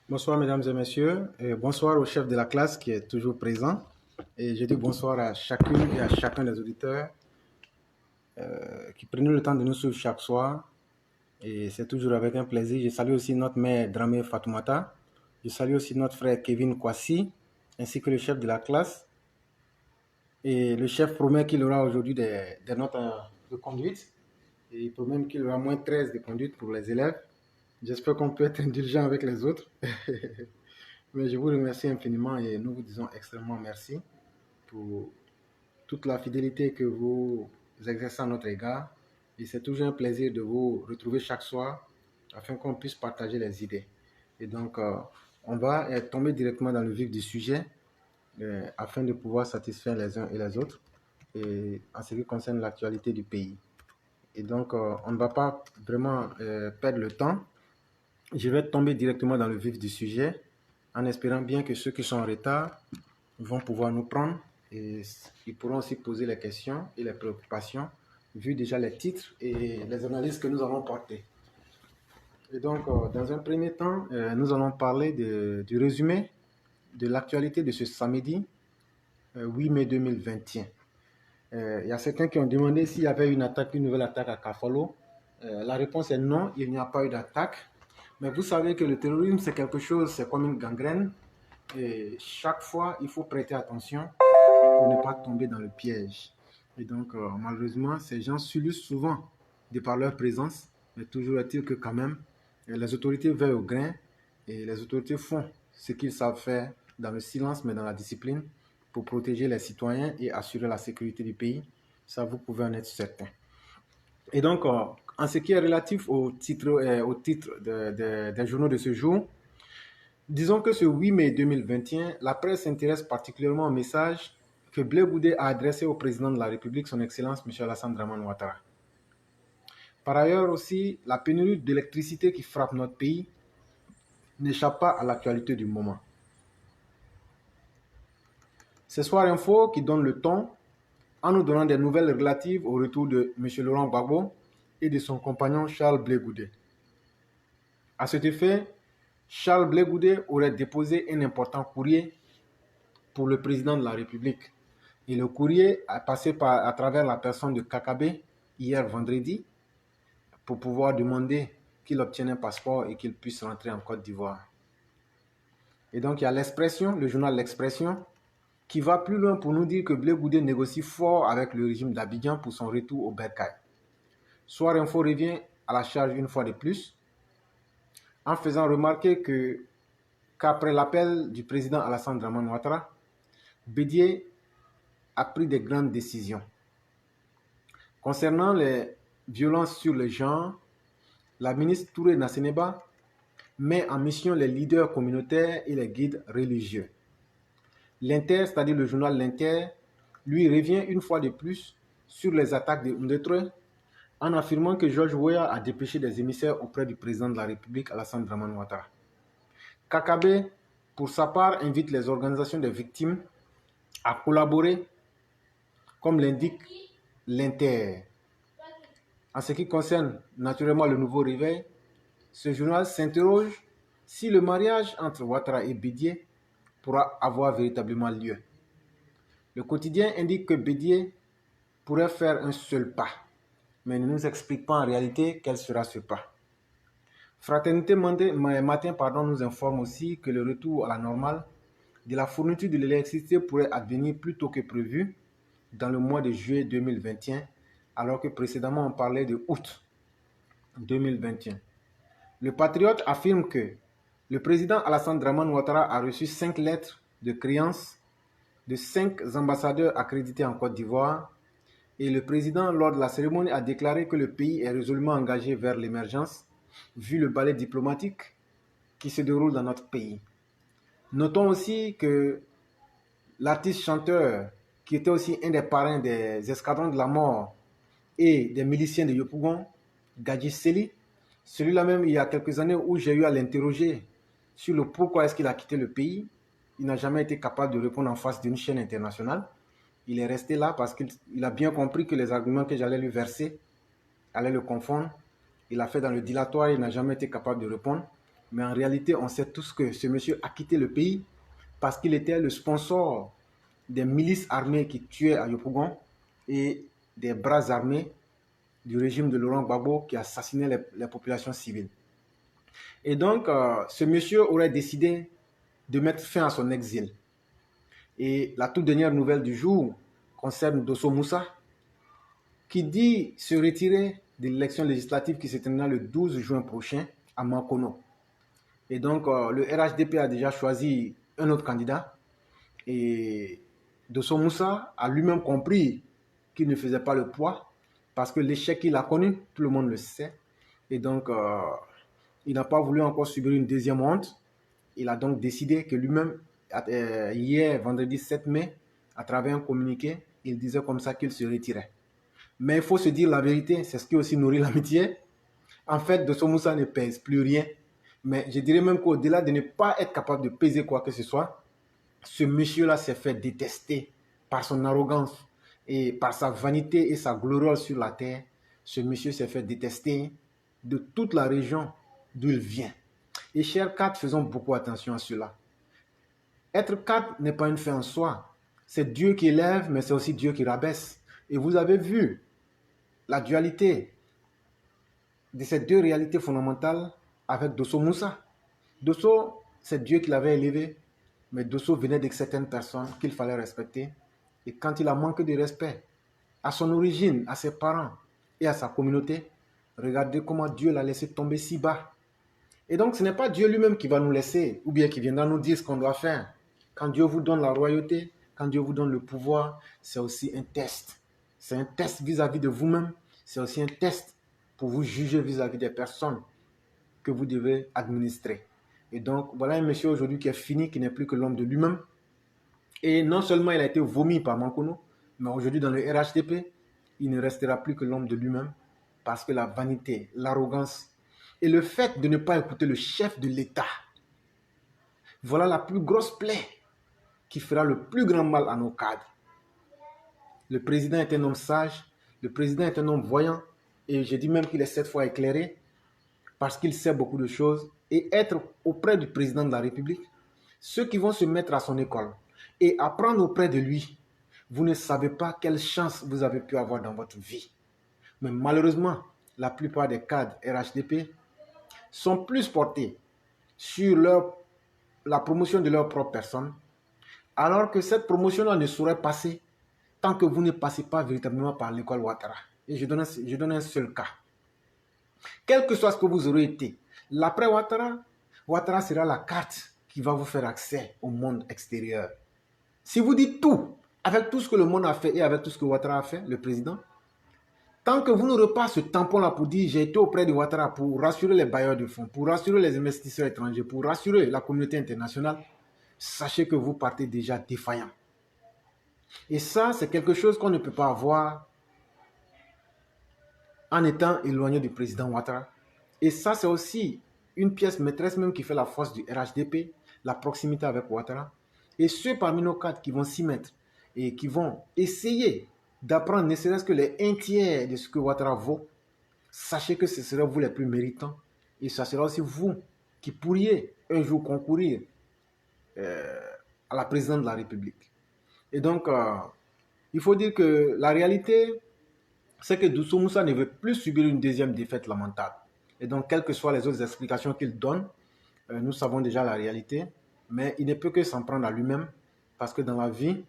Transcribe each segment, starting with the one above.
Bonsoir mesdames et messieurs, et bonsoir au chef de la classe qui est toujours présent. Et je dis bonsoir à chacune et à chacun des auditeurs qui prennent le temps de nous suivre chaque soir. Et c'est toujours avec un plaisir. Je salue aussi notre mère Dramé Fatoumata. Je salue aussi notre frère Kevin Kwasi, ainsi que le chef de la classe. Et le chef promet qu'il aura aujourd'hui des notes de conduite. Et il promet même qu'il aura moins 13 de conduite pour les élèves. J'espère qu'on peut être indulgent avec les autres. Mais je vous remercie infiniment et nous vous disons extrêmement merci pour toute la fidélité que vous exercez à notre égard. Et c'est toujours un plaisir de vous retrouver chaque soir afin qu'on puisse partager les idées. Et donc, on va tomber directement dans le vif du sujet afin de pouvoir satisfaire les uns et les autres et en ce qui concerne l'actualité du pays. Et donc, on ne va pas vraiment perdre le temps. Je vais tomber directement dans le vif du sujet en espérant bien que ceux qui sont en retard vont pouvoir nous prendre et ils pourront aussi poser les questions et les préoccupations vu déjà les titres et les analyses que nous allons porter. Et donc, dans un premier temps, nous allons parler du résumé de l'actualité de ce samedi 8 mai 2021. Il y a certains qui ont demandé s'il y avait une nouvelle attaque à Kafalo. La réponse est non, il n'y a pas eu d'attaque. Mais vous savez que le terrorisme, c'est quelque chose, c'est comme une gangrène. Et chaque fois, il faut prêter attention pour ne pas tomber dans le piège. Et donc, malheureusement, ces gens s'illustrent souvent de par leur présence. Mais toujours est-il que quand même, les autorités veillent au grain et les autorités font ce qu'ils savent faire dans le silence, mais dans la discipline, pour protéger les citoyens et assurer la sécurité du pays. Ça, vous pouvez en être certain. Et donc, en ce qui est relatif au titre des journaux de ce jour, disons que ce 8 mai 2021, la presse s'intéresse particulièrement au message que Blé Goudé a adressé au président de la République, son Excellence M. Alassane Draman Ouattara. Par ailleurs aussi, la pénurie d'électricité qui frappe notre pays n'échappe pas à l'actualité du moment. C'est Soir Info qui donne le ton en nous donnant des nouvelles relatives au retour de M. Laurent Gbagbo et de son compagnon Charles Blé Goudé. À cet effet, Charles Blé Goudé aurait déposé un important courrier pour le président de la République. Et le courrier a passé à travers la personne de Kakabe hier vendredi pour pouvoir demander qu'il obtienne un passeport et qu'il puisse rentrer en Côte d'Ivoire. Et donc il y a l'Expression, le journal L'Expression, qui va plus loin pour nous dire que Blé Goudé négocie fort avec le régime d'Abidjan pour son retour au Bercail. Soir Info revient à la charge une fois de plus, en faisant remarquer qu'après l'appel du président Alassane Draman Ouattara, Bédié a pris de grandes décisions. Concernant les violences sur le genre, la ministre Touré Nasseneba met en mission les leaders communautaires et les guides religieux. L'Inter, c'est-à-dire le journal L'Inter, lui revient une fois de plus sur les attaques de Ndeutre en affirmant que George Weah a dépêché des émissaires auprès du président de la République, Alassane Draman Ouattara. Kakabe, pour sa part, invite les organisations des victimes à collaborer, comme l'indique l'Inter. En ce qui concerne naturellement le nouveau réveil, ce journal s'interroge si le mariage entre Ouattara et Bédié pourra avoir véritablement lieu. Le quotidien indique que Bédié pourrait faire un seul pas, mais ne nous explique pas en réalité quel sera ce pas. Fraternité Matin nous informe aussi que le retour à la normale de la fourniture de l'électricité pourrait advenir plus tôt que prévu dans le mois de juillet 2021, alors que précédemment on parlait de août 2021. Le Patriote affirme que le président Alassane Draman Ouattara a reçu 5 lettres de créance de 5 ambassadeurs accrédités en Côte d'Ivoire et le président, lors de la cérémonie, a déclaré que le pays est résolument engagé vers l'émergence vu le ballet diplomatique qui se déroule dans notre pays. Notons aussi que l'artiste chanteur, qui était aussi un des parrains des escadrons de la mort et des miliciens de Yopougon, Gadji Seli, celui-là même, il y a quelques années où j'ai eu à l'interroger sur le pourquoi est-ce qu'il a quitté le pays, il n'a jamais été capable de répondre en face d'une chaîne internationale. Il est resté là parce qu'il a bien compris que les arguments que j'allais lui verser allaient le confondre. Il a fait dans le dilatoire, il n'a jamais été capable de répondre. Mais en réalité, on sait tous que ce monsieur a quitté le pays parce qu'il était le sponsor des milices armées qui tuaient à Yopougon et des bras armés du régime de Laurent Gbagbo qui assassinait les populations civiles. Et donc, ce monsieur aurait décidé de mettre fin à son exil. Et la toute dernière nouvelle du jour concerne Dosso Moussa, qui dit se retirer de l'élection législative qui se tiendra le 12 juin prochain à Mankono. Et donc, le RHDP a déjà choisi un autre candidat. Et Dosso Moussa a lui-même compris qu'il ne faisait pas le poids parce que l'échec qu'il a connu, tout le monde le sait. Et donc, il n'a pas voulu encore subir une deuxième honte. Il a donc décidé que lui-même, hier, vendredi 7 mai, à travers un communiqué, il disait comme ça qu'il se retirait. Mais il faut se dire la vérité, c'est ce qui aussi nourrit l'amitié. En fait, Dosso Moussa ne pèse plus rien. Mais je dirais même qu'au-delà de ne pas être capable de peser quoi que ce soit, ce monsieur-là s'est fait détester par son arrogance et par sa vanité et sa gloriole sur la terre. Ce monsieur s'est fait détester de toute la région d'où il vient. Et chers cadres, faisons beaucoup attention à cela. Être cadre n'est pas une fin en soi. C'est Dieu qui élève, mais c'est aussi Dieu qui rabaisse. Et vous avez vu la dualité de ces deux réalités fondamentales avec Dosso Moussa. Dosso, c'est Dieu qui l'avait élevé, mais Dosso venait de certaines personnes qu'il fallait respecter. Et quand il a manqué de respect à son origine, à ses parents et à sa communauté, regardez comment Dieu l'a laissé tomber si bas. Et donc, ce n'est pas Dieu lui-même qui va nous laisser, ou bien qui viendra nous dire ce qu'on doit faire. Quand Dieu vous donne la royauté, quand Dieu vous donne le pouvoir, c'est aussi un test. C'est un test vis-à-vis de vous-même. C'est aussi un test pour vous juger vis-à-vis des personnes que vous devez administrer. Et donc, voilà un monsieur aujourd'hui qui est fini, qui n'est plus que l'homme de lui-même. Et non seulement il a été vomi par Mankono, mais aujourd'hui dans le RHDP, il ne restera plus que l'homme de lui-même parce que la vanité, l'arrogance et le fait de ne pas écouter le chef de l'État, voilà la plus grosse plaie qui fera le plus grand mal à nos cadres. Le président est un homme sage, le président est un homme voyant, et je dis même qu'il est cette fois éclairé parce qu'il sait beaucoup de choses. Et être auprès du président de la République, ceux qui vont se mettre à son école et apprendre auprès de lui, vous ne savez pas quelle chance vous avez pu avoir dans votre vie. Mais malheureusement, la plupart des cadres RHDP sont plus portés sur la promotion de leur propre personne, alors que cette promotion-là ne saurait passer tant que vous ne passez pas véritablement par l'école Ouattara. Et je donne un seul cas. Quel que soit ce que vous aurez été, l'après Ouattara, Ouattara sera la carte qui va vous faire accès au monde extérieur. Si vous dites tout, avec tout ce que le monde a fait et avec tout ce que Ouattara a fait, le président, tant que vous n'aurez pas ce tampon-là pour dire j'ai été auprès de Ouattara pour rassurer les bailleurs de fonds, pour rassurer les investisseurs étrangers, pour rassurer la communauté internationale, sachez que vous partez déjà défaillant. Et ça, c'est quelque chose qu'on ne peut pas avoir en étant éloigné du président Ouattara. Et ça, c'est aussi une pièce maîtresse même qui fait la force du RHDP, la proximité avec Ouattara. Et ceux parmi nos cadres qui vont s'y mettre et qui vont essayer d'apprendre ne serait-ce que les 1/3 de ce que Ouattara vaut, sachez que ce sera vous les plus méritants. Et ça sera aussi vous qui pourriez un jour concourir à la présidence de la République. Et donc, il faut dire que la réalité, c'est que Dosso Moussa ne veut plus subir une deuxième défaite lamentable. Et donc, quelles que soient les autres explications qu'il donne, nous savons déjà la réalité, mais il ne peut que s'en prendre à lui-même, parce que dans la vie,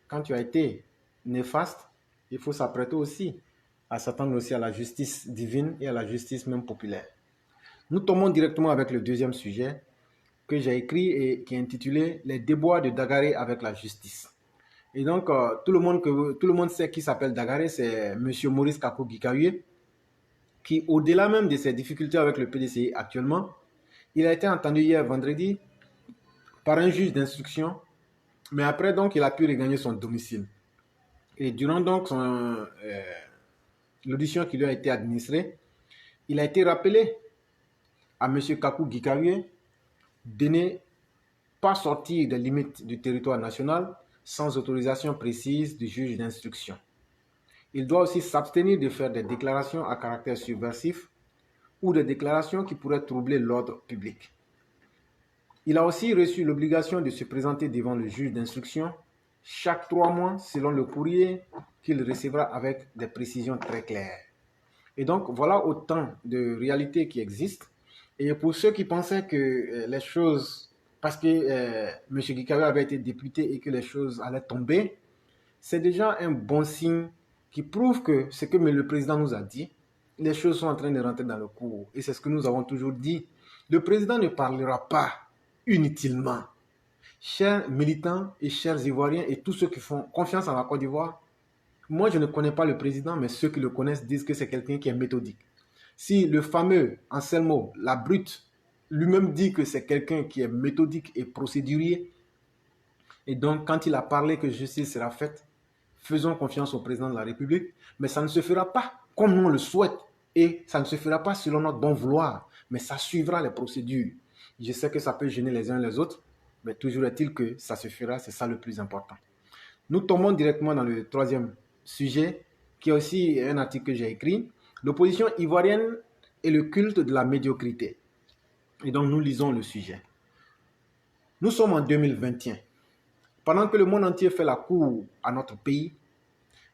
quand tu as été néfaste, il faut s'apprêter aussi à s'attendre aussi à la justice divine et à la justice même populaire. Nous tombons directement avec le deuxième sujet que j'ai écrit et qui est intitulé « Les déboires de Dagaré avec la justice ». Et donc, tout le monde sait qui s'appelle Dagaré, c'est M. Maurice Kakou Gikaye, qui, au-delà même de ses difficultés avec le PDCI actuellement, il a été entendu hier vendredi par un juge d'instruction, mais après, donc, il a pu regagner son domicile. Et durant donc l'audition qui lui a été administrée, il a été rappelé à M. Kakou Gikaye de ne pas sortir des limites du territoire national sans autorisation précise du juge d'instruction. Il doit aussi s'abstenir de faire des déclarations à caractère subversif ou des déclarations qui pourraient troubler l'ordre public. Il a aussi reçu l'obligation de se présenter devant le juge d'instruction chaque 3 mois selon le courrier qu'il recevra avec des précisions très claires. Et donc, voilà autant de réalités qui existent. Et pour ceux qui pensaient que les choses, parce que M. Gikawe avait été député et que les choses allaient tomber, c'est déjà un bon signe qui prouve que ce que le président nous a dit, les choses sont en train de rentrer dans le cours. Et c'est ce que nous avons toujours dit. Le président ne parlera pas inutilement. Chers militants et chers Ivoiriens et tous ceux qui font confiance à la Côte d'Ivoire, moi je ne connais pas le président, mais ceux qui le connaissent disent que c'est quelqu'un qui est méthodique. Si le fameux Anselmo, la brute, lui-même dit que c'est quelqu'un qui est méthodique et procédurier, et donc quand il a parlé que justice sera faite, faisons confiance au président de la République, mais ça ne se fera pas comme nous on le souhaite, et ça ne se fera pas selon notre bon vouloir, mais ça suivra les procédures. Je sais que ça peut gêner les uns les autres, mais toujours est-il que ça se fera, c'est ça le plus important. Nous tombons directement dans le troisième sujet, qui est aussi un article que j'ai écrit, l'opposition ivoirienne et le culte de la médiocrité. Et donc nous lisons le sujet. Nous sommes en 2021. Pendant que le monde entier fait la cour à notre pays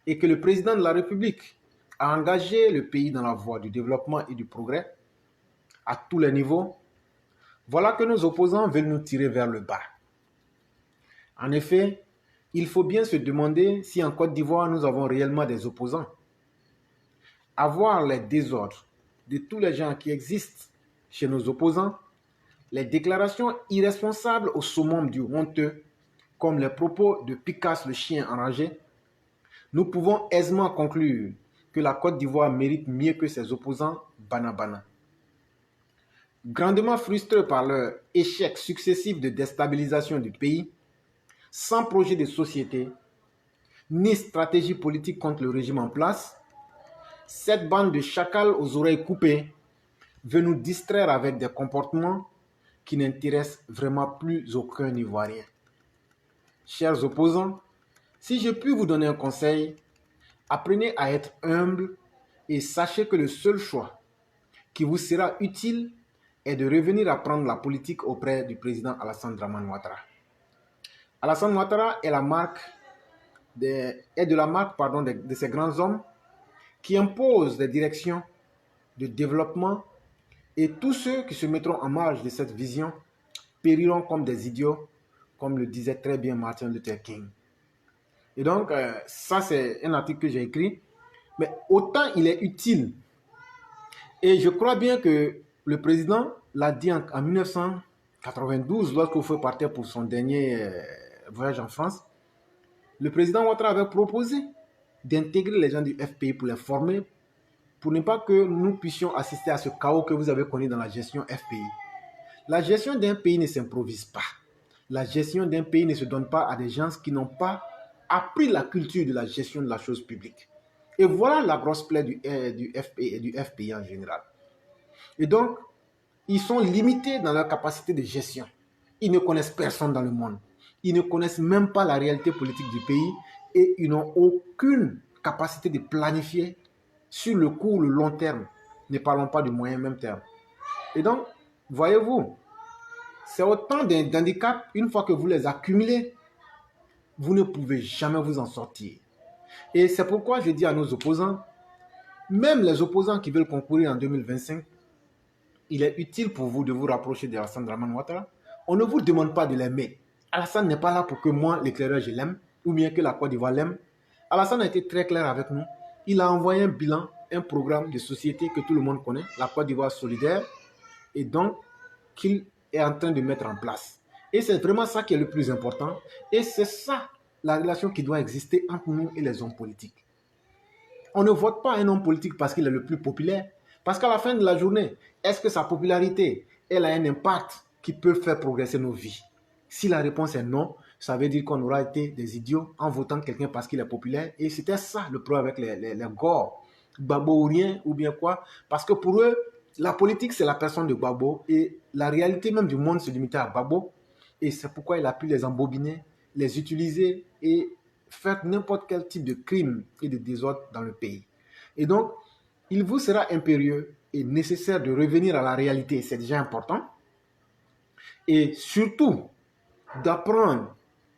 et que le président de la République a engagé le pays dans la voie du développement et du progrès à tous les niveaux, voilà que nos opposants veulent nous tirer vers le bas. En effet, il faut bien se demander si en Côte d'Ivoire nous avons réellement des opposants. À voir les désordres de tous les gens qui existent chez nos opposants, les déclarations irresponsables au summum du honteux, comme les propos de Picasse le chien enragé, nous pouvons aisément conclure que la Côte d'Ivoire mérite mieux que ses opposants Bana. Grandement frustrés par leur échec successif de déstabilisation du pays, sans projet de société, ni stratégie politique contre le régime en place, cette bande de chacals aux oreilles coupées veut nous distraire avec des comportements qui n'intéressent vraiment plus aucun Ivoirien. Chers opposants, si je puis vous donner un conseil, apprenez à être humble et sachez que le seul choix qui vous sera utile est de revenir apprendre la politique auprès du président Alassane Dramane Ouattara. Alassane Ouattara est de la marque de ces grands hommes qui imposent des directions de développement et tous ceux qui se mettront en marge de cette vision périront comme des idiots, comme le disait très bien Martin Luther King. Et donc, ça c'est un article que j'ai écrit, mais autant il est utile. Et je crois bien que le président l'a dit en 1992, lorsqu'il faut partir pour son dernier voyage en France. Le président Ouattara avait proposé d'intégrer les gens du FPI pour les former, pour ne pas que nous puissions assister à ce chaos que vous avez connu dans la gestion FPI. La gestion d'un pays ne s'improvise pas. La gestion d'un pays ne se donne pas à des gens qui n'ont pas appris la culture de la gestion de la chose publique. Et voilà la grosse plaie du FPI et du FPI en général. Et donc, ils sont limités dans leur capacité de gestion. Ils ne connaissent personne dans le monde. Ils ne connaissent même pas la réalité politique du pays et ils n'ont aucune capacité de planifier sur le court, le long terme. Ne parlons pas du moyen même terme. Et donc, voyez-vous, c'est autant d'handicaps, une fois que vous les accumulez, vous ne pouvez jamais vous en sortir. Et c'est pourquoi je dis à nos opposants, même les opposants qui veulent concourir en 2025, il est utile pour vous de vous rapprocher d'Alassane Dramane Ouattara. On ne vous demande pas de l'aimer. Alassane n'est pas là pour que moi, l'éclaireur, je l'aime, ou bien que la Côte d'Ivoire l'aime. Alassane a été très clair avec nous. Il a envoyé un bilan, un programme de société que tout le monde connaît, la Côte d'Ivoire solidaire, et donc qu'il est en train de mettre en place. Et c'est vraiment ça qui est le plus important. Et c'est ça, la relation qui doit exister entre nous et les hommes politiques. On ne vote pas un homme politique parce qu'il est le plus populaire. Parce qu'à la fin de la journée, est-ce que sa popularité, elle a un impact qui peut faire progresser nos vies? Si la réponse est non, ça veut dire qu'on aura été des idiots en votant quelqu'un parce qu'il est populaire. Et c'était ça le problème avec les Gor, Gbagbo ou rien, ou bien quoi. Parce que pour eux, la politique, c'est la personne de Gbagbo. Et la réalité même du monde se limitait à Gbagbo. Et c'est pourquoi il a pu les embobiner, les utiliser et faire n'importe quel type de crime et de désordre dans le pays. Et donc, il vous sera impérieux et nécessaire de revenir à la réalité. C'est déjà important. Et surtout, d'apprendre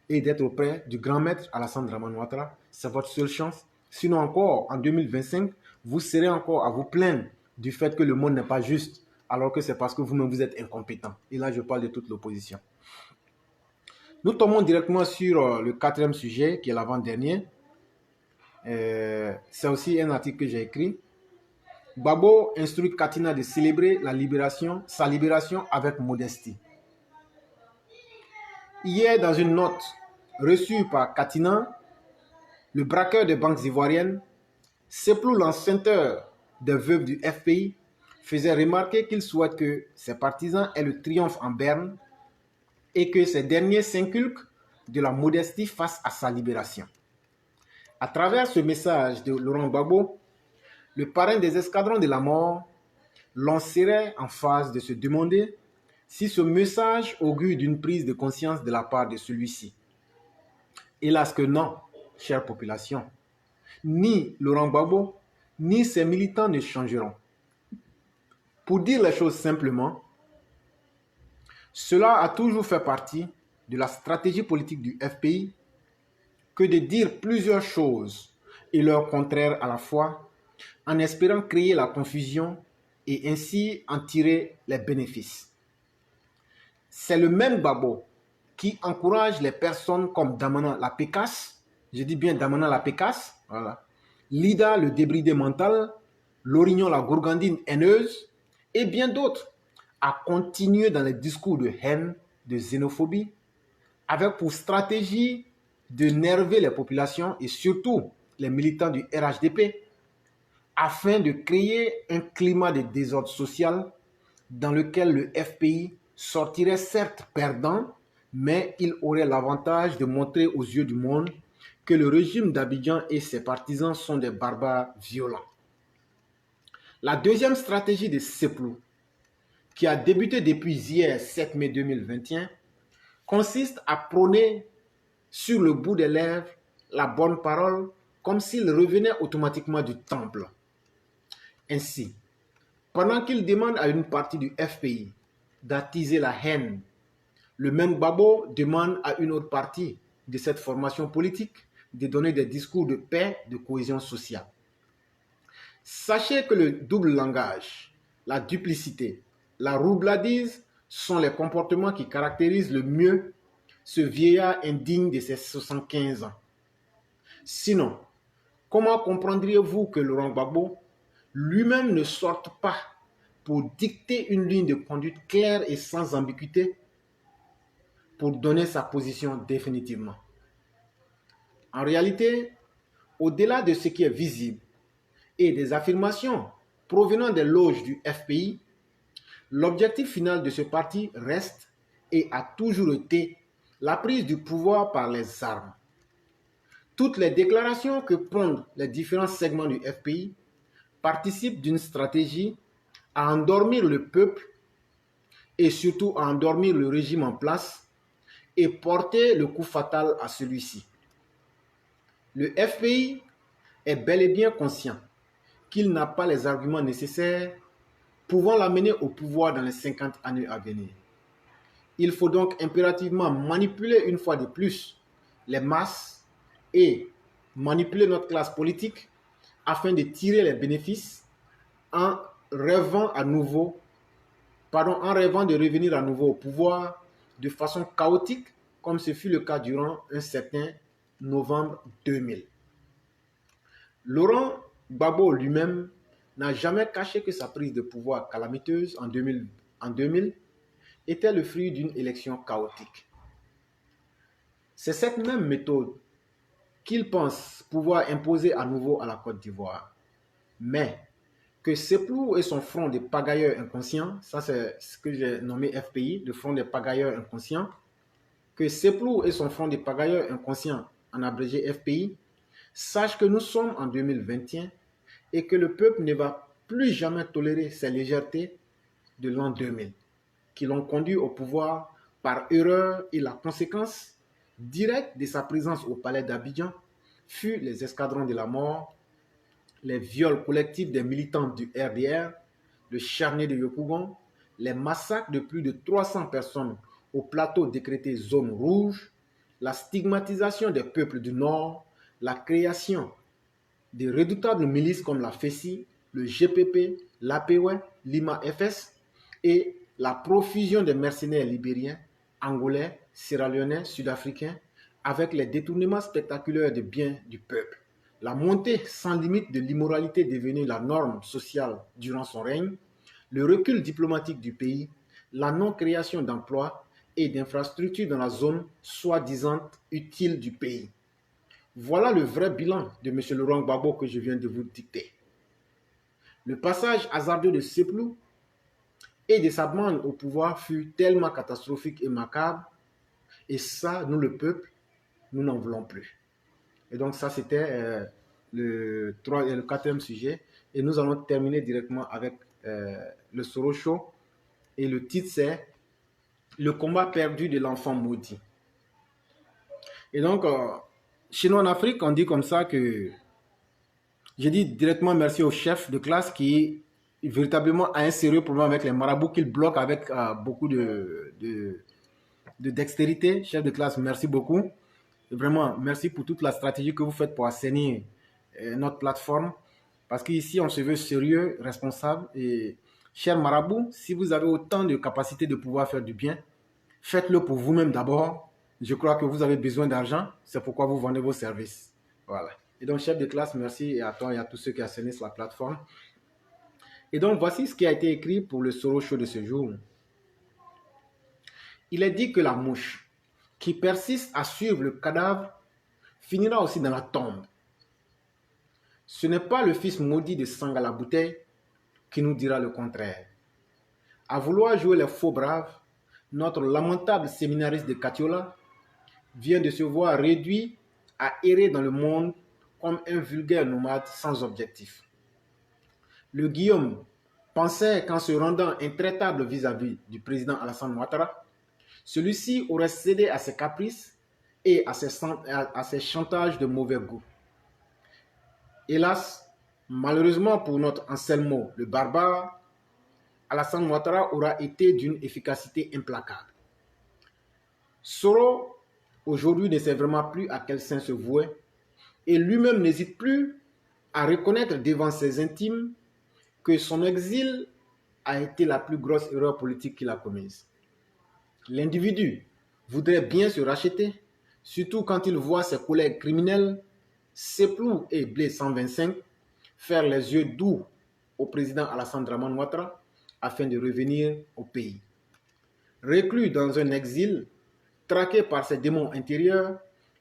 et d'être auprès du grand maître Alassane Dramane Ouattara. C'est votre seule chance. Sinon encore, en 2025, vous serez encore à vous plaindre du fait que le monde n'est pas juste, alors que c'est parce que vous-même vous êtes incompétent. Et là, je parle de toute l'opposition. Nous tombons directement sur le quatrième sujet, qui est l'avant-dernier. C'est aussi un article que j'ai écrit. Gbagbo instruit Katina de célébrer sa libération avec modestie. Hier, dans une note reçue par Katina, le braqueur des banques ivoiriennes, Seplou, l'enceinteur des veuves du FPI, faisait remarquer qu'il souhaite que ses partisans aient le triomphe en berne et que ces derniers s'inculquent de la modestie face à sa libération. À travers ce message de Laurent Gbagbo, le parrain des escadrons de la mort lancerait en phase de se demander si ce message augure d'une prise de conscience de la part de celui-ci. Hélas que non, chère population. Ni Laurent Gbagbo, ni ses militants ne changeront. Pour dire les choses simplement, cela a toujours fait partie de la stratégie politique du FPI que de dire plusieurs choses et leur contraire à la fois, en espérant créer la confusion et ainsi en tirer les bénéfices. C'est le même Gbagbo qui encourage les personnes comme Damana la Pécasse, je dis bien Damana la Pécasse, voilà, Lida le débridé mental, Lorignon la gourgandine haineuse et bien d'autres à continuer dans les discours de haine, de xénophobie, avec pour stratégie de nerver les populations et surtout les militants du RHDP, afin de créer un climat de désordre social dans lequel le FPI sortirait certes perdant, mais il aurait l'avantage de montrer aux yeux du monde que le régime d'Abidjan et ses partisans sont des barbares violents. La deuxième stratégie de Seplou, qui a débuté depuis hier 7 mai 2021, consiste à prôner sur le bout des lèvres la bonne parole comme s'il revenait automatiquement du temple. Ainsi, pendant qu'il demande à une partie du FPI d'attiser la haine, le même Gbagbo demande à une autre partie de cette formation politique de donner des discours de paix, de cohésion sociale. Sachez que le double langage, la duplicité, la roubladise sont les comportements qui caractérisent le mieux ce vieillard indigne de ses 75 ans. Sinon, comment comprendriez-vous que Laurent Gbagbo lui-même ne sorte pas pour dicter une ligne de conduite claire et sans ambiguïté pour donner sa position définitivement? En réalité, au-delà de ce qui est visible et des affirmations provenant des loges du FPI, l'objectif final de ce parti reste et a toujours été la prise du pouvoir par les armes. Toutes les déclarations que pondent les différents segments du FPI participent d'une stratégie à endormir le peuple et surtout à endormir le régime en place et porter le coup fatal à celui-ci. Le FPI est bel et bien conscient qu'il n'a pas les arguments nécessaires pouvant l'amener au pouvoir dans les 50 années à venir. Il faut donc impérativement manipuler une fois de plus les masses et manipuler notre classe politique afin de tirer les bénéfices en rêvant de revenir à nouveau au pouvoir de façon chaotique comme ce fut le cas durant un certain novembre 2000. Laurent Gbagbo lui-même n'a jamais caché que sa prise de pouvoir calamiteuse en 2000 était le fruit d'une élection chaotique. C'est cette même méthode qu'il pense pouvoir imposer à nouveau à la Côte d'Ivoire. Mais que Seplou et son front des pagailleurs inconscients, ça c'est ce que j'ai nommé FPI, le front des pagailleurs inconscients, que Seplou et son front des pagailleurs inconscients, en abrégé FPI, sachent que nous sommes en 2021 et que le peuple ne va plus jamais tolérer ces légèretés de l'an 2000 qui l'ont conduit au pouvoir par erreur, et la conséquence directe de sa présence au palais d'Abidjan fut les escadrons de la mort, les viols collectifs des militants du RDR, le charnier de Yopougon, les massacres de plus de 300 personnes au plateau décrété zone rouge, la stigmatisation des peuples du Nord, la création des redoutables milices comme la FESI, le GPP, l'APW, l'IMA-FS et la profusion des mercenaires libériens, angolais, sierra-léonais, sud-africains, avec les détournements spectaculaires des biens du peuple. La montée sans limite de l'immoralité devenue la norme sociale durant son règne, le recul diplomatique du pays, la non-création d'emplois et d'infrastructures dans la zone soi-disant utile du pays. Voilà le vrai bilan de M. Laurent Gbagbo que je viens de vous dicter. Le passage hasardeux de Seplou et de sa bande au pouvoir fut tellement catastrophique et macabre, et ça, nous le peuple, nous n'en voulons plus. Et donc ça, c'était le quatrième sujet. Et nous allons terminer directement avec le Soro Show. Et le titre, c'est Le combat perdu de l'enfant maudit. Et donc, chez nous en Afrique, on dit comme ça que je dis directement merci au chef de classe qui véritablement a un sérieux problème avec les marabouts qu'il bloque avec beaucoup de dextérité. Chef de classe, merci beaucoup. Et vraiment, merci pour toute la stratégie que vous faites pour assainir notre plateforme. Parce qu'ici, on se veut sérieux, responsable. Et cher marabout, si vous avez autant de capacité de pouvoir faire du bien, faites-le pour vous-même d'abord. Je crois que vous avez besoin d'argent. C'est pourquoi vous vendez vos services. Voilà. Et donc, chef de classe, merci à toi et à tous ceux qui assainissent la plateforme. Et donc, voici ce qui a été écrit pour le Soro Show de ce jour. Il est dit que la mouche qui persiste à suivre le cadavre finira aussi dans la tombe. Ce n'est pas le fils maudit de sang à la bouteille qui nous dira le contraire. À vouloir jouer les faux braves, notre lamentable séminariste de Katiola vient de se voir réduit à errer dans le monde comme un vulgaire nomade sans objectif. Le Guillaume pensait qu'en se rendant intraitable vis-à-vis du président Alassane Ouattara, celui-ci aurait cédé à ses caprices et à ses chantages de mauvais goût. Hélas, malheureusement pour notre Anselmo le barbare, Alassane Ouattara aura été d'une efficacité implacable. Soro, aujourd'hui, ne sait vraiment plus à quel saint se vouer et lui-même n'hésite plus à reconnaître devant ses intimes que son exil a été la plus grosse erreur politique qu'il a commise. L'individu voudrait bien se racheter, surtout quand il voit ses collègues criminels, Seplou et Blé 125, faire les yeux doux au président Alassane Dramane Ouattara afin de revenir au pays. Reclus dans un exil, traqué par ses démons intérieurs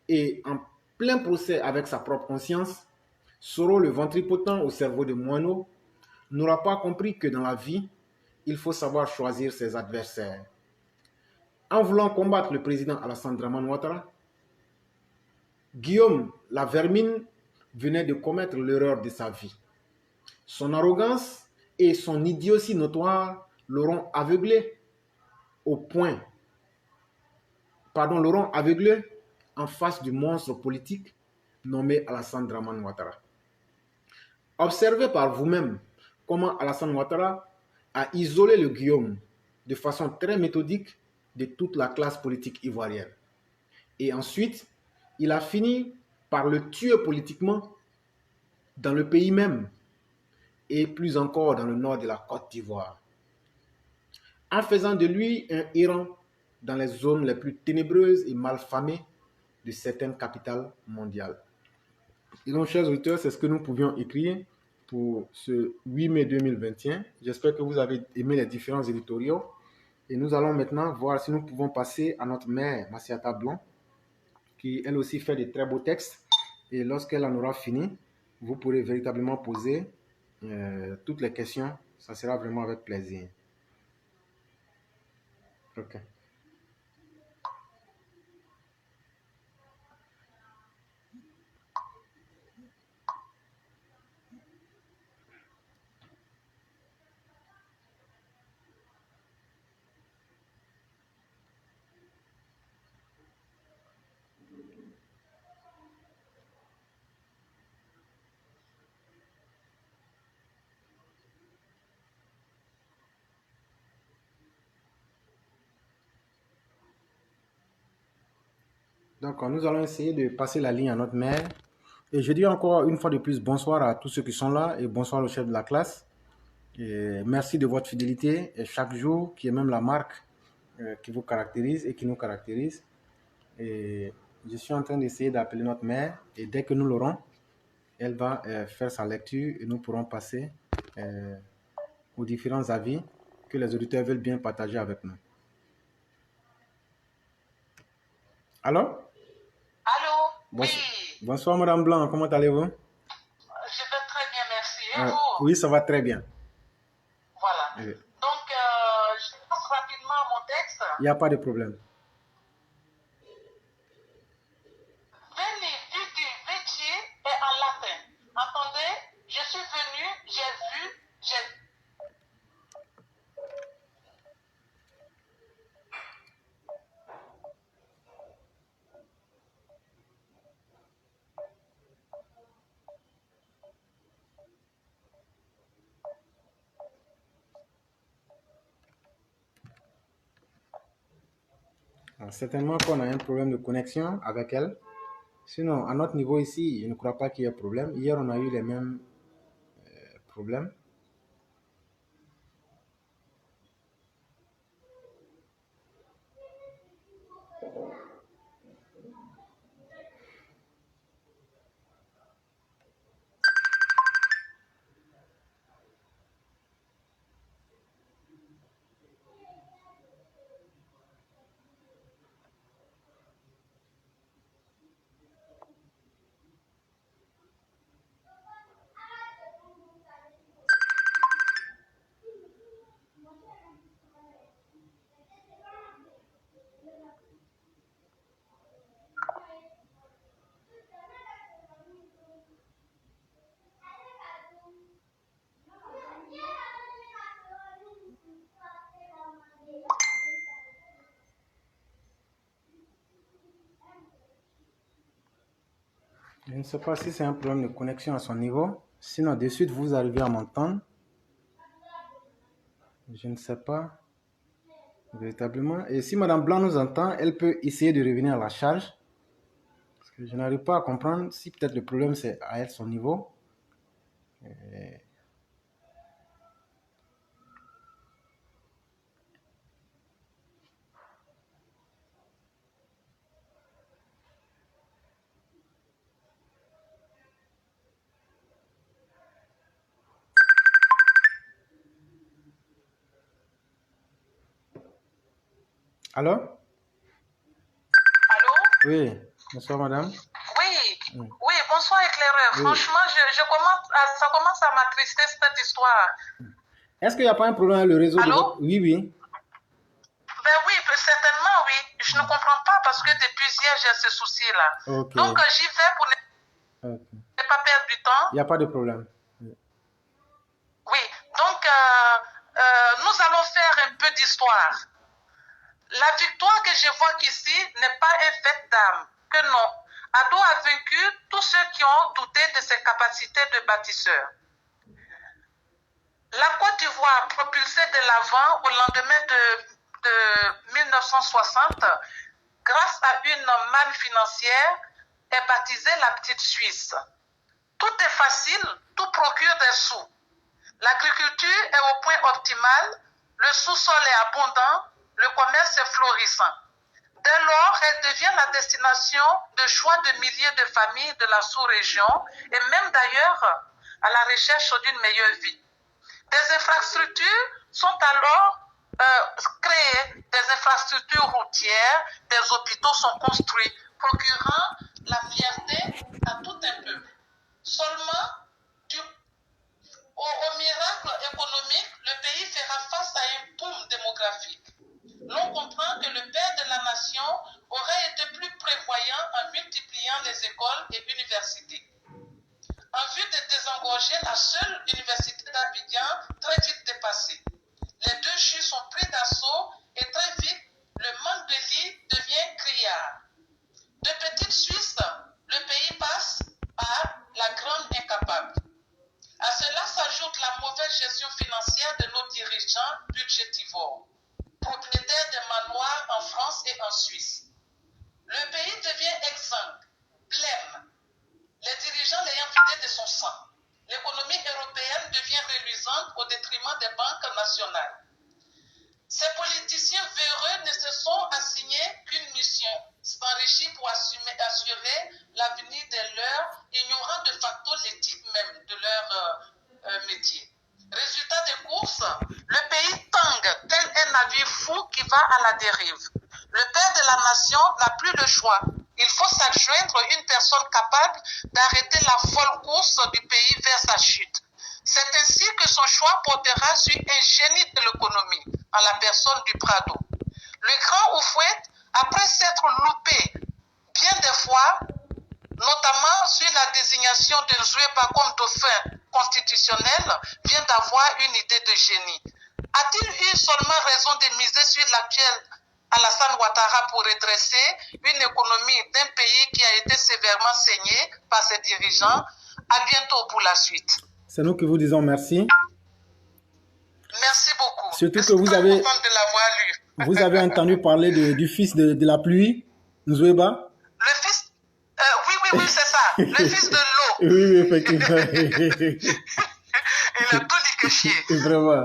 et en plein procès avec sa propre conscience, Soro, le ventripotent au cerveau de moineau, n'aura pas compris que dans la vie, il faut savoir choisir ses adversaires. En voulant combattre le président Alassane Dramane Ouattara, Guillaume la vermine venait de commettre l'erreur de sa vie. Son arrogance et son idiotie notoire l'auront aveuglé l'auront aveuglé en face du monstre politique nommé Alassane Dramane Ouattara. Observez par vous-même comment Alassane Ouattara a isolé le Guillaume de façon très méthodique de toute la classe politique ivoirienne. Et ensuite, il a fini par le tuer politiquement dans le pays même et plus encore dans le nord de la Côte d'Ivoire, en faisant de lui un errant dans les zones les plus ténébreuses et malfamées de certaines capitales mondiales. Et donc, chers auditeurs, c'est ce que nous pouvions écrire pour ce 8 mai 2021. J'espère que vous avez aimé les différents éditoriaux. Et nous allons maintenant voir si nous pouvons passer à notre mère, Massiata Blanc, qui elle aussi fait de très beaux textes. Et lorsqu'elle en aura fini, vous pourrez véritablement poser toutes les questions. Ça sera vraiment avec plaisir. Ok. Donc, nous allons essayer de passer la ligne à notre mère. Et je dis encore une fois de plus bonsoir à tous ceux qui sont là et bonsoir au chef de la classe. Et merci de votre fidélité et chaque jour, qui est même la marque qui vous caractérise et qui nous caractérise. Et je suis en train d'essayer d'appeler notre mère et dès que nous l'aurons, elle va faire sa lecture et nous pourrons passer aux différents avis que les auditeurs veulent bien partager avec nous. Allô? Allô? Bonsoir, Oui, bonsoir Madame Blanc, comment allez-vous? je vais très bien, merci. Et vous? Oui, ça va très bien. Voilà. Il Donc, je passe rapidement à mon texte. n'y a pas de problème. Veni, vidi, vici est en latin. Entendez? Je suis venu, j'ai vu, j'ai... Alors, certainement qu'on a un problème de connexion avec elle. Sinon, à notre niveau ici, je ne crois pas qu'il y ait problème. Hier, on a eu les mêmes problèmes. Je ne sais pas si c'est un problème de connexion à son niveau. Sinon, de suite, vous arrivez à m'entendre. Je ne sais pas véritablement. Et si Madame Blanc nous entend, elle peut essayer de revenir à la charge. Parce que je n'arrive pas à comprendre si peut-être le problème c'est à elle son niveau. Allô? Allô? Oui. Bonsoir Madame. Oui, oui, bonsoir éclaireur. Oui. Franchement, ça commence à m'attrister cette histoire. Est-ce qu'il n'y a pas un problème avec le réseau de Allô? votre... Oui, oui. Ben oui, certainement oui. Je ne comprends pas parce que depuis hier, j'ai ce souci-là. Ok. Donc, j'y vais pour ne Ok. pas perdre du temps. Il n'y a pas de problème. Oui, donc nous allons faire un peu d'histoire. La victoire que je vois qu'ici n'est pas un fait d'âme, que non. Ado a vaincu tous ceux qui ont douté de ses capacités de bâtisseur. La Côte d'Ivoire, propulsée de l'avant au lendemain de 1960, grâce à une manne financière, est baptisée la Petite Suisse. Tout est facile, tout procure des sous. L'agriculture est au point optimal, le sous-sol est abondant, le commerce est florissant. Dès lors, elle devient la destination de choix de milliers de familles de la sous-région et même d'ailleurs à la recherche d'une meilleure vie. Des infrastructures sont alors créées, des infrastructures routières, des hôpitaux sont construits, procurant la fierté à tout un peuple. Seulement, au miracle économique, le pays fera face à un boom démographique. L'on comprend que le père de la nation aurait été plus prévoyant en multipliant les écoles et universités. En vue de désengorger la seule université d'Abidjan, très vite dépassée. Les deux CHU sont pris d'assaut et très vite, le manque de lits devient criard. De petite Suisse, le pays passe à la grande incapable. À cela s'ajoute la mauvaise gestion financière de nos dirigeants budgétivores, propriétaires de manoirs en France et en Suisse. Le pays devient nationale. Ces politiciens véreux ne se sont assignés qu'une mission, s'enrichir pour assurer l'avenir de leurs, ignorant de facto l'éthique même de leur métier. Résultat des courses, le pays tangue tel un navire fou qui va à la dérive. Le père de la nation n'a plus le choix. Il faut s'adjoindre une personne capable d'arrêter la folle course du pays vers sa chute. C'est ainsi que son choix portera sur un génie de l'économie, en la personne du Prado. Le grand Houphouët, après s'être loupé bien des fois, notamment sur la désignation de Zouéba comme dauphin constitutionnel, vient d'avoir une idée de génie. A-t-il eu seulement raison de miser sur l'actuel Alassane Ouattara pour redresser une économie d'un pays qui a été sévèrement saigné par ses dirigeants? À bientôt pour la suite. C'est nous qui vous disons merci. Merci beaucoup. Surtout que vous avez, de l'avoir lu. Vous avez entendu parler du fils de la pluie, Zouéba? Le fils oui, c'est ça. Le fils de l'eau. Oui, effectivement. Il a tout dit que chier. Vraiment.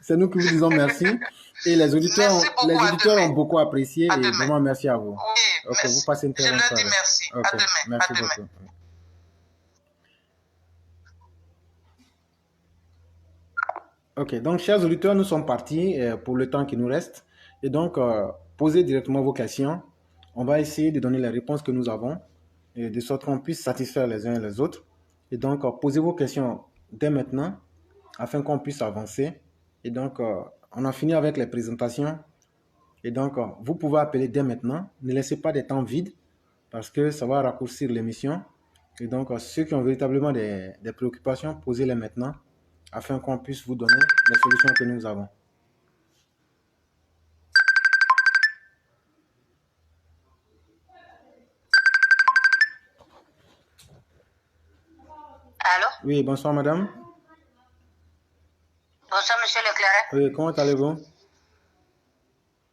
C'est nous qui vous disons merci. Et les auditeurs ont beaucoup apprécié. Et vraiment, merci à vous. Oui, ok, vous passez une très bonne soirée. Je leur dis merci. Okay, à demain. Merci à demain. beaucoup. Ok, donc chers auditeurs, nous sommes partis pour le temps qui nous reste. Et donc, posez directement vos questions. On va essayer de donner les réponses que nous avons, et de sorte qu'on puisse satisfaire les uns et les autres. Et donc, posez vos questions dès maintenant, afin qu'on puisse avancer. Et donc, on a fini avec les présentations. Et donc, vous pouvez appeler dès maintenant. Ne laissez pas des temps vides, parce que ça va raccourcir l'émission. Et donc, ceux qui ont véritablement des préoccupations, posez-les maintenant, afin qu'on puisse vous donner les solutions que nous avons. Allô? Oui, bonsoir madame. Bonsoir monsieur Leclerc. Oui, comment allez-vous?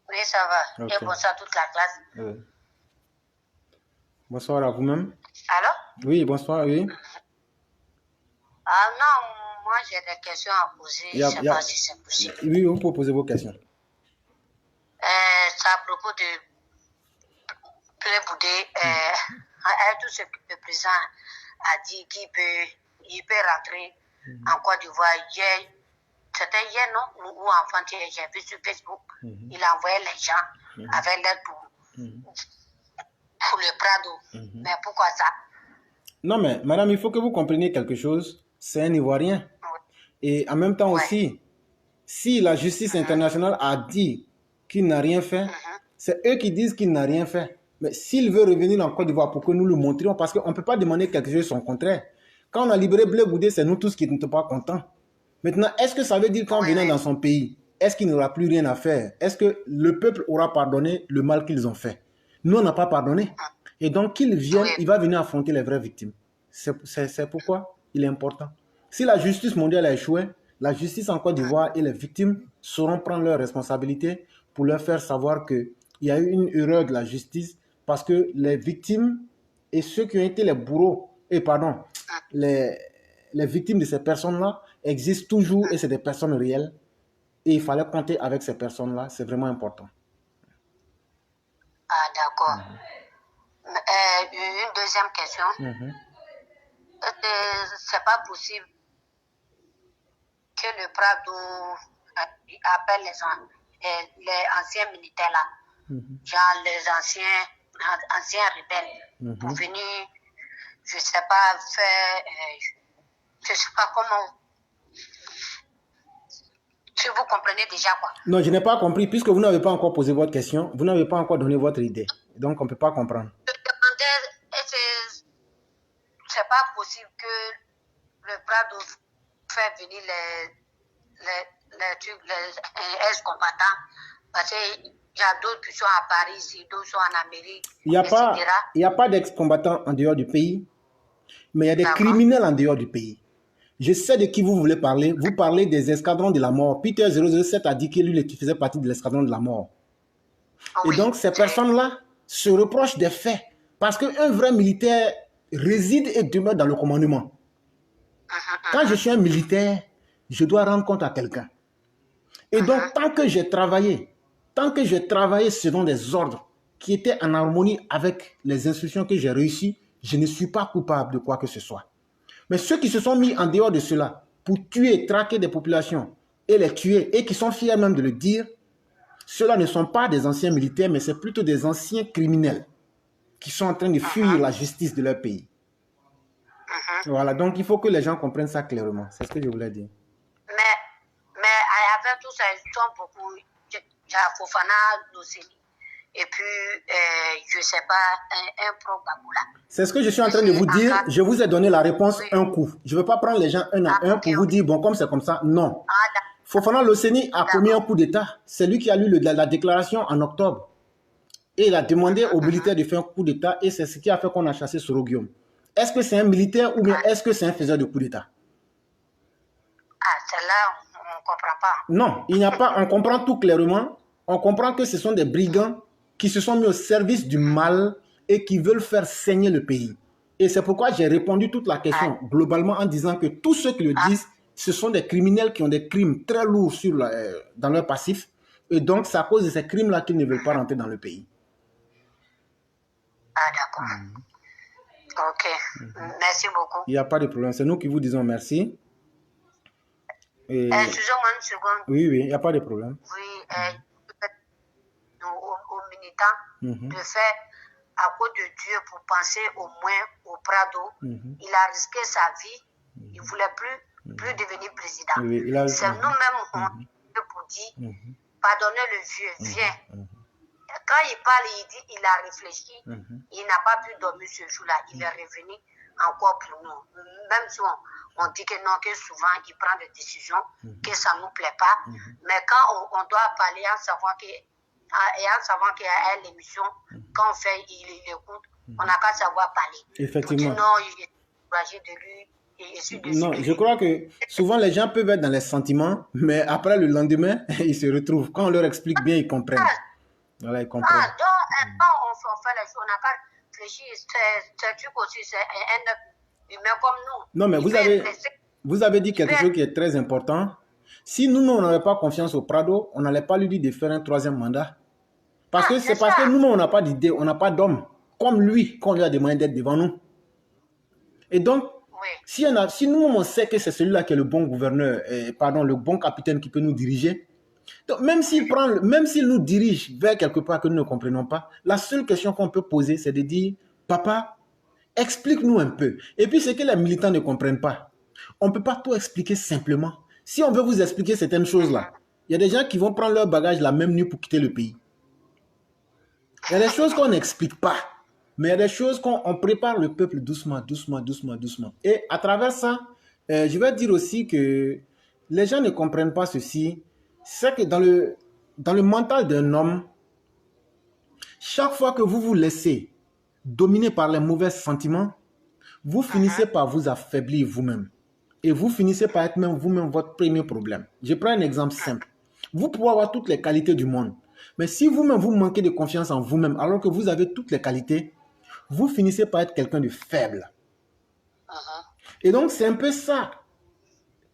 Oui, ça va. Ok. Et bonsoir toute la classe. Oui. Bonsoir à vous-même. Allô? Oui, bonsoir, oui. Ah non, moi j'ai des questions à poser. Je ne sais pas si c'est possible. Oui, vous pouvez poser vos questions. C'est à propos de Blé Boudé. Tout ce que le président a dit qu'il peut rentrer en Côte d'Ivoire. C'était hier, non? Ou avant-hier, j'ai vu sur Facebook. Il a envoyé les gens avec l'aide pour le Prado. Mais pourquoi ça? Non, mais madame, il faut que vous compreniez quelque chose. C'est un Ivoirien. Oui. Et en même temps aussi, si la justice internationale a dit qu'il n'a rien fait, c'est eux qui disent qu'il n'a rien fait. Mais s'il veut revenir en Côte d'Ivoire pour que nous le montrions, parce qu'on ne peut pas demander quelque chose son contraire. Quand on a libéré Blé Boudé, c'est nous tous qui n'étions pas contents. Maintenant, est-ce que ça veut dire qu'en venant dans son pays, est-ce qu'il n'aura plus rien à faire? Est-ce que le peuple aura pardonné le mal qu'ils ont fait? Nous, on n'a pas pardonné. Et donc, qu'il vienne, il va venir affronter les vraies victimes. C'est pourquoi il est important. Si la justice mondiale a échoué, la justice en Côte d'Ivoire et les victimes sauront prendre leurs responsabilités pour leur faire savoir qu'il y a eu une erreur de la justice parce que les victimes et ceux qui ont été les bourreaux, les victimes de ces personnes-là existent toujours et c'est des personnes réelles. Et il fallait compter avec ces personnes-là. C'est vraiment important. Ah, d'accord. Une deuxième question. C'est pas possible que le Prado appelle les anciens militaires là, genre les anciens rebelles, pour venir, je sais pas, je sais pas comment. Si vous comprenez déjà quoi. Non, je n'ai pas compris, puisque vous n'avez pas encore posé votre question, vous n'avez pas encore donné votre idée. Donc, on ne peut pas comprendre. Je demandais, c'est pas possible que le Prado fait venir les ex-combattants, parce qu'il y a d'autres qui sont à Paris, ici, d'autres sont en Amérique, Il n'y a pas d'ex-combattants en dehors du pays, mais il y a des criminels en dehors du pays. Je sais de qui vous voulez parler. Vous parlez des escadrons de la mort. Peter 007 a dit que lui, il faisait partie de l'escadron de la mort. Oui, et donc, ces personnes-là se reprochent des faits. Parce qu'un vrai militaire réside et demeure dans le commandement. Quand je suis un militaire, je dois rendre compte à quelqu'un. Et donc, tant que j'ai travaillé selon des ordres qui étaient en harmonie avec les instructions que j'ai réussies, je ne suis pas coupable de quoi que ce soit. Mais ceux qui se sont mis en dehors de cela pour tuer, traquer des populations et les tuer, et qui sont fiers même de le dire, ceux-là ne sont pas des anciens militaires, mais c'est plutôt des anciens criminels qui sont en train de fuir la justice de leur pays. Voilà, donc il faut que les gens comprennent ça clairement. C'est ce que je voulais dire. Mais avec tout ça, ils sont beaucoup. J'ai Fofana, Loseli, et puis, je ne sais pas, un pro-Baboula. C'est ce que je suis en train de vous dire. Je vous ai donné la réponse un coup. Je ne veux pas prendre les gens un à un pour vous dire, bon, comme c'est comme ça. Non. Fofana Loseni a commis un coup d'État. C'est lui qui a lu la déclaration en octobre. Et il a demandé aux militaires de faire un coup d'État et c'est ce qui a fait qu'on a chassé Soro Guillaume. Est-ce que c'est un militaire ou bien est-ce que c'est un faiseur de coup d'État? Celle-là, on ne comprend pas. Non, il n'y a pas. On comprend tout clairement. On comprend que ce sont des brigands qui se sont mis au service du mal et qui veulent faire saigner le pays. Et c'est pourquoi j'ai répondu toute la question globalement en disant que tous ceux qui le disent, ce sont des criminels qui ont des crimes très lourds dans leur passif. Et donc, c'est à cause de ces crimes-là qu'ils ne veulent pas rentrer dans le pays. Ah, d'accord. Ok. Merci beaucoup. Il n'y a pas de problème. C'est nous qui vous disons merci. Excusez-moi une seconde. Oui, il n'y a pas de problème. Oui, aux militants de faire à cause de Dieu pour penser au moins au Prado. Il a risqué sa vie. Il ne voulait plus devenir président. Oui, c'est nous-mêmes pour dire, pardonnez le vieux, viens. Quand il parle, il dit, il a réfléchi, il n'a pas pu dormir ce jour-là. Il est revenu encore pour nous. Même si on dit que non, que souvent il prend des décisions, que ça ne nous plaît pas. Mais quand on doit parler en savant qu'il y a l'émission, quand on fait, il écoute, on n'a qu'à savoir parler. Effectivement. Non, il est courageux de lui. Non, je crois que souvent les gens peuvent être dans les sentiments, mais après le lendemain, ils se retrouvent. Quand on leur explique bien, ils comprennent. Voilà, ils comprennent. Donc, quand on fait les choses, on n'a pas réfléchi. C'est truc aussi, c'est un humain comme nous. Non, mais vous avez dit quelque chose qui est très important. Si nous n'avons pas confiance au Prado, on n'allait pas lui dire de faire un troisième mandat. Parce que c'est parce que nous, on n'a pas d'idée, on n'a pas d'homme comme lui qu'on lui a demandé d'être devant nous. Et donc, si nous, on sait que c'est celui-là qui est le bon gouverneur, le bon capitaine qui peut nous diriger, donc même s'il nous dirige vers quelque part que nous ne comprenons pas, la seule question qu'on peut poser, c'est de dire, papa, explique-nous un peu. Et puis, ce que les militants ne comprennent pas, on ne peut pas tout expliquer simplement. Si on veut vous expliquer certaines choses-là, il y a des gens qui vont prendre leur bagage la même nuit pour quitter le pays. Il y a des choses qu'on n'explique pas, mais il y a des choses qu'on prépare le peuple doucement. Et à travers ça, je vais dire aussi que les gens ne comprennent pas ceci. C'est que dans le mental d'un homme, chaque fois que vous vous laissez dominer par les mauvais sentiments, vous finissez par vous affaiblir vous-même. Et vous finissez par être même vous-même votre premier problème. Je prends un exemple simple. Vous pouvez avoir toutes les qualités du monde. Mais si vous-même vous manquez de confiance en vous-même, alors que vous avez toutes les qualités, vous finissez par être quelqu'un de faible. Et donc, c'est un peu ça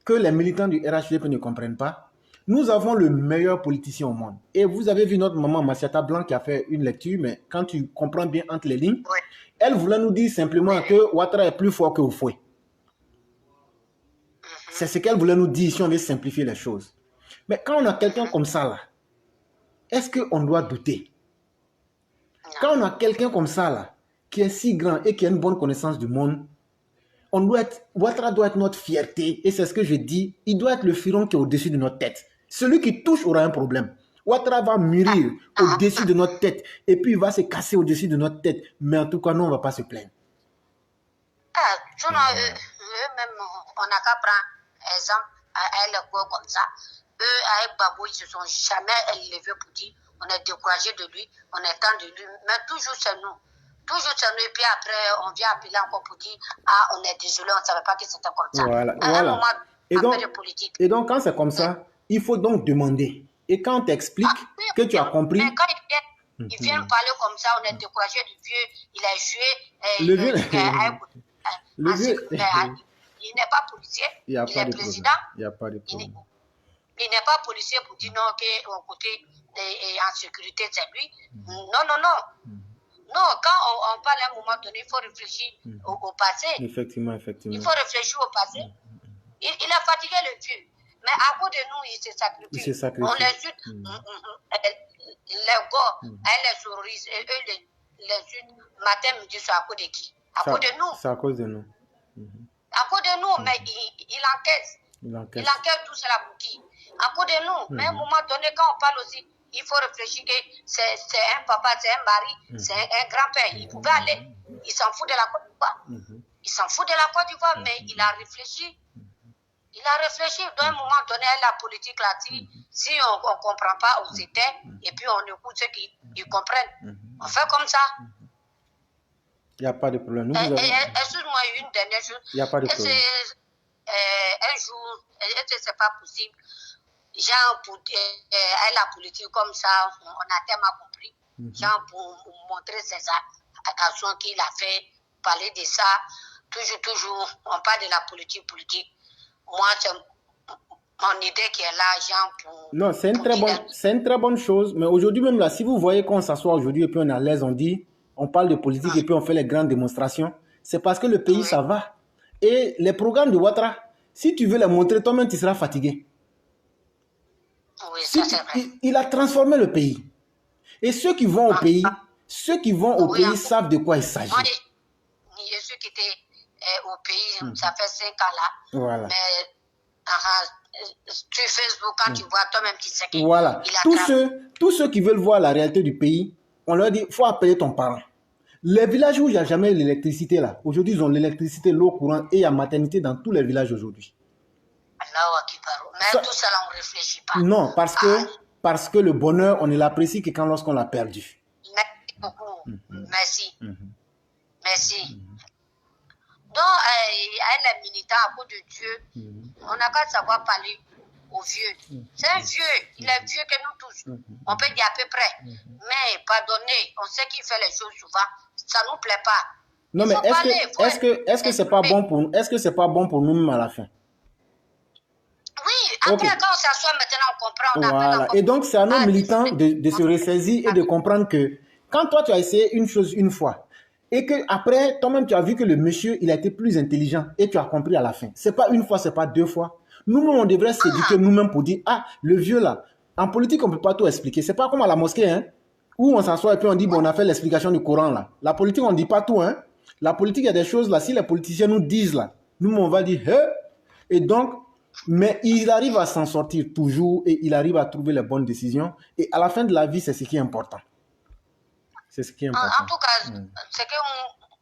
que les militants du RHDP ne comprennent pas. Nous avons le meilleur politicien au monde. Et vous avez vu notre maman Massiata Blanc qui a fait une lecture, mais quand tu comprends bien entre les lignes, elle voulait nous dire simplement que Ouattara est plus fort que Oufoué. C'est ce qu'elle voulait nous dire si on veut simplifier les choses. Mais quand on a quelqu'un comme ça là, est-ce qu'on doit douter? Quand on a quelqu'un comme ça là, qui est si grand et qui a une bonne connaissance du monde, Ouattara doit être notre fierté. Et c'est ce que je dis, il doit être le filon qui est au-dessus de notre tête. Celui qui touche aura un problème. Ouattara va mûrir au-dessus de notre tête et puis il va se casser au-dessus de notre tête. Mais en tout cas, nous, on ne va pas se plaindre. Eux-mêmes, on n'a qu'à prendre exemple à elle comme ça. Eux, avec Babou, ils ne se sont jamais élevés pour dire on est découragé de lui, on est temps de lui. Mais toujours c'est nous. Toujours c'est nous. Et puis après, on vient appeler encore pour dire on est désolé, on ne savait pas que c'était comme ça. Voilà. À un moment, de politique. Et donc, quand c'est comme ça, il faut donc demander. Et quand on t'explique que tu as compris. Mais quand ils viennent parler comme ça, on est découragé du vieux, il a joué. Le vieux, il n'est pas policier, il est président. Il n'y a pas de problème. Il n'est pas policier pour dire non, qu'au côté et en sécurité, c'est lui. Non, non, non. Non, quand on parle à un moment donné, il faut réfléchir au passé. Effectivement, effectivement. Il faut réfléchir au passé. Il a fatigué le vieux. Mais à cause de nous, il se sacrifie. Il se sacrifie. On les insulte. Les gars, elles les souris, et eux les insultent matin, midi, soir. À cause de qui? À cause de nous. C'est à cause de nous. À cause de nous, mais il encaisse. Il encaisse tout cela pour qui? À cause de nous. Mais à un moment donné, quand on parle aussi, il faut réfléchir que c'est un papa, c'est un mari, c'est un grand-père. Il pouvait aller. Il s'en fout de la Côte d'Ivoire. Il s'en fout de la Côte d'Ivoire, mais il a réfléchi. Il a réfléchi. Dans un moment donné, la politique là, si on ne comprend pas, on s'éteint et puis on écoute ceux qui comprennent. On fait comme ça. Il n'y a pas de problème. Excuse-moi, une dernière chose. Il n'y a pas de problème. Un jour, est-ce que ce n'est pas possible? Genre, pour la politique comme ça, on a tellement compris. Genre, pour montrer ses actions qu'il a fait, parler de ça. Toujours, on parle de la politique. Moi, c'est mon idée qui est là, genre, pour... Non, c'est une très bonne chose. Mais aujourd'hui même, là, si vous voyez qu'on s'assoit aujourd'hui et puis on est à l'aise, on parle de politique et puis on fait les grandes démonstrations, c'est parce que le pays, ça va. Et les programmes de Ouattara, si tu veux les montrer, toi-même, tu seras fatigué. Oui, ça c'est vrai. Il a transformé le pays. Et ceux qui vont au pays, savent de quoi il s'agit. Moi, il y a ceux qui étaient au pays, ça fait 5 ans là. Voilà. Mais sur Facebook, quand tu vois toi-même, tu sais qu'il voilà. Tous ceux qui veulent voir la réalité du pays, on leur dit, il faut appeler ton parent. Les villages où il n'y a jamais l'électricité là, aujourd'hui ils ont l'électricité, l'eau courante et il y a maternité dans tous les villages aujourd'hui. Mais tout ça là, on ne réfléchit pas. Non, parce que le bonheur, on ne l'apprécie que quand lorsqu'on l'a perdu. Merci beaucoup. Merci. Merci. Donc, elle est militante à cause de Dieu. On n'a qu'à savoir parler aux vieux. C'est un vieux. Il est vieux que nous tous. On peut dire à peu près. Mais pardonnez, on sait qu'il fait les choses souvent. Ça ne nous plaît pas. Non, mais est-ce que c'est pas bon pour nous? Est-ce que c'est pas bon pour nous-mêmes à la fin? Oui, après quand on s'assoit maintenant, on comprend. Voilà. Et donc, c'est à nos militants de se ressaisir et de comprendre que quand toi, tu as essayé une chose une fois, et que après toi-même, tu as vu que le monsieur, il a été plus intelligent et tu as compris à la fin. C'est pas une fois, c'est pas deux fois. Nous-mêmes, on devrait s'éduquer nous-mêmes pour dire, le vieux là, en politique, on peut pas tout expliquer. C'est pas comme à la mosquée, hein, où on s'assoit et puis on dit, bon, on a fait l'explication du Coran là. La politique, on dit pas tout, hein. La politique, il y a des choses là, si les politiciens nous disent là, nous, on va dire, et donc, mais il arrive à s'en sortir toujours et il arrive à trouver les bonnes décisions. Et à la fin de la vie, c'est ce qui est important. C'est ce qui est important. En tout cas, c'est que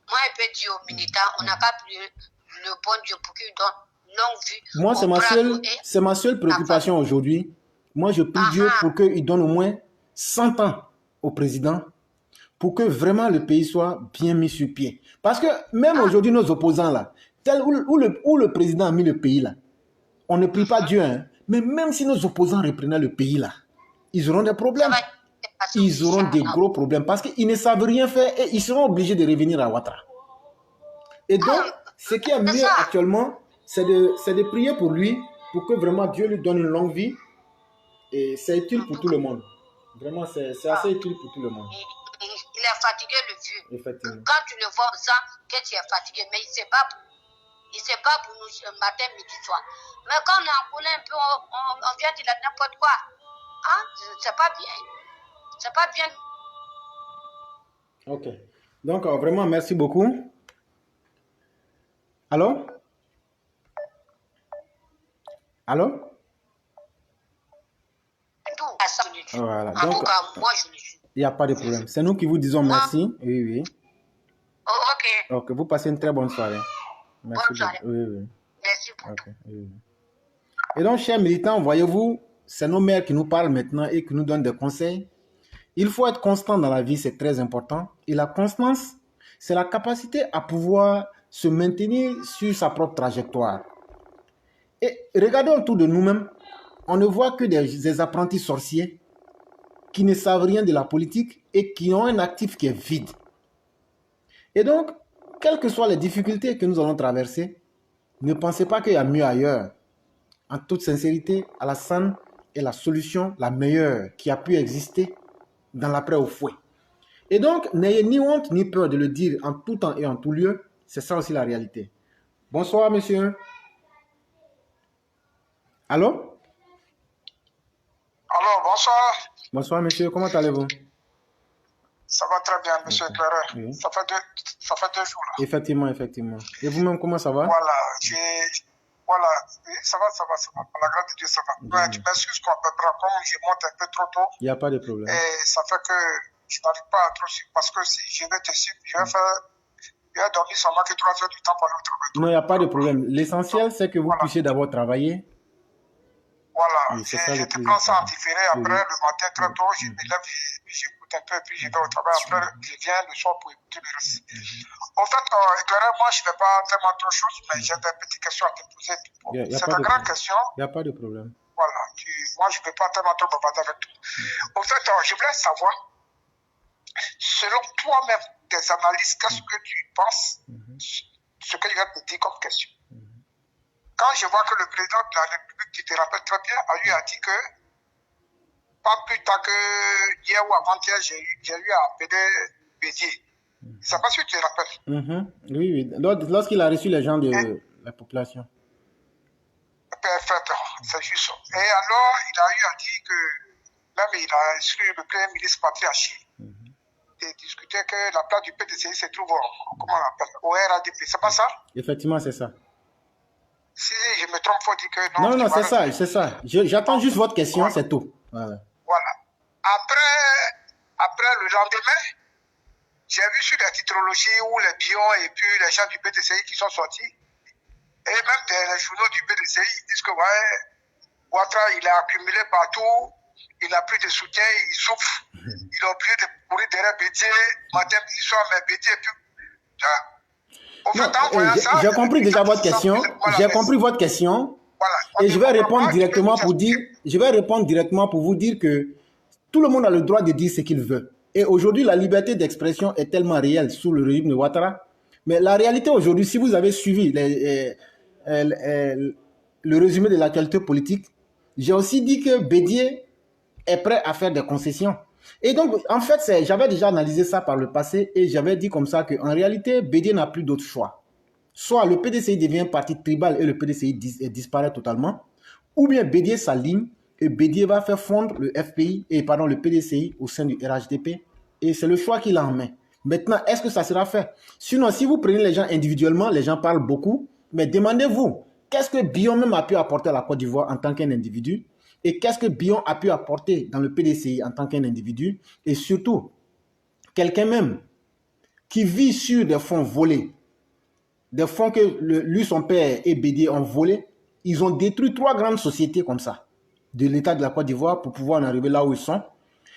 moi, je peux dire aux militants, on n'a pas plus le bon Dieu pour qu'il donne longue vie. Moi, c'est ma seule préoccupation aujourd'hui. Moi, je prie Dieu pour qu'il donne au moins 100 ans au président pour que vraiment le pays soit bien mis sur pied. Parce que même aujourd'hui, nos opposants là, où le président a mis le pays là, on ne prie pas Dieu, hein, mais même si nos opposants reprenaient le pays là, ils auront des problèmes. Ils auront des gros problèmes parce qu'ils ne savent rien faire et ils seront obligés de revenir à Ouattara. Et donc, ce qui est mieux actuellement, c'est de prier pour lui, pour que vraiment Dieu lui donne une longue vie. Et c'est utile pour tout le monde. Vraiment, c'est assez utile pour tout le monde. Il est fatigué, le vieux. Effectivement. Quand tu le vois, on sent que tu es fatigué, mais il ne sait pas pour nous matin, midi, soir. Mais quand on est en colère un peu, on vient dire n'importe quoi. Hein? C'est pas bien. C'est pas bien. Ok. Donc, vraiment, merci beaucoup. Allô? Allô? Voilà. En tout cas, moi, je le suis. Il n'y a pas de problème. C'est nous qui vous disons merci. Oui, oui. Oh, ok. Ok, vous passez une très bonne soirée. Merci. Bonne soirée. Oui, oui. Merci beaucoup. Okay. Oui. Et donc, chers militants, voyez-vous, c'est nos maires qui nous parlent maintenant et qui nous donnent des conseils. Il faut être constant dans la vie, c'est très important. Et la constance, c'est la capacité à pouvoir se maintenir sur sa propre trajectoire. Et regardons autour de nous-mêmes, on ne voit que des apprentis sorciers qui ne savent rien de la politique et qui ont un actif qui est vide. Et donc, quelles que soient les difficultés que nous allons traverser, ne pensez pas qu'il y a mieux ailleurs. en toute sincérité, Alassane est la solution la meilleure qui a pu exister dans l'après au fouet. Et donc, n'ayez ni honte ni peur de le dire en tout temps et en tout lieu. C'est ça aussi la réalité. Bonsoir, monsieur. Allô? Allô, bonsoir. Bonsoir, monsieur. Comment allez-vous? Ça va très bien, monsieur éclaireur. Oui. Ça fait deux jours là. Effectivement, effectivement. Et vous-même, comment ça va? Voilà, voilà, oui, ça va. Par la grâce de Dieu, ça va. Ouais, tu m'excuses qu'on peut prendre comme je monte un peu trop tôt. Il n'y a pas de problème. Et ça fait que je n'arrive pas à trop suivre parce que si je vais te suivre, je vais dormir seulement que 3 heures du temps pour aller au travail. Non, il n'y a pas de problème. L'essentiel, c'est que vous puissiez d'abord travailler. Voilà, Oui, c'est ça je le te plus prends ça en important. différé. Après, le matin, très tôt, je me lève, j'écoute un peu, puis je vais au travail. Après, je viens le soir pour écouter le reste. En fait, éclaireur, moi, je ne fais pas tellement trop de choses, mais j'ai des petites questions à te poser. C'est une grande question. Il n'y a pas de problème. Voilà, moi, je ne peux pas tellement trop bavarder avec toi. En fait, je voulais savoir, selon toi-même, tes analyses, qu'est-ce que tu penses, ce que je viens de te dire comme question. Quand je vois que le président de la République, tu te rappelles très bien, lui a dit que, pas plus tard que hier ou avant-hier, j'ai eu à appeler Bédier. Je ne sais pas si tu te rappelles. Oui. Lorsqu'il a reçu les gens de la population. Parfait, c'est juste ça. Et alors, il a eu à dire que, même il a instruit le Premier ministre Patriarchi de discuter que la place du PDCI se trouve comment on appelle, au RADP. C'est pas ça? Effectivement, c'est ça. Si je me trompe, il faut dire que non. Non, c'est ça. J'attends juste votre question, c'est tout. Voilà. Après, le lendemain, j'ai vu sur la titrologie où les Bions et puis les gens du PDCI qui sont sortis, et même les journaux du PDCI, ils disent que Ouattara, il a accumulé partout, il n'a plus de soutien, il souffre, il a oublié de courir derrière Bédier, matin, midi, soir, mais Bédier, puis... J'ai compris déjà votre question. J'ai compris votre question. Voilà. Et je vais répondre directement pour vous dire que tout le monde a le droit de dire ce qu'il veut. Et aujourd'hui, la liberté d'expression est tellement réelle sous le régime de Ouattara. Mais la réalité aujourd'hui, si vous avez suivi le résumé de l'actualité politique, j'ai aussi dit que Bédier est prêt à faire des concessions. Et donc, en fait, j'avais déjà analysé ça par le passé et j'avais dit comme ça qu'en réalité, Bédier n'a plus d'autre choix. Soit le PDCI devient parti tribal et le PDCI disparaît totalement, ou bien Bédier s'aligne et Bédier va faire fondre le PDCI au sein du RHDP et c'est le choix qu'il a en main. Maintenant, est-ce que ça sera fait? Sinon, si vous prenez les gens individuellement, les gens parlent beaucoup, mais demandez-vous, qu'est-ce que Bion même a pu apporter à la Côte d'Ivoire en tant qu'un individu? Et qu'est-ce que Bion a pu apporter dans le PDCI en tant qu'un individu? Et surtout, quelqu'un même qui vit sur des fonds volés, des fonds que lui, son père et Bédier ont volés, ils ont détruit 3 grandes sociétés comme ça, de l'État de la Côte d'Ivoire pour pouvoir en arriver là où ils sont.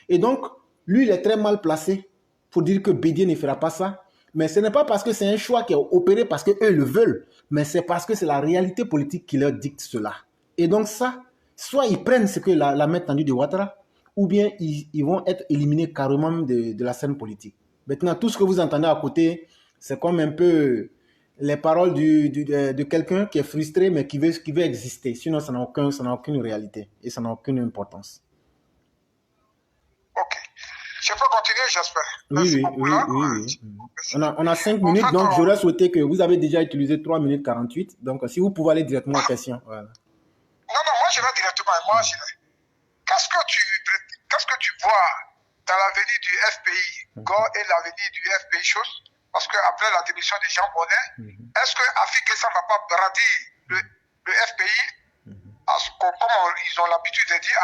Et donc, lui, il est très mal placé pour dire que Bédier ne fera pas ça. Mais ce n'est pas parce que c'est un choix qui est opéré parce qu'eux le veulent, mais c'est parce que c'est la réalité politique qui leur dicte cela. Et donc ça, soit ils prennent ce que la main tendue de Ouattara, ou bien ils vont être éliminés carrément de la scène politique. Maintenant, tout ce que vous entendez à côté, c'est comme un peu les paroles de quelqu'un qui est frustré, mais qui veut exister. Sinon, ça n'a aucune réalité et ça n'a aucune importance. Ok. Je peux continuer, j'espère. Oui. On a 5 minutes, en fait, donc j'aurais souhaité que vous avez déjà utilisé 3 minutes 48. Donc, si vous pouvez aller directement aux questions. Voilà. Non, moi je vais directement. Qu'est-ce que tu vois dans l'avenir du FPI, et l'avenir du FPI chose? Parce qu'après la démission de Jean Bonnet, est-ce que Afrique ça ne va pas brader le FPI, comme ils ont l'habitude de dire,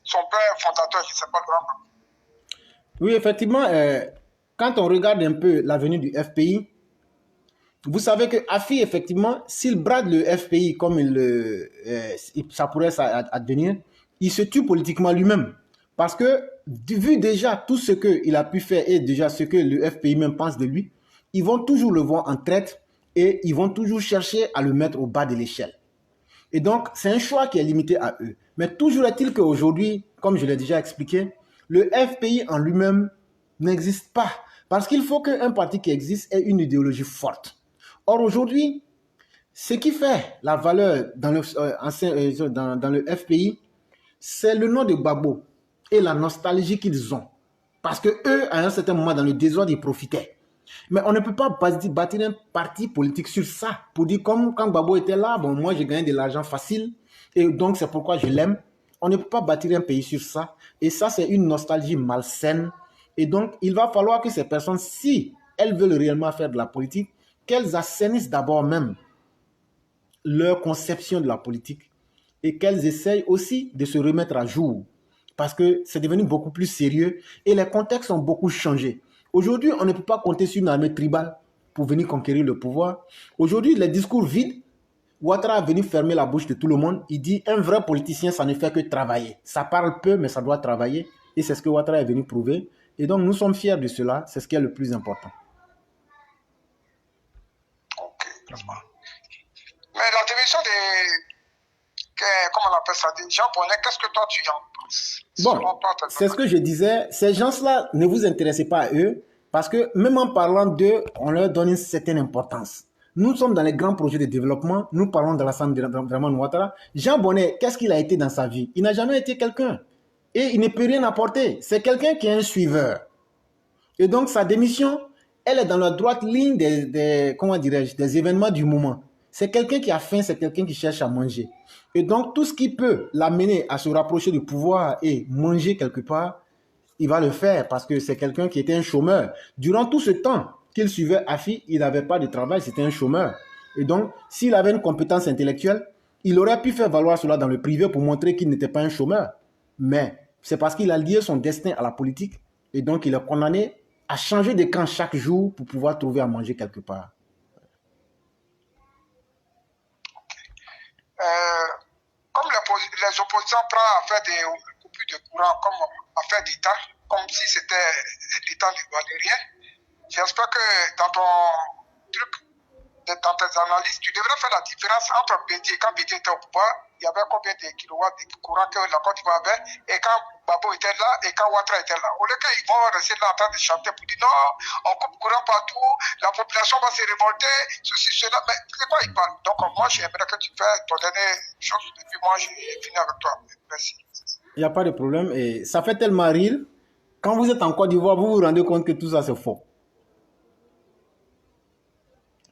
son père fondateur, je ne sais pas le grand. Oui, effectivement, quand on regarde un peu l'avenir du FPI, vous savez que Afi, effectivement, s'il brade le FPI comme ça pourrait advenir, il se tue politiquement lui-même. Parce que, vu déjà tout ce qu'il a pu faire et déjà ce que le FPI même pense de lui, ils vont toujours le voir en traite et ils vont toujours chercher à le mettre au bas de l'échelle. Et donc, c'est un choix qui est limité à eux. Mais toujours est-il qu'aujourd'hui, comme je l'ai déjà expliqué, le FPI en lui-même n'existe pas. Parce qu'il faut qu'un parti qui existe ait une idéologie forte. Or, aujourd'hui, Ce qui fait la valeur dans dans le FPI, c'est le nom de Gbagbo et la nostalgie qu'ils ont. Parce que eux, à un certain moment, dans le désordre, ils profitaient. Mais on ne peut pas bâtir un parti politique sur ça. Pour dire, comme quand Gbagbo était là, bon, moi, j'ai gagné de l'argent facile. Et donc, c'est pourquoi je l'aime. On ne peut pas bâtir un pays sur ça. Et ça, c'est une nostalgie malsaine. Et donc, il va falloir que ces personnes, si elles veulent réellement faire de la politique, qu'elles assainissent d'abord même leur conception de la politique et qu'elles essayent aussi de se remettre à jour parce que c'est devenu beaucoup plus sérieux et les contextes ont beaucoup changé. Aujourd'hui, on ne peut pas compter sur une armée tribale pour venir conquérir le pouvoir. Aujourd'hui, les discours vides, Ouattara est venu fermer la bouche de tout le monde. Il dit un vrai politicien, ça ne fait que travailler. Ça parle peu, mais ça doit travailler. Et c'est ce que Ouattara est venu prouver. Et donc, nous sommes fiers de cela. C'est ce qui est le plus important. Ok, mais la division comment on appelle ça, des gens bonnets, qu'est-ce que toi tu en penses? Bon, c'est ce que je disais. Ces gens-là, ne vous intéressez pas à eux parce que même en parlant d'eux, on leur donne une certaine importance. Nous sommes dans les grands projets de développement. Nous parlons de l'Assane Dramane Ouattara. Jean Bonnet, qu'est-ce qu'il a été dans sa vie? Il n'a jamais été quelqu'un. Et il ne peut rien apporter. C'est quelqu'un qui est un suiveur. Et donc, sa démission, elle est dans la droite ligne comment dirais-je, des événements du moment. C'est quelqu'un qui a faim, c'est quelqu'un qui cherche à manger. Et donc, tout ce qui peut l'amener à se rapprocher du pouvoir et manger quelque part, il va le faire parce que c'est quelqu'un qui était un chômeur. Durant tout ce temps qu'il suivait Afi, il n'avait pas de travail, c'était un chômeur. Et donc, s'il avait une compétence intellectuelle, il aurait pu faire valoir cela dans le privé pour montrer qu'il n'était pas un chômeur. Mais c'est parce qu'il a lié son destin à la politique et donc il est condamné à changer de camp chaque jour pour pouvoir trouver à manger quelque part. Comme les opposants prennent à faire des coupures de courant comme affaire d'État, comme si c'était l'État ne valait rien, j'espère que dans ton truc, dans tes analyses, tu devrais faire la différence entre Bédié, quand Bédié était au pouvoir, il y avait combien de kilowatts de courant que la Côte d'Ivoire avait, et quand Babo était là, et quand Ouattara était là. Au lieu qu'ils vont rester là en train de chanter pour dire non, on coupe courant partout, la population va se révolter, ceci, cela, mais c'est quoi ils parlent? Donc moi, j'aimerais que tu fasses ton dernière chose, et puis moi, je finis avec toi. Merci. Il n'y a pas de problème, et ça fait tellement rire. Quand vous êtes en Côte d'Ivoire, vous vous rendez compte que tout ça, c'est faux.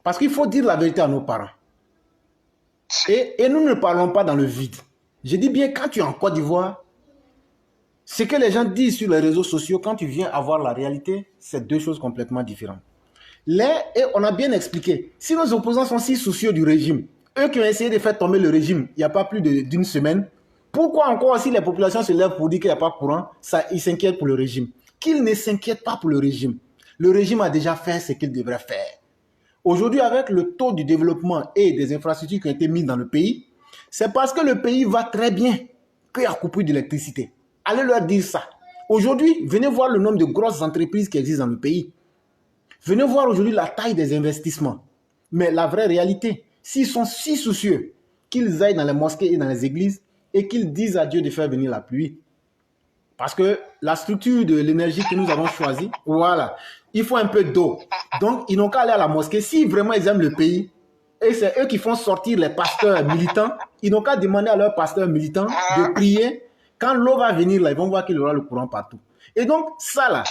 Parce qu'il faut dire la vérité à nos parents. Et nous ne parlons pas dans le vide. Je dis bien, quand tu es en Côte d'Ivoire, ce que les gens disent sur les réseaux sociaux, quand tu viens avoir la réalité, c'est deux choses complètement différentes. Et on a bien expliqué, si nos opposants sont si soucieux du régime, eux qui ont essayé de faire tomber le régime il n'y a pas plus d'une semaine, pourquoi encore si les populations se lèvent pour dire qu'il n'y a pas de courant, ils s'inquiètent pour le régime? Qu'ils ne s'inquiètent pas pour le régime. Le régime a déjà fait ce qu'il devrait faire. Aujourd'hui, avec le taux du développement et des infrastructures qui ont été mises dans le pays, c'est parce que le pays va très bien qu'il y a coupure d'électricité. Allez leur dire ça. Aujourd'hui, venez voir le nombre de grosses entreprises qui existent dans le pays. Venez voir aujourd'hui la taille des investissements. Mais la vraie réalité, s'ils sont si soucieux qu'ils aillent dans les mosquées et dans les églises et qu'ils disent à Dieu de faire venir la pluie, parce que la structure de l'énergie que nous avons choisie, voilà, il faut un peu d'eau. Donc, ils n'ont qu'à aller à la mosquée. Si vraiment ils aiment le pays, et c'est eux qui font sortir les pasteurs militants, ils n'ont qu'à demander à leurs pasteurs militants de prier. Quand l'eau va venir, là, ils vont voir qu'il y aura le courant partout. Et donc, ça là,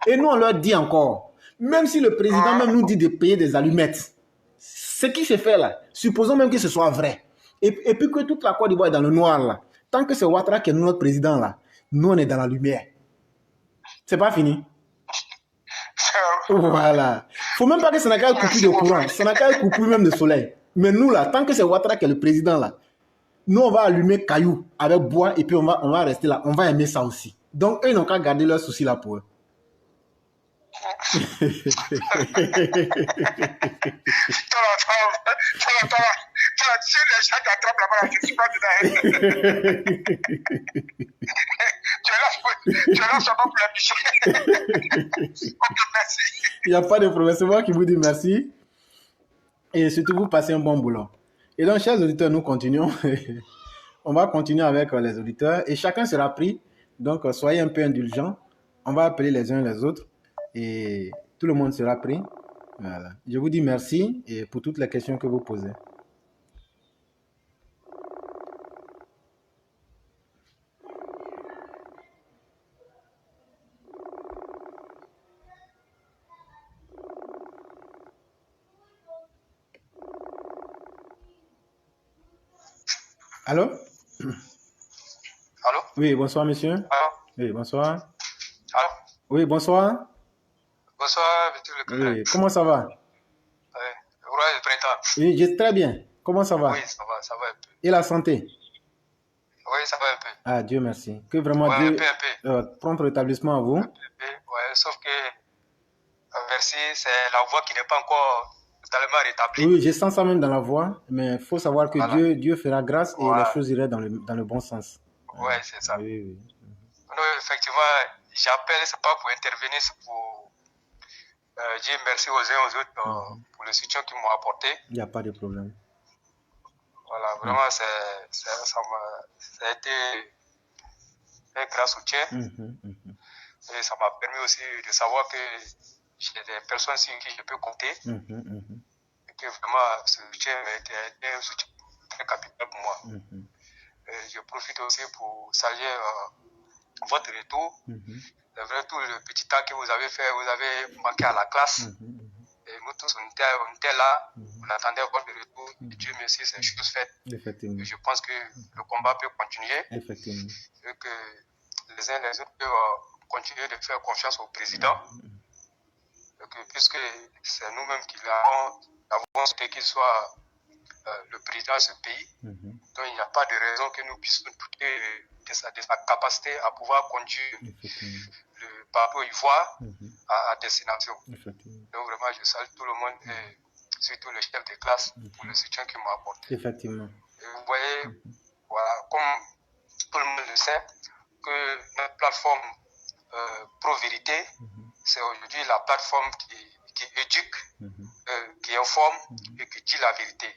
et nous on leur dit encore, même si le président même nous dit de payer des allumettes, ce qui se fait là, supposons même que ce soit vrai, et puis que toute la Côte d'Ivoire est dans le noir là, tant que c'est Ouattara qui est notre président là, nous on est dans la lumière. C'est pas fini. Voilà. Faut même pas que ça n'a qu'à couper de courant, ça n'a qu'à couper même de soleil. Mais nous là, tant que c'est Ouattara qui est le président là, nous on va allumer cailloux avec bois et puis on va rester là, on va aimer ça aussi. Donc eux ils n'ont qu'à garder leurs soucis là pour eux. Si les gens t'attrapent là-bas, je ne suis pas dedans. Tu es là seulement pour la mission. Merci. Il n'y a pas de problème, c'est moi qui vous dis merci. Et surtout, vous passez un bon boulot. Et donc, chers auditeurs, nous continuons. On va continuer avec les auditeurs et chacun sera pris. Donc, soyez un peu indulgents. On va appeler les uns les autres et tout le monde sera pris. Voilà. Je vous dis merci et pour toutes les questions que vous posez. Allô? Allô? Oui, bonsoir, monsieur. Allô? Oui, bonsoir. Allô? Oui, bonsoir. Bonsoir, monsieur le Cameroun. Oui, comment ça va? Courage du printemps. Oui, je très bien. Comment ça va? Oui, ça va un peu. Et la santé? Oui, ça va un peu. Ah, Dieu merci. Que vraiment Ouais, Dieu un peu. prompt rétablissement à vous. Un peu. Ouais, sauf que, merci, c'est la voix qui n'est pas encore totalement rétablie. Oui, je sens ça même dans la voix, mais il faut savoir que Voilà. Dieu fera grâce et Voilà. les choses iraient dans le bon sens. Ouais, c'est ça. Oui. Non, effectivement, j'appelle, c'est pas pour intervenir, c'est pour dire merci aux uns aux autres pour le soutien qu'ils m'ont apporté. Il n'y a pas de problème. Voilà, vraiment, ça a été un grand soutien. Et ça m'a permis aussi de savoir que j'ai des personnes sur qui je peux compter. Et que vraiment, ce soutien a été un soutien très capital pour moi. Je profite aussi pour saluer votre retour. C'est vrai, tout le petit temps que vous avez fait, vous avez manqué à la classe. Et nous tous, on était là, on attendait votre retour. Dieu merci, c'est chose faite. Effectivement. Et je pense que le combat peut continuer. Effectivement. Et que les uns les autres peuvent continuer de faire confiance au président. Et que, puisque c'est nous-mêmes qui l'avons souhaité qu'il soit le président de ce pays. Donc il n'y a pas de raison que nous puissions douter de sa capacité à pouvoir conduire le parcours ivoire à destination. Donc vraiment, je salue tout le monde et surtout le chef de classe pour le soutien qu'il m'a apporté. Effectivement. Et vous voyez, voilà, comme tout le monde le sait, que notre plateforme Pro-Vérité, c'est aujourd'hui la plateforme qui éduque, qui informe et qui dit la vérité.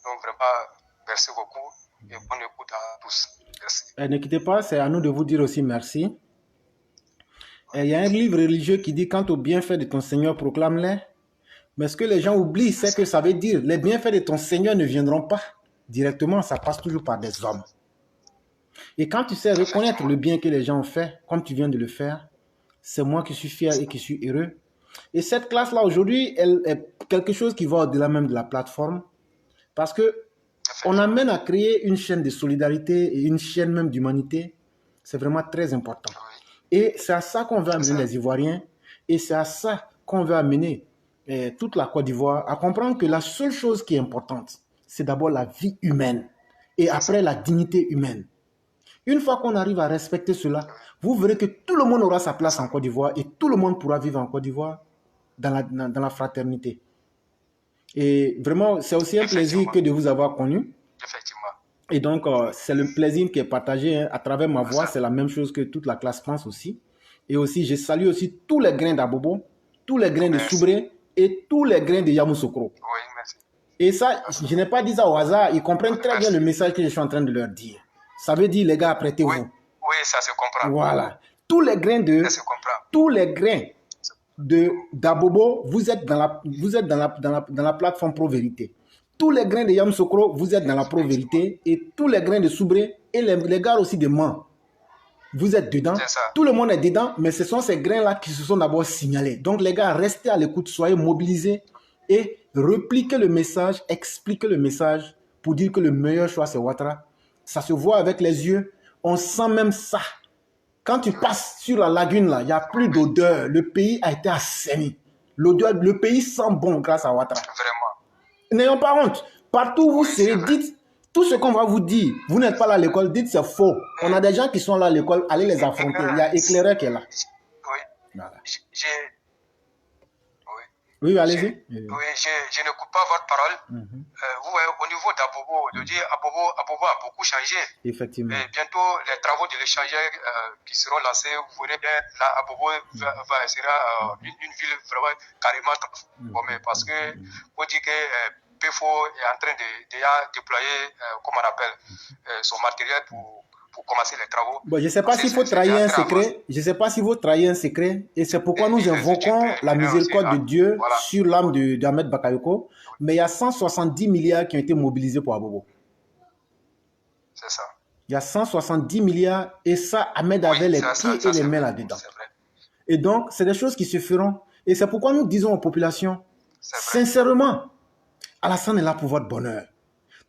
Donc vraiment, merci beaucoup et bonne écoute à tous. Merci. Ne quittez pas, c'est à nous de vous dire aussi merci. Il y a un livre religieux qui dit « Quant aux bienfaits de ton Seigneur, proclame-les ». Mais ce que les gens oublient, c'est que ça veut dire les bienfaits de ton Seigneur ne viendront pas directement, ça passe toujours par des hommes. Et quand tu sais reconnaître le bien que les gens ont fait, comme tu viens de le faire, c'est moi qui suis fier et qui suis heureux. Et cette classe-là, aujourd'hui, elle est quelque chose qui va au-delà même de la plateforme. Parce que on amène à créer une chaîne de solidarité et une chaîne même d'humanité. C'est vraiment très important. Et c'est à ça qu'on veut amener les Ivoiriens. Et c'est à ça qu'on veut amener toute la Côte d'Ivoire à comprendre que la seule chose qui est importante, c'est d'abord la vie humaine. Et après, la dignité humaine. Une fois qu'on arrive à respecter cela, vous verrez que tout le monde aura sa place en Côte d'Ivoire et tout le monde pourra vivre en Côte d'Ivoire dans la fraternité. Et vraiment, c'est aussi un plaisir que de vous avoir connu. Effectivement. Et donc, c'est le plaisir qui est partagé à travers ma voix. C'est la même chose que toute la classe pense aussi. Et aussi, je salue aussi tous les grains d'Abobo, tous les grains de Soubré et tous les grains de Yamoussoukro. Oui, merci. Et ça, je n'ai pas dit ça au hasard. Ils comprennent très bien le message que je suis en train de leur dire. Ça veut dire, les gars, apprêtez-vous. Oui, ça se comprend. Voilà. Tous les grains d'Abobo, vous êtes dans la plateforme Pro-Vérité. Tous les grains de Yamoussoukro, vous êtes dans la Pro-Vérité. Et tous les grains de Soubré et les gars aussi de Man, vous êtes dedans. Tout le monde est dedans, mais ce sont ces grains-là qui se sont d'abord signalés. Donc les gars, restez à l'écoute, soyez mobilisés et repliquez le message, expliquez le message pour dire que le meilleur choix, c'est Ouattara. Ça se voit avec les yeux. On sent même ça. Quand tu passes sur la lagune, là, il n'y a plus d'odeur. Le pays a été assaini. Le pays sent bon grâce à Ouattara. Vraiment. N'ayons pas honte. Partout où vous serez, dites tout ce qu'on va vous dire. Vous n'êtes pas là à l'école, dites c'est faux. On a des gens qui sont là à l'école, allez les affronter. Il y a Éclaireur qui est là. Oui. Voilà. Oui, allez-y. Oui, je ne coupe pas votre parole. Vous voyez, au niveau d'Abobo, je dis Abobo a beaucoup changé. Effectivement. Et bientôt, les travaux de l'échangeur qui seront lancés, vous verrez bien, là, Abobo sera une ville vraiment carrément transformée. Parce que, on dit que PFO est en train de déployer, comment on appelle, son matériel pour commencer les travaux. Bon, je ne sais pas s'il faut trahir un secret. Je ne sais pas s'il faut trahir un secret. Et c'est pourquoi nous invoquons la miséricorde de Dieu sur l'âme d'Ahmed Bakayoko. Mais il y a 170 milliards qui ont été mobilisés pour Abobo. C'est ça. Il y a 170 milliards et ça, Ahmed avait les pieds et les mains là-dedans. Et donc, c'est des choses qui se feront. Et c'est pourquoi nous disons aux populations, sincèrement, Alassane est là pour votre bonheur.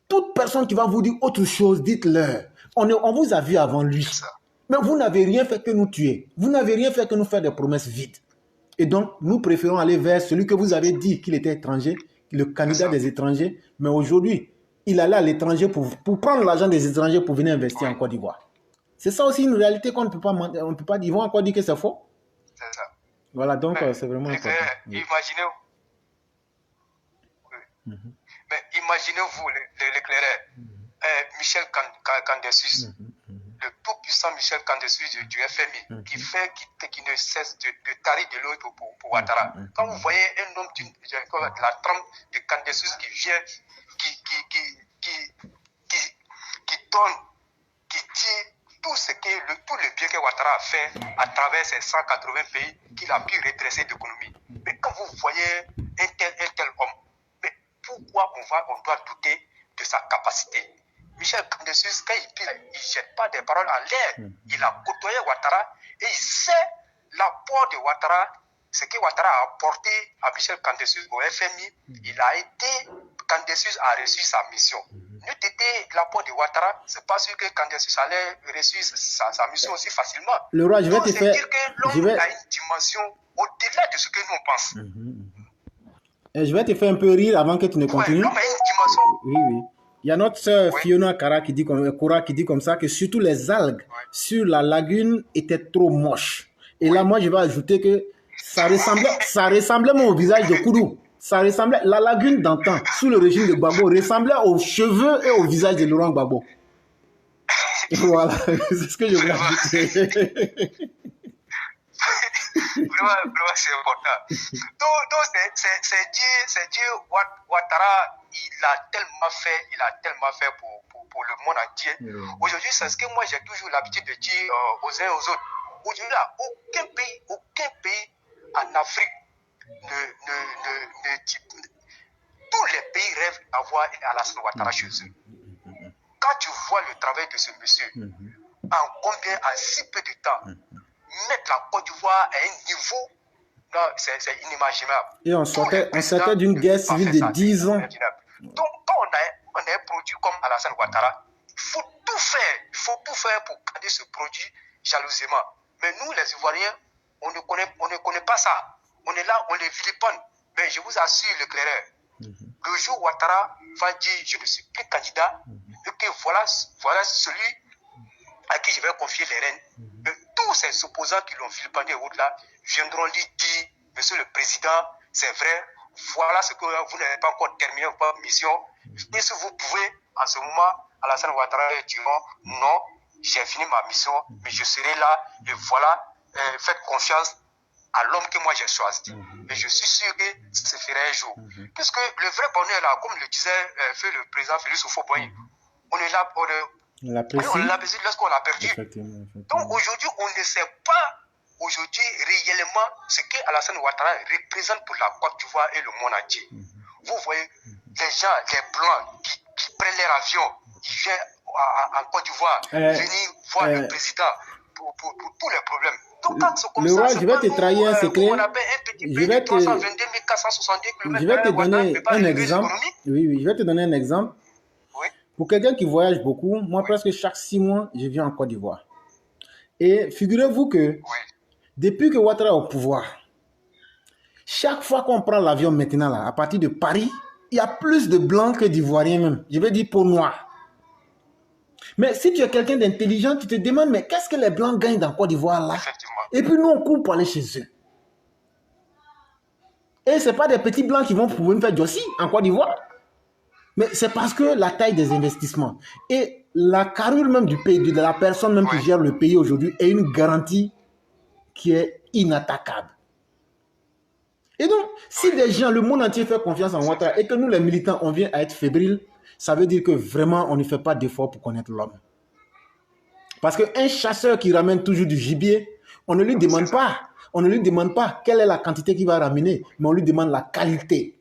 Toute personne qui va vous dire autre chose, dites-leur. On vous a vu avant lui. Mais vous n'avez rien fait que nous tuer. Vous n'avez rien fait que nous faire des promesses vides. Et donc, nous préférons aller vers celui que vous avez dit qu'il était étranger, le candidat des étrangers. Mais aujourd'hui, il allait à l'étranger pour prendre l'argent des étrangers pour venir investir en Côte d'Ivoire. C'est ça aussi une réalité qu'on ne peut pas mentir. On ne peut pas dire. Ils vont encore dire que c'est faux. C'est ça. Voilà, donc c'est vraiment important. Imaginez-vous. Mais imaginez-vous l'éclaireur. Michel Candesus, le tout-puissant Michel Candesus du FMI, qui ne cesse de tarir de l'autre pour Ouattara. Quand vous voyez un homme de la trempe de Candesus qui vient, qui donne, qui dit tout le bien que Ouattara a fait à travers ces 180 pays qu'il a pu redresser l'économie. Mais quand vous voyez un tel homme, mais pourquoi on doit douter de sa capacité? Michel Candesus, quand il ne jette pas des paroles en l'air, il a côtoyé Ouattara et il sait l'apport de Ouattara, ce que Ouattara a apporté à Michel Candesus au FMI. Candesus a reçu sa mission. N'eût été l'apport de Ouattara, c'est pas sûr que Candesus allait réussir sa mission aussi facilement. Le roi, je vais te faire. C'est dire que l'homme a une dimension au-delà de ce que nous on pense. Et je vais te faire un peu rire avant que tu ne continues. L'homme a une dimension. Oui. Il y a notre sœur Fiona Kara qui dit comme ça que surtout les algues sur la lagune étaient trop moches. Et là, moi, je vais ajouter que ça ressemblait même au visage de Koudou. Ça ressemblait, la lagune d'antan, sous le régime de Gbagbo, ressemblait aux cheveux et au visage de Laurent Gbagbo. Voilà, c'est ce que je voulais ajouter. Vraiment, c'est important. Donc c'est Dieu, Ouattara, il a tellement fait pour le monde entier. Aujourd'hui, c'est ce que moi j'ai toujours l'habitude de dire aux uns et aux autres. Aujourd'hui, aucun pays en Afrique tous les pays rêvent d'avoir Alassane Ouattara chez eux. Quand tu vois le travail de ce monsieur, en si peu de temps, mettre la Côte d'Ivoire à un niveau, c'est inimaginable. Et on sortait d'une guerre civile de 10 ans. Donc, quand on a un produit comme Alassane Ouattara, il faut tout faire pour garder ce produit jalousement. Mais nous, les Ivoiriens, on ne connaît pas ça. On est là, on les vilipende. Mais je vous assure, le claireur, le jour où Ouattara va dire je ne suis plus candidat, et que voilà celui à qui je vais confier les rênes, tous ces opposants qui l'ont vilipendé là viendront lui dire, monsieur le président, c'est vrai, voilà ce que vous n'avez pas encore terminé votre mission. Et si vous pouvez, en ce moment, Alassane Ouattara dira non, j'ai fini ma mission, mais je serai là, et voilà, faites confiance à l'homme que moi j'ai choisi. Et je suis sûr que ça se ferait un jour. Puisque le vrai bonheur là, comme le disait le président Félix Houphouët-Boigny, on est là, on l'a perdu lorsqu'on l'a perdu. Effectivement. Donc aujourd'hui, on ne sait pas réellement ce que Alassane Ouattara représente pour la Côte d'Ivoire et le monde entier. Vous voyez, les gens, les Blancs qui prennent leur avion, qui viennent en Côte d'Ivoire, venir voir le président pour tous les problèmes. Donc, le roi, je vais te trahir un secret. Je vais te donner un exemple. Oui, je vais te donner un exemple. Oui. Pour quelqu'un qui voyage beaucoup, moi, presque chaque 6 mois, je viens en Côte d'Ivoire. Et figurez-vous que depuis que Ouattara est au pouvoir, chaque fois qu'on prend l'avion maintenant, là, à partir de Paris, il y a plus de Blancs que d'Ivoiriens même. Je vais dire peau noire. Mais si tu es quelqu'un d'intelligent, tu te demandes, mais qu'est-ce que les Blancs gagnent dans Côte d'Ivoire là? Et puis nous, on court pour aller chez eux. Et ce n'est pas des petits Blancs qui vont pouvoir me faire Jossi en Côte d'Ivoire. Mais c'est parce que la taille des investissements et la carrure même du pays, de la personne même qui gère le pays aujourd'hui, est une garantie qui est inattaquable. Et donc, si des gens, le monde entier fait confiance en Ouattara et que nous, les militants, on vient à être fébriles, ça veut dire que vraiment, on ne fait pas d'effort pour connaître l'homme. Parce qu'un chasseur qui ramène toujours du gibier, on ne lui demande pas. On ne lui demande pas quelle est la quantité qu'il va ramener, mais on lui demande la qualité.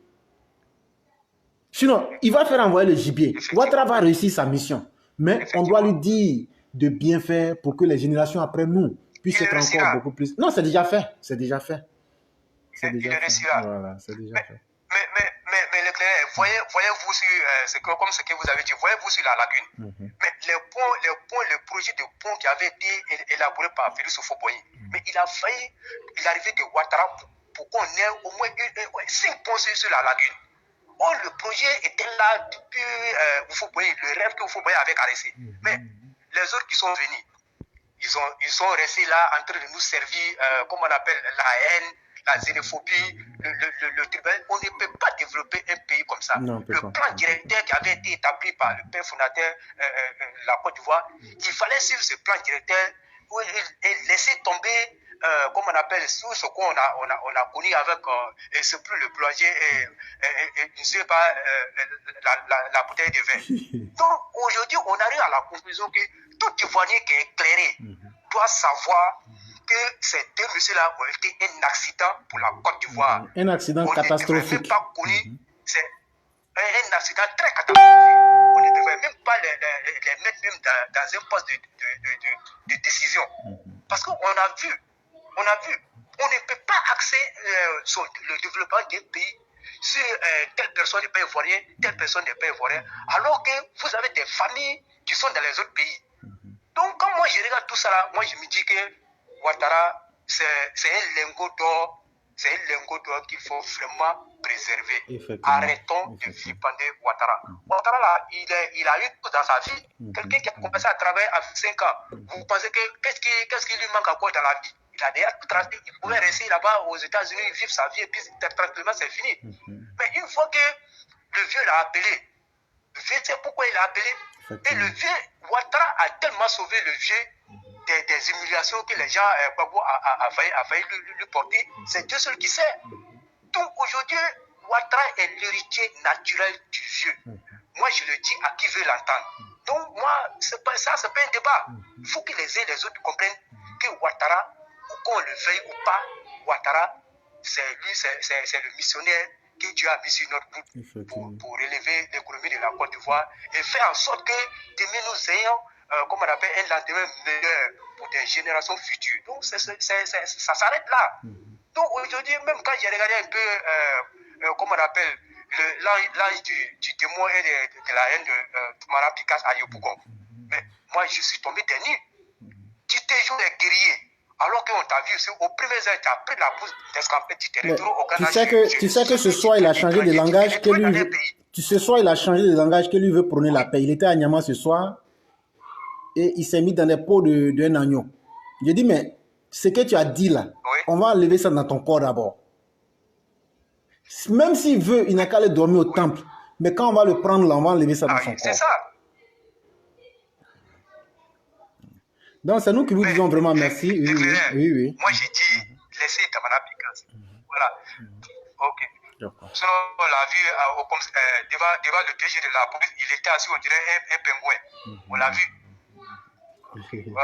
Sinon, il va faire envoyer le gibier. Ouattara va réussir sa mission. Mais on doit lui dire de bien faire pour que les générations après nous puissent être encore beaucoup plus... Non, c'est déjà fait. C'est déjà fait. Il réussira. Voilà, c'est déjà fait. Mais l'éclaireur, voyez-vous sur, comme ce que vous avez dit, voyez-vous sur la lagune. Mais le projet de pont qui avait été élaboré par Félix Houphouët-Boigny, mais il a failli l'arrivée de Ouattara pour qu'on ait au moins 5 ponts sur la lagune. Or, le projet était là depuis Houphouët-Boigny, le rêve que Houphouët-Boigny avait caressé. Mais les autres qui sont venus, ils sont restés là en train de nous servir, comme on appelle, la haine, la xénophobie, le tribunal. On ne peut pas développer un pays comme ça. Non, le plan directeur qui avait été établi par le père fondateur de la Côte d'Ivoire, il fallait suivre ce plan directeur et laisser tomber, comme on appelle, tout ce qu'on a connu avec, et c'est plus le plongé et usé par la bouteille de vin. Donc aujourd'hui, on arrive à la conclusion que tout Ivoirien qui est éclairé doit savoir que ces deux messieurs-là ont été un accident pour la Côte d'Ivoire. Un accident catastrophique. On ne devrait même pas connu, c'est un accident très catastrophique. On ne devrait même pas les mettre même dans un poste de décision. Parce qu'on a vu, on ne peut pas axer sur le développement d'un pays sur telle personne n'est pas ivoirienne, telle personne n'est pas ivoirienne, alors que vous avez des familles qui sont dans les autres pays. Donc quand moi je regarde tout ça là, moi je me dis que Ouattara, c'est un lingot d'or, qu'il faut vraiment préserver. Arrêtons de vilipender Ouattara. Ouattara là, il a eu tout dans sa vie. Quelqu'un qui a commencé à travailler à 5 ans, vous pensez que qu'est-ce qui lui manque encore dans la vie? Il a déjà tout tracé, il pouvait rester là-bas aux États-Unis, vivre sa vie et puis tranquillement c'est fini. Mais une fois que le vieux l'a appelé, le vieux sait pourquoi il l'a appelé. Et le vieux, Ouattara a tellement sauvé le vieux des humiliations que les gens a failli lui porter. C'est Dieu seul qui sait. Donc aujourd'hui, Ouattara est l'héritier naturel du vieux. Moi je le dis à qui veut l'entendre. Donc moi, c'est pas un débat. Il faut que les uns et les autres comprennent que Ouattara, ou qu'on le veuille ou pas, Ouattara, c'est le missionnaire que Dieu a mis sur notre route pour relever l'économie de la Côte d'Ivoire et faire en sorte que demain nous ayons, comme on appelle, un lendemain meilleur pour des générations futures. Donc ça s'arrête là. Donc aujourd'hui, même quand j'ai regardé un peu, comme on appelle, l'âge du témoin et de la haine de Toumara Picasse à Yopougon, mais moi je suis tombé des nues. Tu te joues les guerriers. Alors qu'on t'a vu au premier heure, tu as pris la pousse d'escamper du territoire au Canada. Tu sais que ce soir, il a changé de langage. Ce soir, il a changé de langage que lui veut prôner la paix. Il était à Niamey ce soir et il s'est mis dans les peaux d'un agneau. J'ai dit, mais ce que tu as dit là, on va enlever ça dans ton corps d'abord. Même s'il veut, il n'a qu'à aller dormir au temple. Mais quand on va le prendre là, on va enlever ça dans son corps. C'est ça. Donc, c'est nous qui vous disons vraiment merci. Oui. Moi, j'ai dit, laissez Toumara Picasse. Voilà. Ok. Sinon, on l'a vu devant le DG de la police, il était assis, on dirait un pingouin. On l'a vu.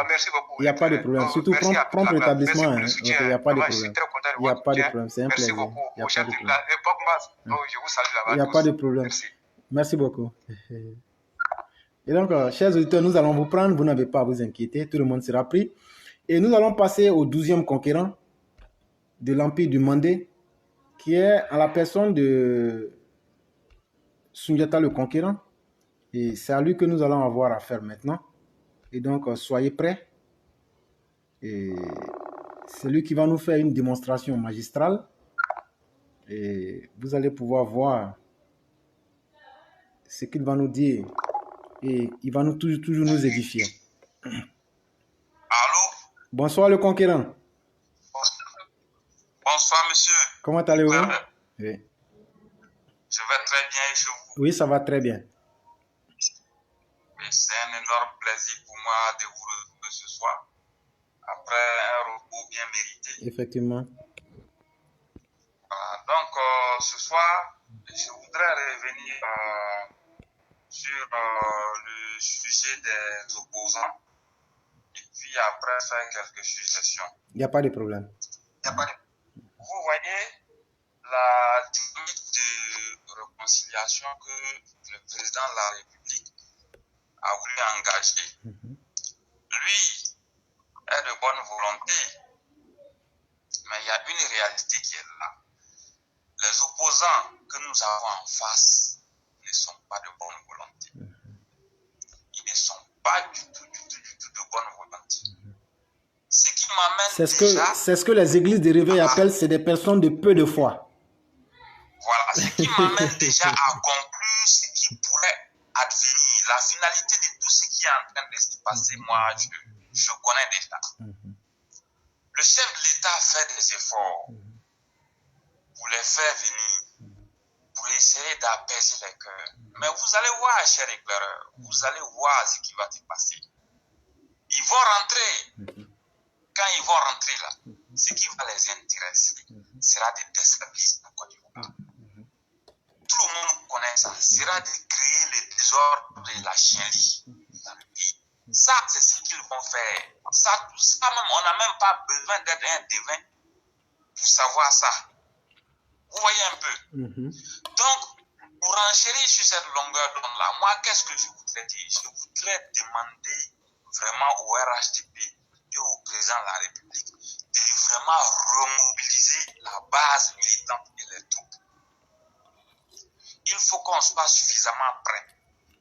Merci beaucoup. Il n'y a pas de problème. Surtout, prompt rétablissement. Il n'y a pas de problème. Il n'y a pas de problème. C'est un plaisir. Merci beaucoup. Au chef de l'époque, je vous salue là-bas. Il n'y a pas de problème. Merci beaucoup. Et donc, chers auditeurs, nous allons vous prendre, vous n'avez pas à vous inquiéter, tout le monde sera pris. Et nous allons passer au 12e conquérant de l'Empire du Mandé, qui est en la personne de Soundiata le Conquérant. Et c'est à lui que nous allons avoir affaire maintenant. Et donc, soyez prêts. Et c'est lui qui va nous faire une démonstration magistrale. Et vous allez pouvoir voir ce qu'il va nous dire. Et il va nous toujours nous édifier. Allô? Bonsoir le conquérant. Bonsoir monsieur. Comment allez-vous? Oui. Je vais très bien et chez vous? Oui, ça va très bien. C'est un énorme plaisir pour moi de vous retrouver ce soir, après un repos bien mérité. Effectivement. Donc ce soir, je voudrais revenir sur le sujet des opposants et puis après faire quelques suggestions. Il n'y a pas de problème. Vous voyez la dynamique de réconciliation que le président de la République a voulu engager. Lui est de bonne volonté, mais il y a une réalité qui est là. Les opposants que que nous avons en face ne sont pas de bonne volonté. Ils ne sont pas du tout de bonne volonté. Ce qui m'amène déjà... C'est ce que les églises de réveil appellent, c'est des personnes de peu de foi. Voilà, ce qui m'amène déjà à conclure ce qui pourrait advenir. La finalité de tout ce qui est en train de se passer, moi, je connais déjà. Le chef de l'État fait des efforts pour les faire venir, pour essayer d'apaiser les cœurs. Mais vous allez voir, chers éclaireurs, vous allez voir ce qui va se passer. Ils vont rentrer. Quand ils vont rentrer là, ce qui va les intéresser sera de déstabiliser la Côte d'Ivoire. Tout le monde connaît ça. Sera de créer le désordre et la chienlit dans le pays. Ça, c'est ce qu'ils vont faire. Ça même, on n'a même pas besoin d'être un devin pour savoir ça. Vous voyez un peu. Donc, pour enchérir sur cette longueur d'onde-là, moi, qu'est-ce que je voudrais dire? Je voudrais demander vraiment au RHDP et au président de la République de vraiment remobiliser la base militante et les troupes. Il faut qu'on soit suffisamment prêt.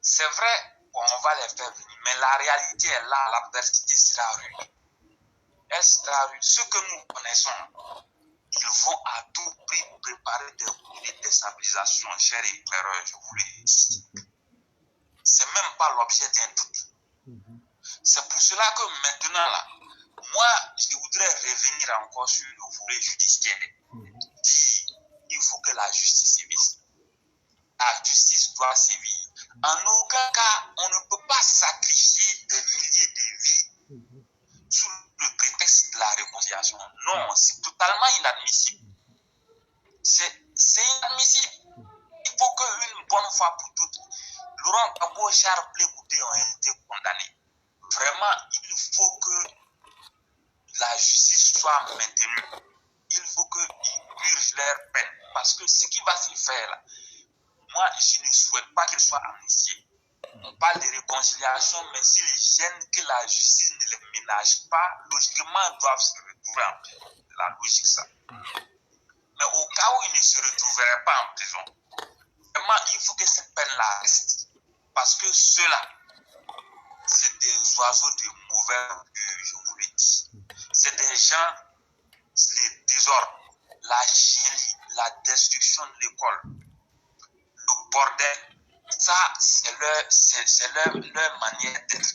C'est vrai qu'on va les faire venir, mais la réalité est là, l'adversité sera rude. Elle sera rude. Ce que nous connaissons, ils vont à tout prix préparer des coups de déstabilisation, chers éclaireurs, je vous le dis. C'est même pas l'objet d'un doute. C'est pour cela que maintenant, là, moi, je voudrais revenir encore sur le volet judiciaire. Il faut que la justice sévisse. La justice doit sévir. En aucun cas, on ne peut pas sacrifier des milliers de vies sous le prétexte de la réconciliation. Non, c'est totalement inadmissible. C'est inadmissible. Il faut qu'une bonne fois pour toutes, Laurent Gbagbo et Charles Blé Goudé ont été condamnés. Vraiment, il faut que la justice soit maintenue. Il faut qu'ils purgent leur peine. Parce que ce qui va se faire là, moi, je ne souhaite pas qu'ils soient amnistiés. On parle de réconciliation, mais s'ils gênent que la justice ne les ménage pas, logiquement, ils doivent se retrouver en prison. C'est la logique, ça. Mais au cas où ils ne se retrouveraient pas en prison, vraiment, il faut que cette peine-là reste. Parce que ceux-là, c'est des oiseaux de mauvais augure, je vous le dis. C'est des gens, les désordres, la chienlit, la destruction de l'école, le bordel. Ça, c'est leur manière d'être.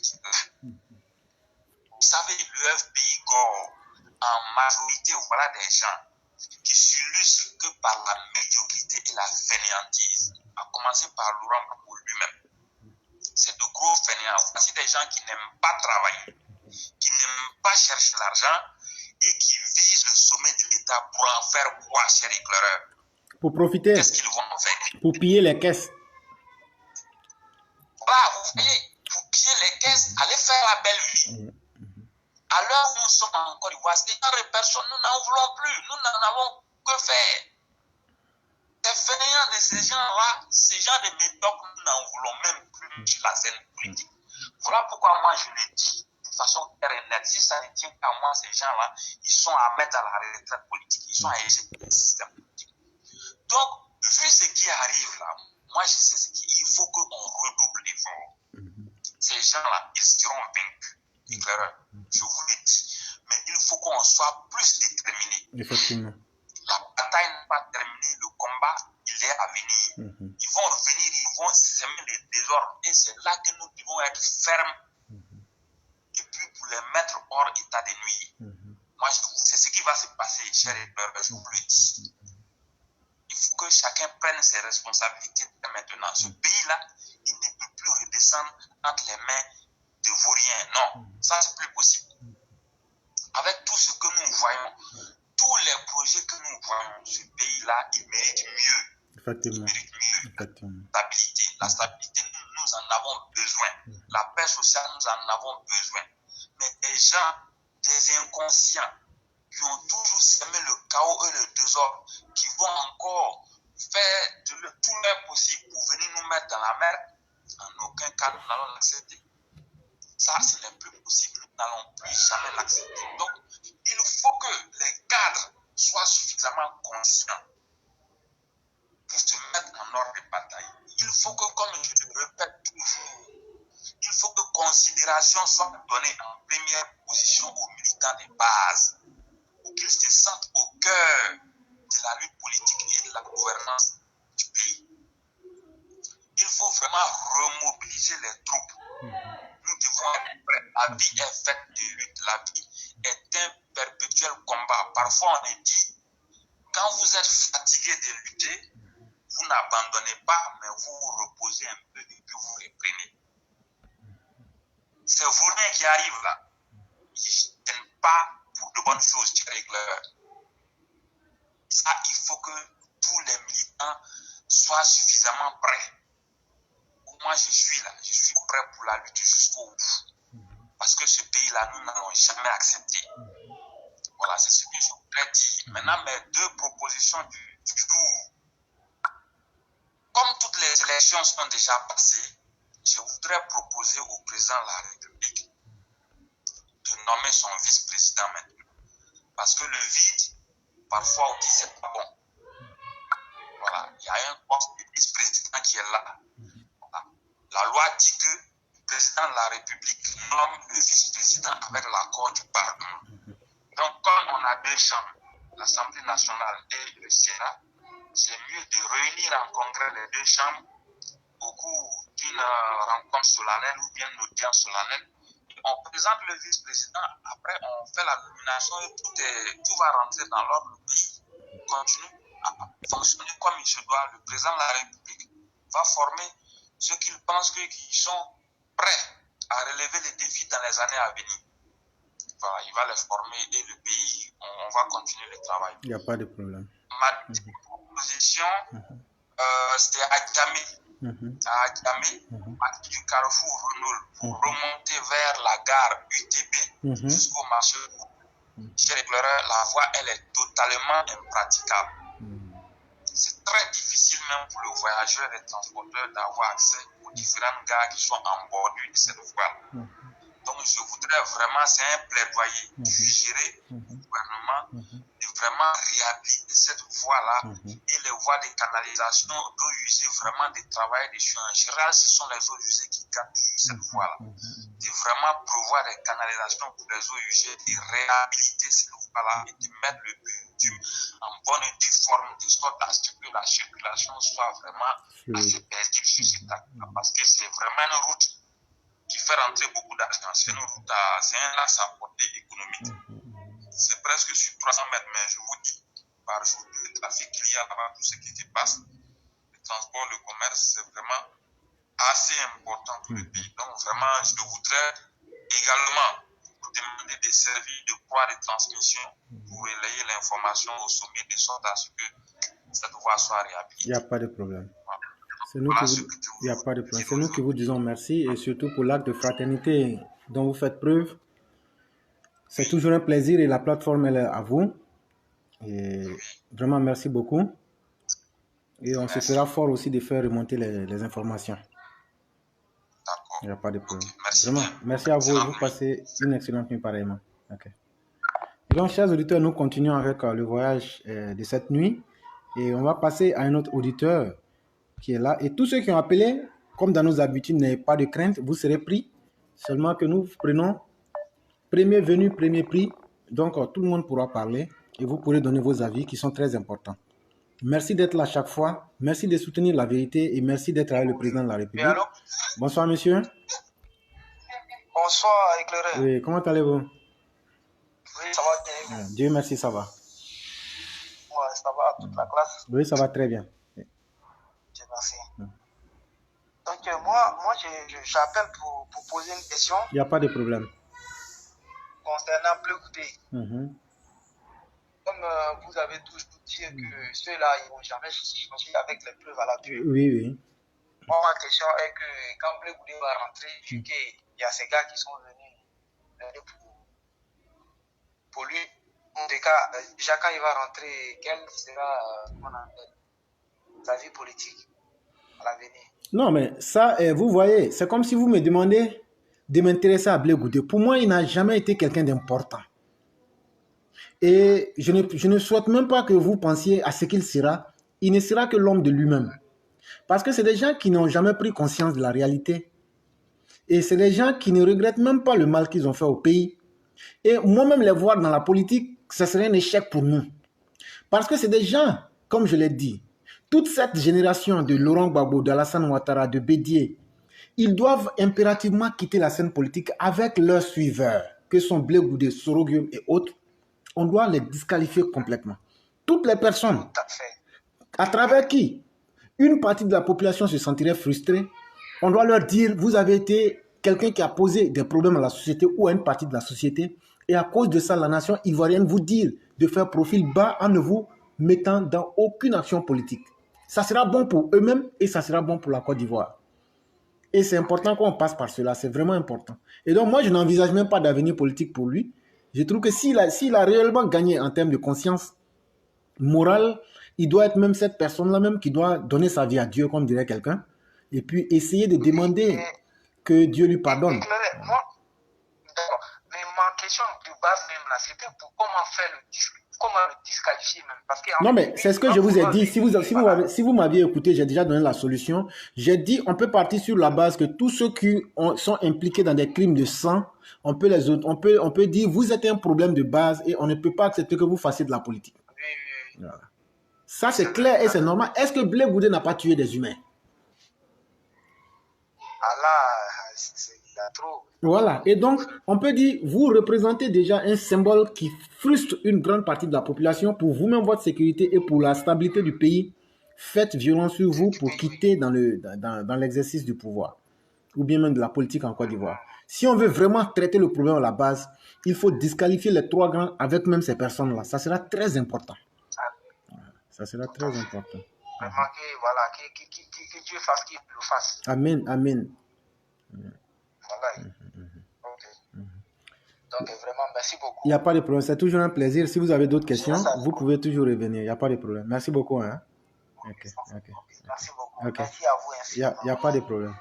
Vous savez, le FPI Gore, en majorité, voilà des gens qui s'illustrent que par la médiocrité et la fainéantise, à commencer par Laurent Gbagbo lui-même. C'est de gros fainéants. Voici des gens qui n'aiment pas travailler, qui n'aiment pas chercher l'argent et qui visent le sommet de l'État pour en faire quoi, chers éclaireurs? Pour profiter. Qu'est-ce qu'ils vont en faire? Pour piller les caisses. Voilà, vous voyez, pour piller les caisses, allez faire la belle vie. À l'heure où nous sommes en Côte d'Ivoire, ces genre de personnes, nous n'en voulons plus. Nous n'en avons que faire. Les fainéants de ces gens-là, ces gens de médiocres, nous n'en voulons même plus sur la scène politique. Voilà pourquoi moi je le dis de façon claire et nette. Si ça ne tient qu'à moi, ces gens-là, ils sont à mettre à la retraite politique. Ils sont à échapper le système politique. Donc, vu ce qui arrive là, moi je sais ce qu'il faut qu'on redouble l'effort. Ces gens-là, ils seront vaincus. Éclaireur, je vous le dis. Mais il faut qu'on soit plus déterminés. Effectivement. La bataille n'est pas terminée, le combat, il est à venir. Ils vont venir, ils vont semer les désordres. Et c'est là que nous devons être fermes. Et puis pour les mettre hors état de nuit. Moi, c'est ce qui va se passer, chers éclaireurs, je vous le dis. Il faut que chacun prenne ses responsabilités maintenant. Ce pays-là, il ne peut plus redescendre entre les mains de vauriens. Non, ça c'est plus possible. Avec tout ce que nous voyons, tous les projets que nous voyons, ce pays-là, il mérite mieux. Effectivement. Il mérite mieux. Effectivement. Stabilité. La stabilité, nous en avons besoin. La paix sociale, nous en avons besoin. Mais des gens, des inconscients, qui ont toujours semé le chaos et le désordre, qui vont encore faire tout leur possible pour venir nous mettre dans la merde, en aucun cas nous n'allons l'accepter. Ça, ce n'est plus possible. Nous n'allons plus jamais l'accepter. Donc, il faut que les cadres soient suffisamment conscients pour se mettre l'éducation soit donnée en première position aux militants de base, pour qu'ils se sentent au cœur de la lutte politique et de la gouvernance du pays. Il faut vraiment remobiliser les troupes. Nous devons être prêts. La vie est faite de lutte. La vie est un perpétuel combat. Parfois, on est dit, quand vous êtes fatigué de lutter, vous n'abandonnez pas, mais vous vous reposez un peu et puis vous reprenez. Ces journées qui arrivent là, ils ne viennent pas pour de bonnes choses, Claire. Ça, il faut que tous les militants soient suffisamment prêts. Moi, je suis là, je suis prêt pour la lutte jusqu'au bout. Parce que ce pays-là, nous n'allons jamais accepter. Voilà, c'est ce que je voudrais dire. Maintenant, mes deux propositions du jour. Comme toutes les élections sont déjà passées, je voudrais proposer au président de la République de nommer son vice-président maintenant. Parce que le vide, parfois on dit c'est pas bon. Voilà, il y a un poste de vice-président qui est là. Voilà. La loi dit que le président de la République nomme le vice-président avec l'accord du Parlement. Donc, quand on a deux chambres, l'Assemblée nationale et le Sénat, c'est mieux de réunir en congrès les deux chambres au cours d'une rencontre solennelle ou bien une audience solennelle. On présente le vice-président, après on fait la nomination et tout va rentrer dans l'ordre. Le pays continue à fonctionner comme il se doit. Le président de la République va former ceux qu'il pense qu'ils sont prêts à relever les défis dans les années à venir. Voilà, il va les former et le pays, on va continuer le travail. Il n'y a pas de problème. Ma proposition, c'est à Djamé. À Djamé, du carrefour Renault, pour remonter vers la gare UTB jusqu'au marché. Chez l'éclaireur, la voie, elle est totalement impraticable. C'est très difficile même pour le voyageur et le transporteur d'avoir accès aux différentes gares qui sont en bordure de cette voie. Donc, je voudrais vraiment, c'est un plaidoyer suggéré au gouvernement de vraiment réhabiliter cette voie-là et les voies de canalisation d'eau usée, vraiment de travailler dessus. En général, ce sont les eaux usées qui captent cette voie-là. De vraiment prévoir des canalisations pour les eaux usées, de réhabiliter cette voie-là et de mettre le bitume en bonne et due forme, de sorte à ce que la circulation soit vraiment assez paisible sur cette acte. Parce que c'est vraiment une route qui fait rentrer beaucoup d'argent. C'est un axe à portée économique. C'est presque sur 300 mètres, mais je vous dis, par jour, le trafic qu'il y a là-bas, tout ce qui se passe, le transport, le commerce, c'est vraiment assez important pour le pays. Donc vraiment, je voudrais également vous demander des services de croix de transmission pour relayer l'information au sommet de sorte à ce que cette voie soit réhabilitée. Il n'y a pas de problème. C'est nous, il y a pas de problème. C'est nous qui vous disons merci et surtout pour l'acte de fraternité dont vous faites preuve. C'est toujours un plaisir et la plateforme elle est à vous. Et vraiment merci beaucoup. Et on se fera fort aussi de faire remonter les informations. Il n'y a pas de problème. Vraiment, merci à vous et vous passez une excellente nuit pareillement. Okay. Et donc, chers auditeurs, nous continuons avec le voyage de cette nuit et on va passer à un autre auditeur qui est là. Et tous ceux qui ont appelé, comme dans nos habitudes, n'ayez pas de crainte, vous serez pris. Seulement que nous prenons premier venu, premier prix. Donc, tout le monde pourra parler et vous pourrez donner vos avis qui sont très importants. Merci d'être là chaque fois. Merci de soutenir la vérité et merci d'être avec le président de la République. Allô? Bonsoir, monsieur. Bonsoir, éclaireur. Oui, comment allez-vous? Oui, ça va bien. Dieu merci, ça va. Ouais, ça va, toute la classe. Oui, ça va très bien. Dieu merci. Donc, moi j'appelle pour poser une question. Il n'y a pas de problème. Concernant Bleu Goudé. Comme vous avez toujours dit que ceux-là, ils ne vont jamais changer avec les preuves à l'appui. Oui. Moi, ma question est que quand Bleu Goudé va rentrer, vu qu'il y a ces gars qui sont venus pour lui, en tout cas, déjà quand il va rentrer, quelle sera sa vie politique à l'avenir? Non, mais ça, vous voyez, c'est comme si vous me demandez de m'intéresser à Bleu Goudé. Pour moi, il n'a jamais été quelqu'un d'important. Et je ne souhaite même pas que vous pensiez à ce qu'il sera. Il ne sera que l'homme de lui-même. Parce que c'est des gens qui n'ont jamais pris conscience de la réalité. Et c'est des gens qui ne regrettent même pas le mal qu'ils ont fait au pays. Et moi-même, les voir dans la politique, ce serait un échec pour nous. Parce que c'est des gens, comme je l'ai dit, toute cette génération de Laurent Gbagbo, d'Alassane Ouattara, de Bédié, ils doivent impérativement quitter la scène politique avec leurs suiveurs, que sont Blé Goudé, Soro Guillaume et autres. On doit les disqualifier complètement. Toutes les personnes, Tout à fait. à travers qui une partie de la population se sentirait frustrée, on doit leur dire, vous avez été quelqu'un qui a posé des problèmes à la société ou à une partie de la société, et à cause de ça, la nation ivoirienne vous dit de faire profil bas en ne vous mettant dans aucune action politique. Ça sera bon pour eux-mêmes et ça sera bon pour la Côte d'Ivoire. Et c'est important qu'on passe par cela, c'est vraiment important. Et donc moi, je n'envisage même pas d'avenir politique pour lui. Je trouve que s'il a réellement gagné en termes de conscience morale, il doit être même cette personne-là même qui doit donner sa vie à Dieu, comme dirait quelqu'un, et puis essayer de demander que Dieu lui pardonne. Moi, d'accord. Mais ma question de base même là, c'était pour comment le disqualifier même. Parce que, non, mais c'est ce que je vous ai dit. Si vous m'aviez écouté, j'ai déjà donné la solution. J'ai dit, on peut partir sur la base que tous ceux qui sont impliqués dans des crimes de sang, on peut dire, vous êtes un problème de base et on ne peut pas accepter que vous fassiez de la politique. Oui. Voilà. Ça, c'est clair et c'est normal. Est-ce que Blé Goudé n'a pas tué des humains? Ah là, il y a trop. Voilà. Et donc, on peut dire, vous représentez déjà un symbole qui frustre une grande partie de la population pour vous-même, votre sécurité et pour la stabilité du pays. Faites violence sur vous pour quitter dans l'exercice du pouvoir ou bien même de la politique en Côte d'Ivoire. Si on veut vraiment traiter le problème à la base, il faut disqualifier les trois grands avec même ces personnes-là. Ça sera très important. Ça sera très important. Vraiment que Dieu fasse qu'il le fasse. Amen, amen. Voilà. Ok. Donc vraiment, merci beaucoup. Il n'y a pas de problème, c'est toujours un plaisir. Si vous avez d'autres questions, vous pouvez toujours revenir. Il n'y a pas de problème. Merci beaucoup. Hein? Okay. Merci beaucoup. Okay. Merci à vous. Il n'y a pas de problème.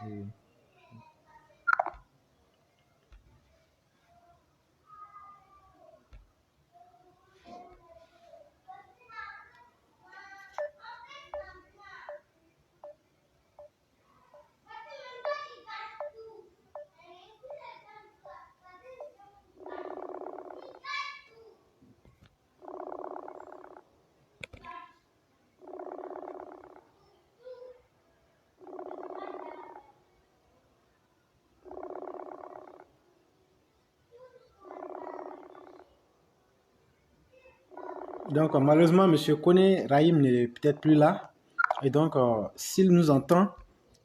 Donc, malheureusement, M. Kone Rahim n'est peut-être plus là. Et donc, s'il nous entend,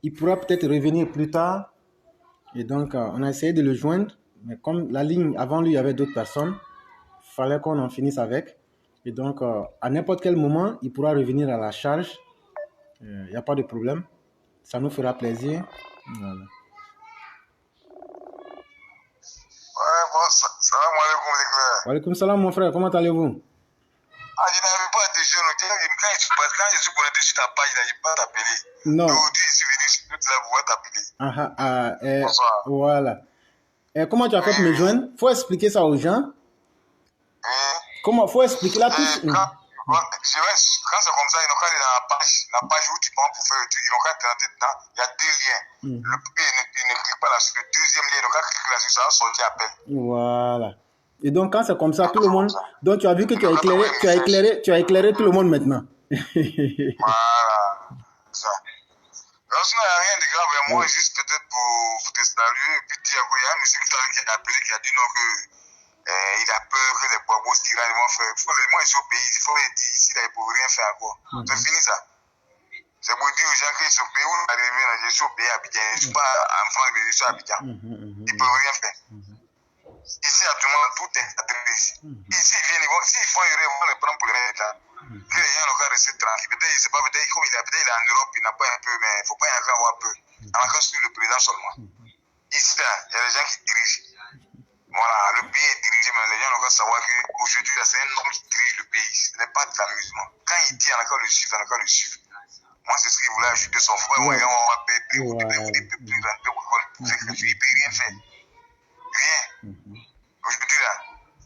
il pourra peut-être revenir plus tard. Et donc, on a essayé de le joindre. Mais comme la ligne, avant lui, il y avait d'autres personnes, il fallait qu'on en finisse avec. Et donc, à n'importe quel moment, il pourra revenir à la charge. Il n'y a pas de problème. Ça nous fera plaisir. Voilà. Ouais, bon, salam alaikum les frères. Wa alaikum salam mon frère, comment allez-vous? Ah, je n'avais pas de jeu. Quand je suis connecté sur ta page, là, je ne peux pas t'appeler. Non. Aujourd'hui, je suis venu sur toute là pour t'appeler. Bonsoir. Voilà. Comment tu as fait pour me joindre? Il faut expliquer ça aux gens. Comment? Il faut expliquer là tout. Quand c'est comme ça, ils n'ont qu'à aller dans la page où tu prends pour faire le truc, ils n'ont qu'à entrer dedans. Il y a deux liens. Le premier, ils ne cliquent pas là-dessus. Le deuxième lien, ils n'ont qu'à cliquer là-dessus, ça va sortir appel. Voilà. Et donc, quand c'est comme ça, tout le monde. Donc, tu as vu que tu as éclairé tout le monde maintenant. Voilà. Ça. Alors, sinon, il n'y a rien de grave. Moi, juste peut-être pour te saluer, et puis dire qu'il y a un monsieur qui a appelé, qui a dit non, il a peur que les bois tyrans vont faire. Moi, je suis au pays, il faut les dire ici, là, ils ne peuvent rien faire encore. C'est fini ça. C'est pour dire aux gens qu'ils sont au pays où je suis au pays à Abidjan. Je ne suis pas en France, mais je suis à Abidjan. Ils ne peuvent rien faire. Ici, actuellement, tout est attribué ici. Ici, s'ils font une erreur, ils vont les prendre pour les États. Que les gens n'ont qu'à rester tranquilles. Peut-être, je ne sais pas, peut-être comme il est en Europe, il n'a pas un peu, mais il ne faut pas y avoir peur. On a qu'à suivre le président seulement. Ici, là, il y a des gens qui dirigent. Voilà, le pays est dirigé, mais les gens n'ont qu'à savoir qu'aujourd'hui, c'est un homme qui dirige le pays. Ce n'est pas de l'amusement. Quand il dit, on a qu'à le suivre, on a qu'à le suivre. Moi, c'est ce qu'il voulait ajouter son frère. Ouais. On va payer, il ne peut rien faire. Rien. Aujourd'hui, là,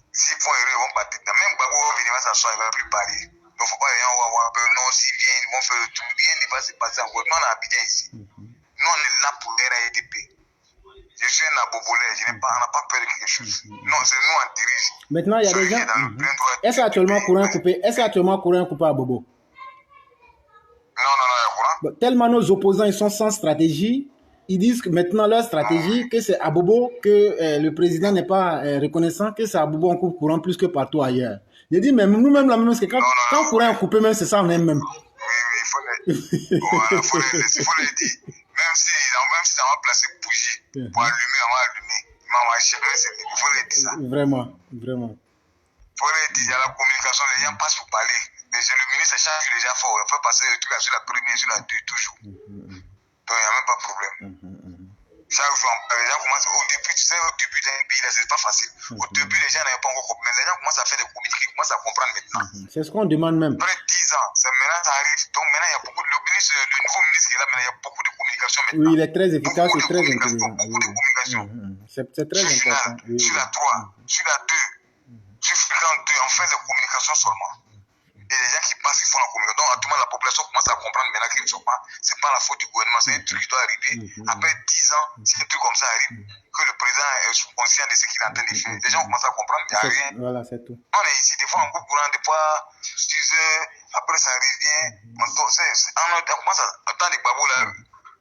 s'ils font erreur, ils vont partir. Même Gbagbo va venir s'asseoir, il ne va plus parler. Donc, il ne faut pas les gens avoir peur. Non, s'ils viennent, ils vont faire tout. Rien ne va se passer encore. Nous, on a Abidjan ici. Nous, on est là pour l'RADP. Je suis un abobolais, on n'a pas peur de quelque chose. Non, c'est nous on dirige. Maintenant, il y a des gens. Est-ce actuellement courant coupé? Est-ce actuellement courant coupé à Bobo? Non, il y a courant. Bon, tellement nos opposants ils sont sans stratégie, ils disent que maintenant leur stratégie, que c'est à Bobo que le président n'est pas reconnaissant, que c'est à Bobo on coupe courant plus que partout ailleurs. J'ai dit, mais nous-mêmes, la même chose que quand courant est coupé, même c'est ça, on aime même. Oui, il faut les dire. Même si on va placer bougie pour allumer, on va allumer. Il faut les dire ça. Vraiment. Il faut les dire, il y a la communication, les gens passent pour parler. Le ministre change les gens fort. Il faut passer le truc sur la première, sur la deux, toujours. Donc il n'y a même pas de problème. Chaque jour, les gens commencent au début, tu sais, au début d'un pays, là, c'est pas facile. Au début, les gens n'avaient pas encore compris. Mais les gens commencent à faire des communiqués, commencent à comprendre maintenant. C'est ce qu'on demande même. Après 10 ans, maintenant ça arrive. Donc maintenant, il y a beaucoup de. Le nouveau ministre qui est là, maintenant, il y a beaucoup de communication maintenant. Oui, il est très efficace et très intelligent. Beaucoup de communication. C'est très important. Sur la 3, sur la 2, sur fréquence 2, on fait des communications seulement. Et les gens qui passent, ils font la communication. Donc, à tout le monde, la population commence à comprendre maintenant qu'ils ne sont pas. C'est pas la faute du gouvernement, c'est un truc qui doit arriver. Après 10 ans, si un truc comme ça arrive, que le président est conscient de ce qu'il est en train de faire, les gens commencent à comprendre, il n'y a rien. Voilà, c'est tout. On est ici, des fois, on coupe courant, des fois, 6 heures, après ça revient. On commence à attendre les babous là,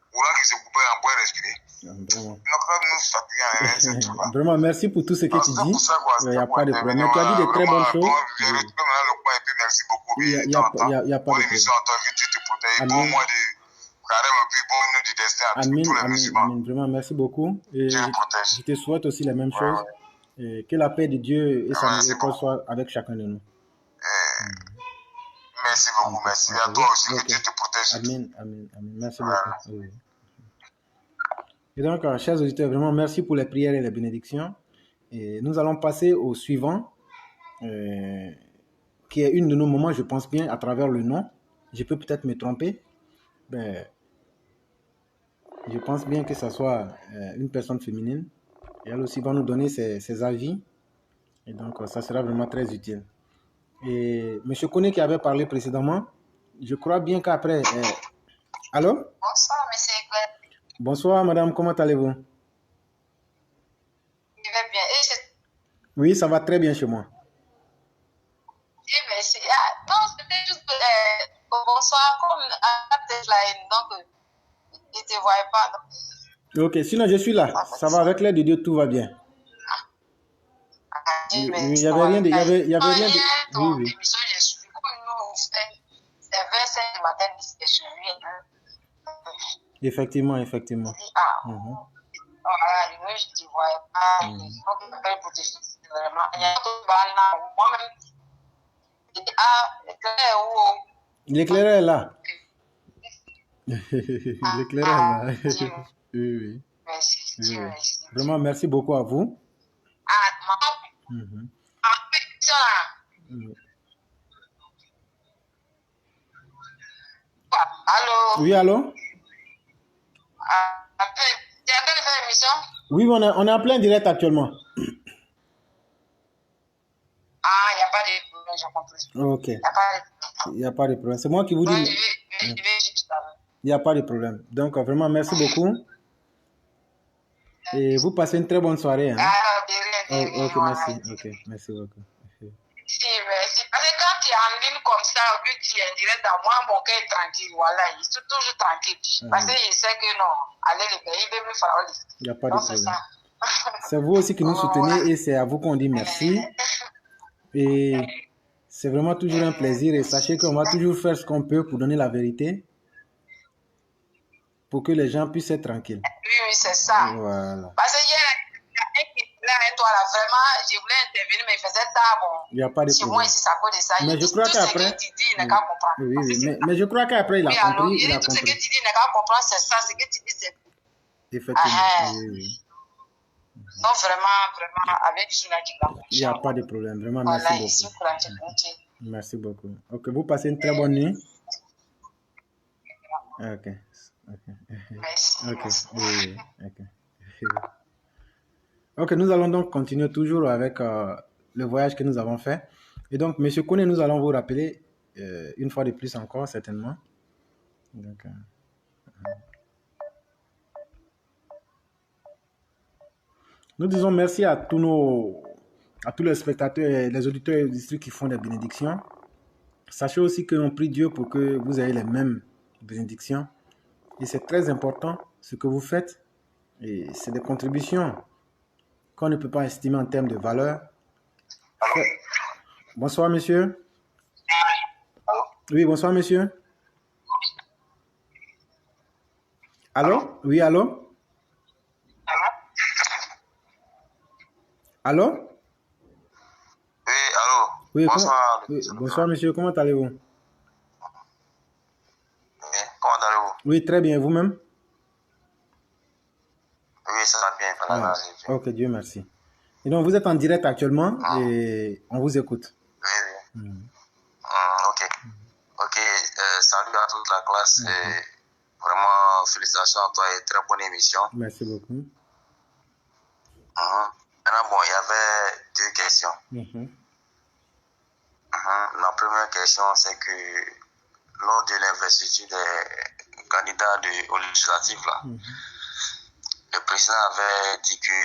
courant qui se coupe, on peut respirer. Vraiment, merci pour tout ce que tu dis. Il n'y a pas de problème. Mais tu as dit de très bonnes choses. Merci beaucoup. Il n'y a pas de problème. Amen. Vraiment, merci beaucoup. Et je te souhaite aussi la même chose. Et que la paix de Dieu et sa miséricorde soient avec chacun de nous. Merci beaucoup, merci. À toi aussi, que Dieu te protège. Amen. Merci beaucoup. Oui. Et donc, chers auditeurs, vraiment merci pour les prières et les bénédictions. Et nous allons passer au suivant, qui est une de nos moments, je pense bien, à travers le nom. Je peux peut-être me tromper. Ben, je pense bien que ce soit une personne féminine. Et elle aussi va nous donner ses avis. Et donc, ça sera vraiment très utile. Et M. Koné qui avait parlé précédemment, je crois bien qu'après... Allô? Bonsoir, monsieur Egbert. Bonsoir, madame. Comment allez-vous? Je vais bien. Oui, ça va très bien chez moi. Merci. Non, c'était juste bonsoir, comme donc je ne te voyais pas. Ok, sinon je suis là. Ça va avec l'aide de Dieu, tout va bien. Il n'y avait rien de... Oui. C'est 25 du matin, c'est suivi. Effectivement. Je ne te voyais pas. Donc, pour te féliciter vraiment. Moi-même, l'éclaireur est là. L'éclaireur est là. Oui. Merci. Vraiment, merci beaucoup à vous. Allô? Oui, allô? Tu as fait l'émission? Oui, on est en plein direct actuellement. Il n'y a pas de problème, j'ai compris. Ok. Il n'y a pas de problème. C'est moi qui vous dis. Je vais il n'y a pas de problème. Donc, vraiment, merci beaucoup. Et vous passez une très bonne soirée. Hein? Ok, merci. Ok, merci beaucoup. Si, merci. Parce que quand tu es en ligne comme ça, au lieu tu es en direct à moi, mon cœur est tranquille. Voilà, il est toujours tranquille. Parce que je sais que non, allez les pays, il veut me faire le. Il n'y a pas de problème. C'est vous aussi qui nous soutenez et c'est à vous qu'on dit merci. Et c'est vraiment toujours un plaisir. Et sachez qu'on va toujours faire ce qu'on peut pour donner la vérité. Pour que les gens puissent être tranquilles. Oui, c'est ça. Voilà. Parce que hier, là, toi, là, vraiment, je voulais intervenir, mais il faisait tard. Bon. Il n'y a pas de problème. Moi, ici, ça cause de ça. Mais je crois qu'après. Mais je crois qu'après, il a compris. Tout ce que tu dis, il n'a qu'à comprendre, c'est ça. Ce que tu dis, c'est. Effectivement. Oui. Donc, vraiment, avec Juna qui l'a compris. Il n'y a pas de problème. Vraiment, merci beaucoup. Merci beaucoup. Ok, vous passez une très bonne nuit. Ok. Merci. Oui. Ok, nous allons donc continuer toujours avec le voyage que nous avons fait. Et donc, M. Koné, nous allons vous rappeler une fois de plus encore, certainement. Donc, Nous disons merci à tous les spectateurs et les auditeurs du district qui font des bénédictions. Sachez aussi qu'on prie Dieu pour que vous ayez les mêmes bénédictions. Et c'est très important ce que vous faites. Et c'est des contributions qu'on ne peut pas estimer en termes de valeur. Bonsoir, monsieur. Oui, bonsoir, monsieur. Allô? Oui, allô? Allô? Oui, allô? Oui, Bonsoir. bonsoir, monsieur. Comment allez-vous? Oui, comment allez-vous? Oui, très bien. Vous-même? Oui, ça va bien. Ok, Dieu merci. Et donc, vous êtes en direct actuellement et on vous écoute. Oui. Ok. Ok. Salut à toute la classe. Et vraiment, félicitations à toi et très bonne émission. Merci beaucoup. Maintenant, bon, il y avait deux questions. La première question, c'est que lors de l'investiture des candidats aux législatives, là, le président avait dit que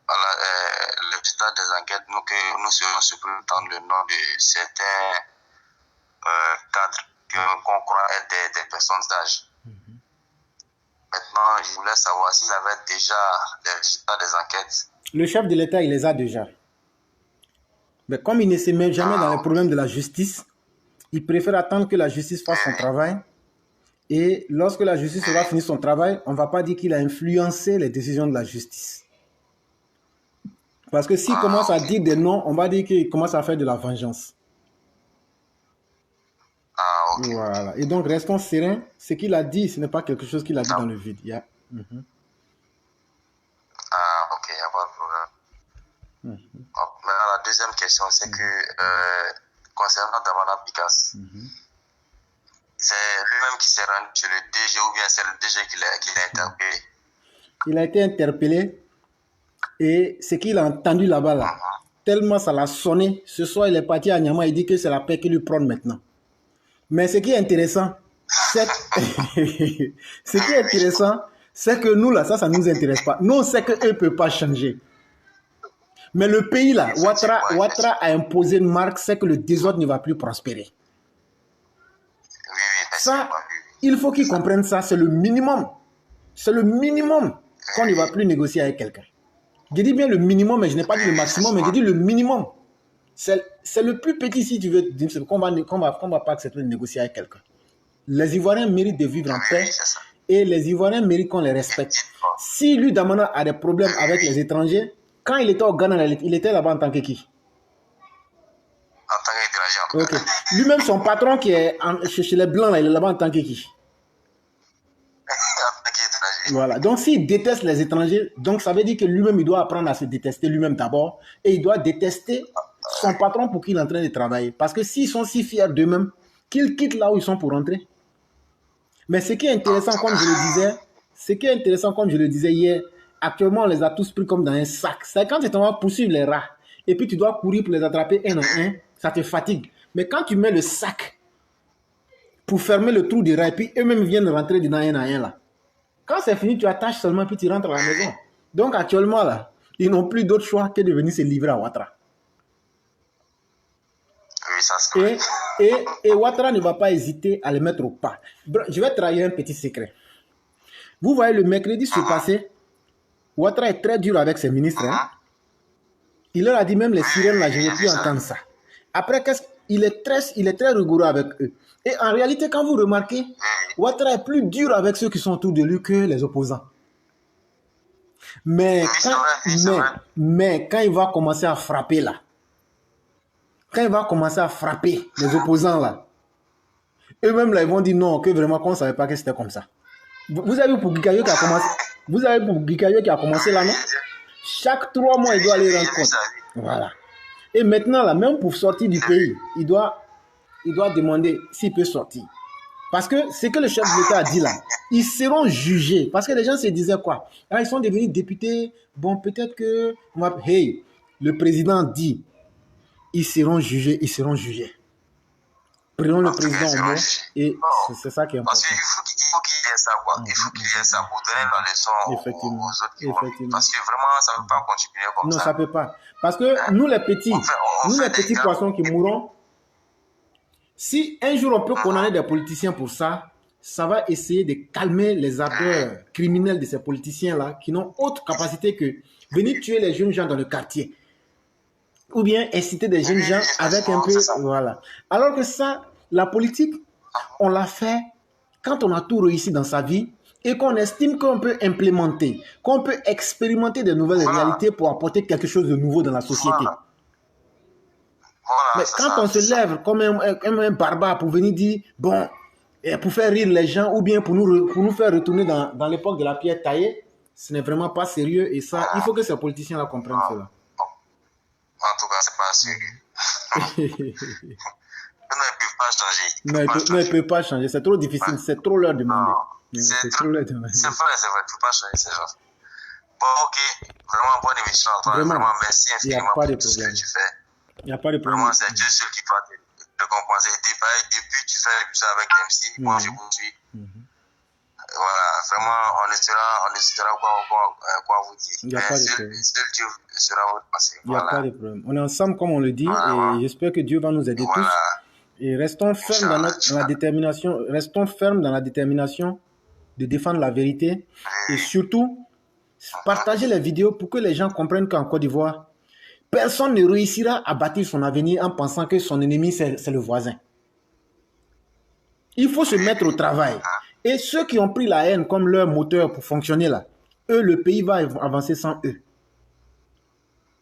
le résultat des enquêtes, nous serons surpris dans le nom de certains cadres qu'on croit être des personnes d'âge. Maintenant, je voulais savoir s'il avait déjà les résultats des enquêtes. Le chef de l'État, il les a déjà. Mais comme il ne se met jamais dans les problèmes de la justice, il préfère attendre que la justice fasse son travail. Et lorsque la justice aura fini son travail, on ne va pas dire qu'il a influencé les décisions de la justice. Parce que s'il commence à dire des noms, on va dire qu'il commence à faire de la vengeance. Voilà. Et donc, restons sereins. Ce qu'il a dit, ce n'est pas quelque chose qu'il a dit dans le vide. Ok, il n'y a pas de problème. Maintenant, la deuxième question, c'est que concernant Damana Picasse, c'est lui-même qui s'est rendu sur le DG ou bien c'est le DG qui l'a interpellé? Il a été interpellé et ce qu'il a entendu là-bas, là, tellement ça l'a sonné. Ce soir, il est parti à Niamey, il dit que c'est la paix qui lui prend maintenant. Mais ce qui est intéressant, c'est que nous, là, ça ne nous intéresse pas. Nous, on sait qu'eux ne peuvent pas changer. Mais le pays, là, Ouattara a imposé une marque, c'est que le désordre ne va plus prospérer. Ça, il faut qu'ils comprennent ça, c'est le minimum. C'est le minimum qu'on ne va plus négocier avec quelqu'un. Je dis bien le minimum, mais je n'ai pas dit le maximum, mais je dis le minimum. C'est le plus petit, si tu veux, qu'on va pas accepter de négocier avec quelqu'un. Les Ivoiriens méritent de vivre en paix et les Ivoiriens méritent qu'on les respecte. Si lui, Damana, a des problèmes avec les étrangers, quand il était au Ghana, il était là-bas en tant que qui? En tant qu'étranger. Ok. Lui-même, son patron qui est chez les Blancs, là, il est là-bas en tant que qui? Voilà. Donc, s'il déteste les étrangers, donc ça veut dire que lui-même, il doit apprendre à se détester lui-même d'abord. Et il doit détester son patron pour qu'il est en train de travailler. Parce que s'ils sont si fiers d'eux-mêmes, qu'ils quittent là où ils sont pour rentrer. Mais ce qui est intéressant, comme je le disais hier, actuellement, on les a tous pris comme dans un sac. C'est quand tu t'en vas poursuivre les rats, et puis tu dois courir pour les attraper un à un, ça te fatigue. Mais quand tu mets le sac pour fermer le trou des rats, et puis eux-mêmes viennent rentrer dedans un à un là. Quand c'est fini, tu attaches seulement, puis tu rentres à la maison. Donc actuellement, là, ils n'ont plus d'autre choix que de venir se livrer à Ouattara. Et Ouattara ne va pas hésiter à les mettre au pas. Je vais trahir un petit secret. Vous voyez, le mercredi se passer, Ouattara est très dur avec ses ministres. Hein? Il leur a dit même les sirènes, là, je ne veux plus entendre ça. Après, il est très rigoureux avec eux. Et en réalité, quand vous remarquez, Ouattara est plus dur avec ceux qui sont autour de lui que les opposants. Mais quand il va commencer à frapper là, quand il va commencer à frapper les opposants là, eux-mêmes là, ils vont dire non, que vraiment qu'on ne savait pas que c'était comme ça. Vous avez vu pour Guikayo qui a commencé, là, non? Chaque 3 mois, il doit aller rendre compte. Voilà. Et maintenant là, même pour sortir du pays, il doit demander s'il peut sortir. Parce que ce que le chef de l'État a dit là, ils seront jugés. Parce que les gens se disaient quoi? Ah, ils sont devenus députés. Bon, peut-être que... Hey, le président dit, ils seront jugés. Prenons le président au mot et c'est ça qui est important. Parce qu'il faut faut qu'il y ait ça, quoi. Il faut qu'il y ait ça pour donner la leçon aux autres qui vont. Parce que vraiment, ça ne peut pas continuer comme ça. Non, ça ne peut pas. Parce que nous, les petits, les petits poissons qui mourront, si un jour on peut condamner des politiciens pour ça, ça va essayer de calmer les ardeurs criminelles de ces politiciens-là qui n'ont autre capacité que venir tuer les jeunes gens dans le quartier. Ou bien inciter des jeunes gens avec un peu... Voilà. Alors que ça, la politique, on l'a fait quand on a tout réussi dans sa vie et qu'on estime qu'on peut implémenter, qu'on peut expérimenter de nouvelles réalités pour apporter quelque chose de nouveau dans la société. Mais quand on se lève comme un barbare pour venir dire, bon, pour faire rire les gens ou bien pour nous faire retourner dans l'époque de la pierre taillée, ce n'est vraiment pas sérieux et ça, il faut que ces politiciens-là comprennent cela. En tout cas, c'est pas sérieux. Ils ne peuvent pas changer. Non, ils ne peuvent pas changer. C'est trop difficile. C'est trop leur demander. C'est trop leur demander. C'est vrai. Ils ne peuvent pas changer ces gens. Bon, ok. Vraiment bonne émission. Vraiment, merci infiniment pour tout ce que tu fais. Il n'y a pas de problème. Vraiment, c'est Dieu seul qui doit te compenser. Depuis tu fais l'émission avec MC, moi je vous suis. Voilà, vraiment, on essaiera quoi vous dire. Il n'y a pas de problème. Seul Dieu sera votre passé. Il n'y a pas de problème. On est ensemble, comme on le dit, et j'espère que Dieu va nous aider tous. Et restons fermes dans la détermination. Restons fermes dans la détermination de défendre la vérité. Et surtout, partagez les vidéos pour que les gens comprennent qu'en Côte d'Ivoire, personne ne réussira à bâtir son avenir en pensant que son ennemi, c'est le voisin. Il faut se mettre au travail. Et ceux qui ont pris la haine comme leur moteur pour fonctionner là, eux, le pays va avancer sans eux.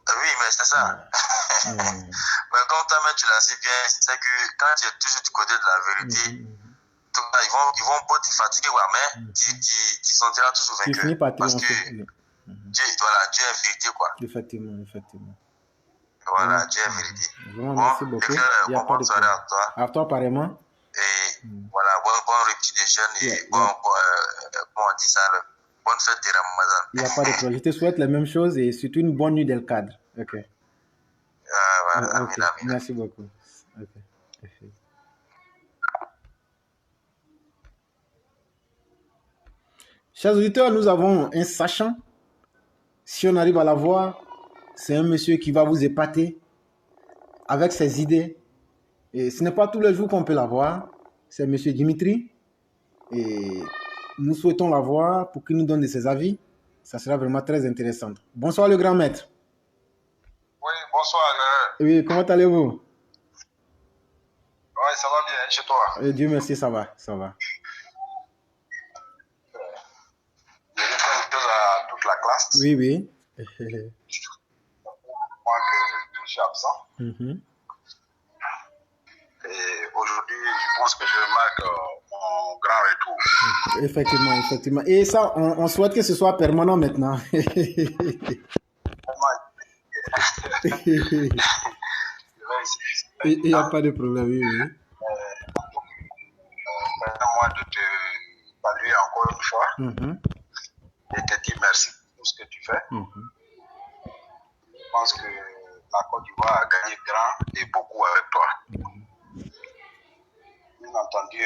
Oui, mais c'est ça. Mais comme toi-même tu l'as si bien, c'est que quand tu es toujours du côté de la vérité, ils vont pas te fatiguer, mais tu sentiras toujours vainqueur. Tu finis par parce que Dieu est vérité, quoi. Effectivement. Voilà, Dieu est vérité. Vraiment, merci beaucoup. Il n'y a pas de problème. À toi, pareillement. Et voilà, bon petit déjeuner et comment on dit ça, bonne fête de Ramadan. Il n'y a pas de problème. Je te souhaite la même chose et surtout une bonne nuit dans le cadre. Ok. Voilà, okay. Merci beaucoup. Okay. Chers auditeurs, nous avons un sachant. Si on arrive à l'avoir, c'est un monsieur qui va vous épater avec ses idées. Et ce n'est pas tous les jours qu'on peut l'avoir. C'est monsieur Dimitri. Et nous souhaitons l'avoir pour qu'il nous donne de ses avis. Ça sera vraiment très intéressant. Bonsoir le grand maître. Oui, bonsoir. Oui, comment allez-vous? Oui, ça va bien, chez toi? Dieu merci, ça va. Je réponds à toute la classe. Oui. Moi que je suis absent. Et aujourd'hui, je pense que je marque mon grand retour. Effectivement. Et ça, on souhaite que ce soit permanent maintenant. Il n'y a pas de problème, oui. Permets-moi de te saluer encore une fois et te dire merci pour tout ce que tu fais. Je pense que la Côte d'Ivoire a gagné grand et beaucoup avec toi. Bien entendu,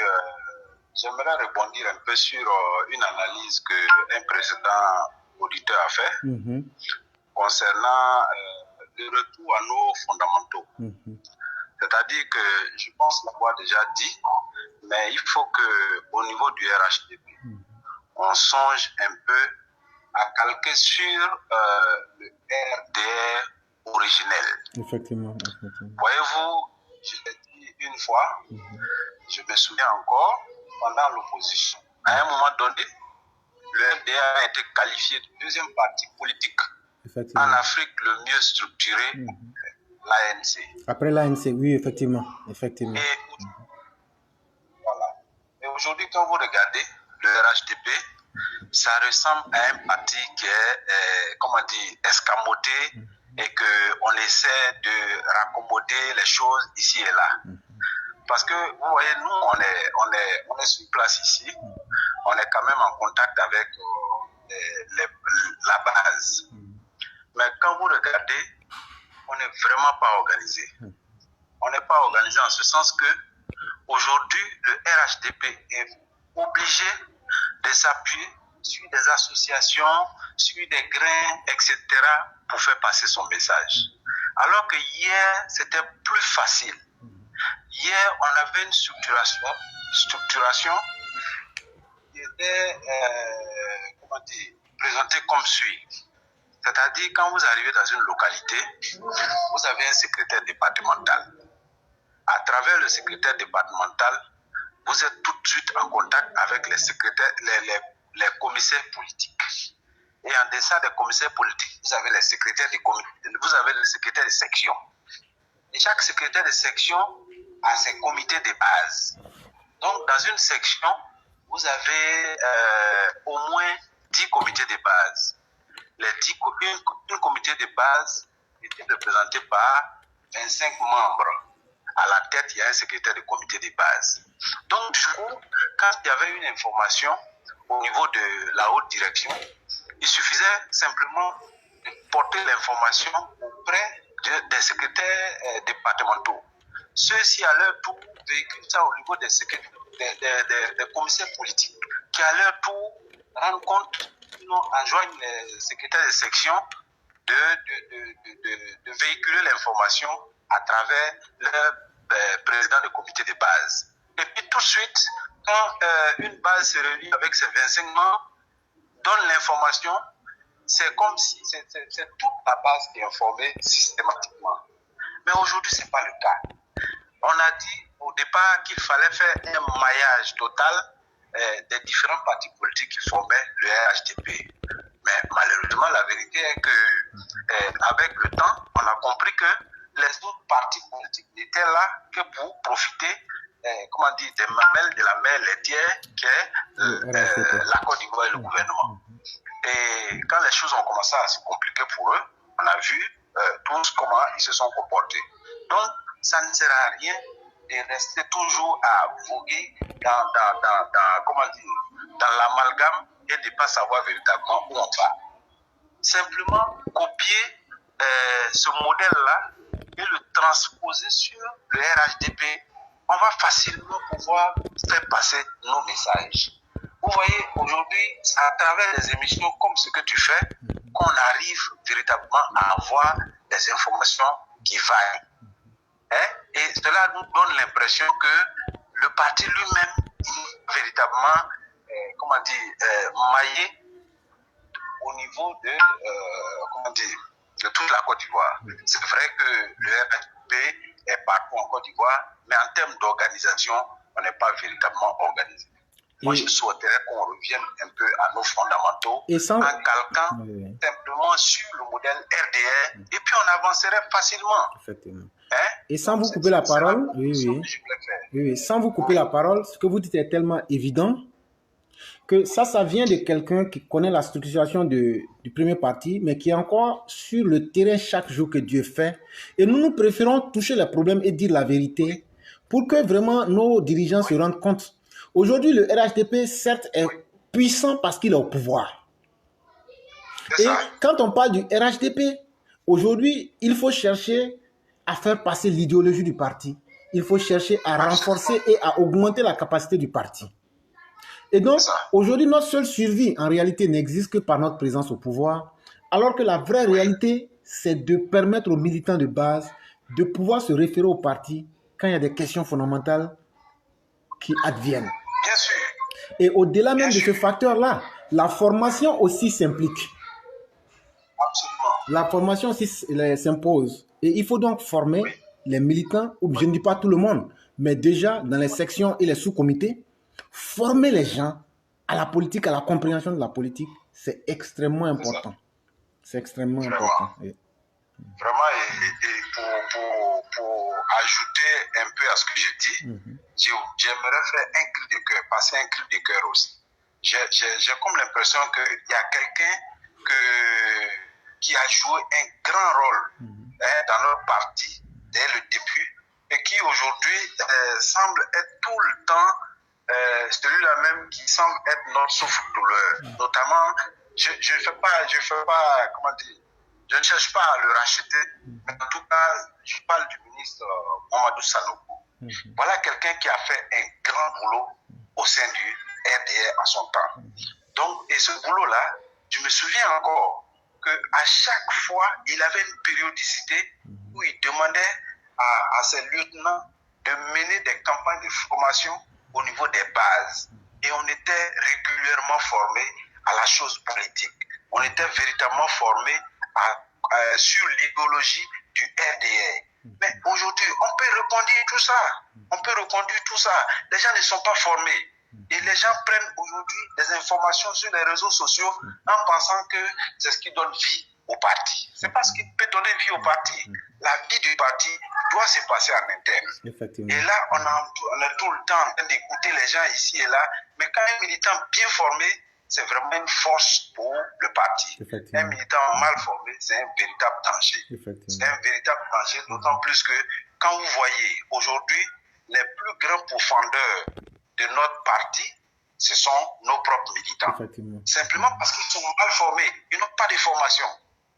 j'aimerais rebondir un peu sur une analyse qu'un précédent auditeur a fait concernant le retour à nos fondamentaux. C'est-à-dire que je pense l'avoir déjà dit, mais il faut qu'au niveau du RHDP, on songe un peu à calquer sur le RDR originel. Effectivement. Voyez-vous, je l'ai dit une fois, je me souviens encore, pendant l'opposition, à un moment donné, le RDR a été qualifié de deuxième parti politique en Afrique le mieux structuré, l'ANC. Après l'ANC, oui, effectivement. Et, voilà. Et aujourd'hui, quand vous regardez le RHDP, ça ressemble à un parti qui est, escamoté et qu'on essaie de raccommoder les choses ici et là. Parce que, vous voyez, nous, on est sur place ici, on est quand même en contact avec la base. Mais quand vous regardez, on n'est vraiment pas organisé. On n'est pas organisé en ce sens que aujourd'hui, le RHDP est obligé de s'appuyer sur des associations, sur des grains, etc., pour faire passer son message. Alors que hier, c'était plus facile. Hier, on avait une structuration qui était présentée comme suit. C'est-à-dire, quand vous arrivez dans une localité, vous avez un secrétaire départemental. À travers le secrétaire départemental, vous êtes tout de suite en contact avec les secrétaires, les commissaires politiques. Et en deçà des commissaires politiques, vous avez les secrétaires de section. Et chaque secrétaire de section a ses comités de base. Donc, dans une section, vous avez au moins 10 comités de base. Une comité de base était représenté par 25 membres. À la tête, il y a un secrétaire de comité de base. Donc, du coup, quand il y avait une information au niveau de la haute direction, il suffisait simplement de porter l'information auprès des secrétaires départementaux. Ceux-ci, à leur tour, véhiculent ça au niveau des commissaires politiques, qui, à leur tour, rendent compte, enjoignent les secrétaires de section de véhiculer l'information à travers leur président de comité de base. Et puis tout de suite, quand une base se réunit avec ses 25 membres, donne l'information, c'est comme si c'est toute la base qui est informée systématiquement. Mais aujourd'hui, ce n'est pas le cas. On a dit au départ qu'il fallait faire un maillage total des différents partis politiques qui formaient le RHDP. Mais malheureusement, la vérité est que avec le temps, on a compris que les autres partis politiques n'étaient là que pour profiter des mamelles de la mer laitière qui est la Côte d'Ivoire et le gouvernement. Et quand les choses ont commencé à se compliquer pour eux, on a vu tous comment ils se sont comportés. Donc, ça ne sert à rien de rester toujours à voguer dans l'amalgame et de ne pas savoir véritablement où on va. Simplement copier ce modèle-là et le transposer sur le RHDP, on va facilement pouvoir faire passer nos messages. Vous voyez, aujourd'hui, c'est à travers des émissions comme ce que tu fais qu'on arrive véritablement à avoir des informations qui vaillent. Et cela nous donne l'impression que le parti lui-même est véritablement, maillé au niveau de toute la Côte d'Ivoire. C'est vrai que le RHDP est partout en Côte d'Ivoire, mais en termes d'organisation, on n'est pas véritablement organisé. Moi, je souhaiterais qu'on revienne un peu à nos fondamentaux en calquant simplement sur le modèle RDR et puis on avancerait facilement. Effectivement. Et sans vous couper la parole, sans vous couper la parole, ce que vous dites est tellement évident que ça vient de quelqu'un qui connaît la structuration du premier parti, mais qui est encore sur le terrain chaque jour que Dieu fait. Et nous préférons toucher les problèmes et dire la vérité pour que vraiment nos dirigeants se rendent compte. Aujourd'hui, le RHDP, certes, est puissant parce qu'il est au pouvoir. Et quand on parle du RHDP, aujourd'hui, il faut chercher à faire passer l'idéologie du parti. Il faut chercher à renforcer et à augmenter la capacité du parti. Et donc, aujourd'hui, notre seule survie, en réalité, n'existe que par notre présence au pouvoir, alors que la vraie réalité, c'est de permettre aux militants de base de pouvoir se référer au parti quand il y a des questions fondamentales qui adviennent. Bien sûr. Et au-delà même de ce facteur-là, la formation aussi s'implique. Absolument. La formation aussi s'impose. Et il faut donc former les militants, ou je ne dis pas tout le monde, mais déjà dans les sections et les sous-comités, former les gens à la politique, à la compréhension de la politique, c'est extrêmement important. C'est extrêmement important. Oui. Vraiment, et pour ajouter un peu à ce que je dis, j'aimerais faire un cri de cœur, passer un cri de cœur aussi. J'ai comme l'impression qu'il y a quelqu'un qui a joué un grand rôle dans notre parti dès le début et qui aujourd'hui semble être tout le temps celui-là même qui semble être notre souffle-douleur. Notamment, je ne cherche pas à le racheter, mais en tout cas, je parle du ministre Mamadou Sanogo. Voilà quelqu'un qui a fait un grand boulot au sein du RDR en son temps. Donc, et ce boulot-là, je me souviens encore qu'à chaque fois, il avait une périodicité où il demandait à ses lieutenants de mener des campagnes de formation au niveau des bases. Et on était régulièrement formés à la chose politique. On était véritablement formés sur l'idéologie du RDR. Mais aujourd'hui, on peut reconduire tout ça. On peut reconduire tout ça. Les gens ne sont pas formés. Et les gens prennent aujourd'hui des informations sur les réseaux sociaux en pensant que c'est ce qui donne vie au parti. C'est pas ce qui peut donner vie au parti. La vie du parti doit se passer en interne. Et là, on est tout le temps en train d'écouter les gens ici et là. Mais quand un militant bien formé, c'est vraiment une force pour le parti. Un militant mal formé, c'est un véritable danger. C'est un véritable danger, d'autant plus que quand vous voyez aujourd'hui les plus grands pourfendeurs de notre parti, ce sont nos propres militants. Simplement parce qu'ils sont mal formés, ils n'ont pas de formation.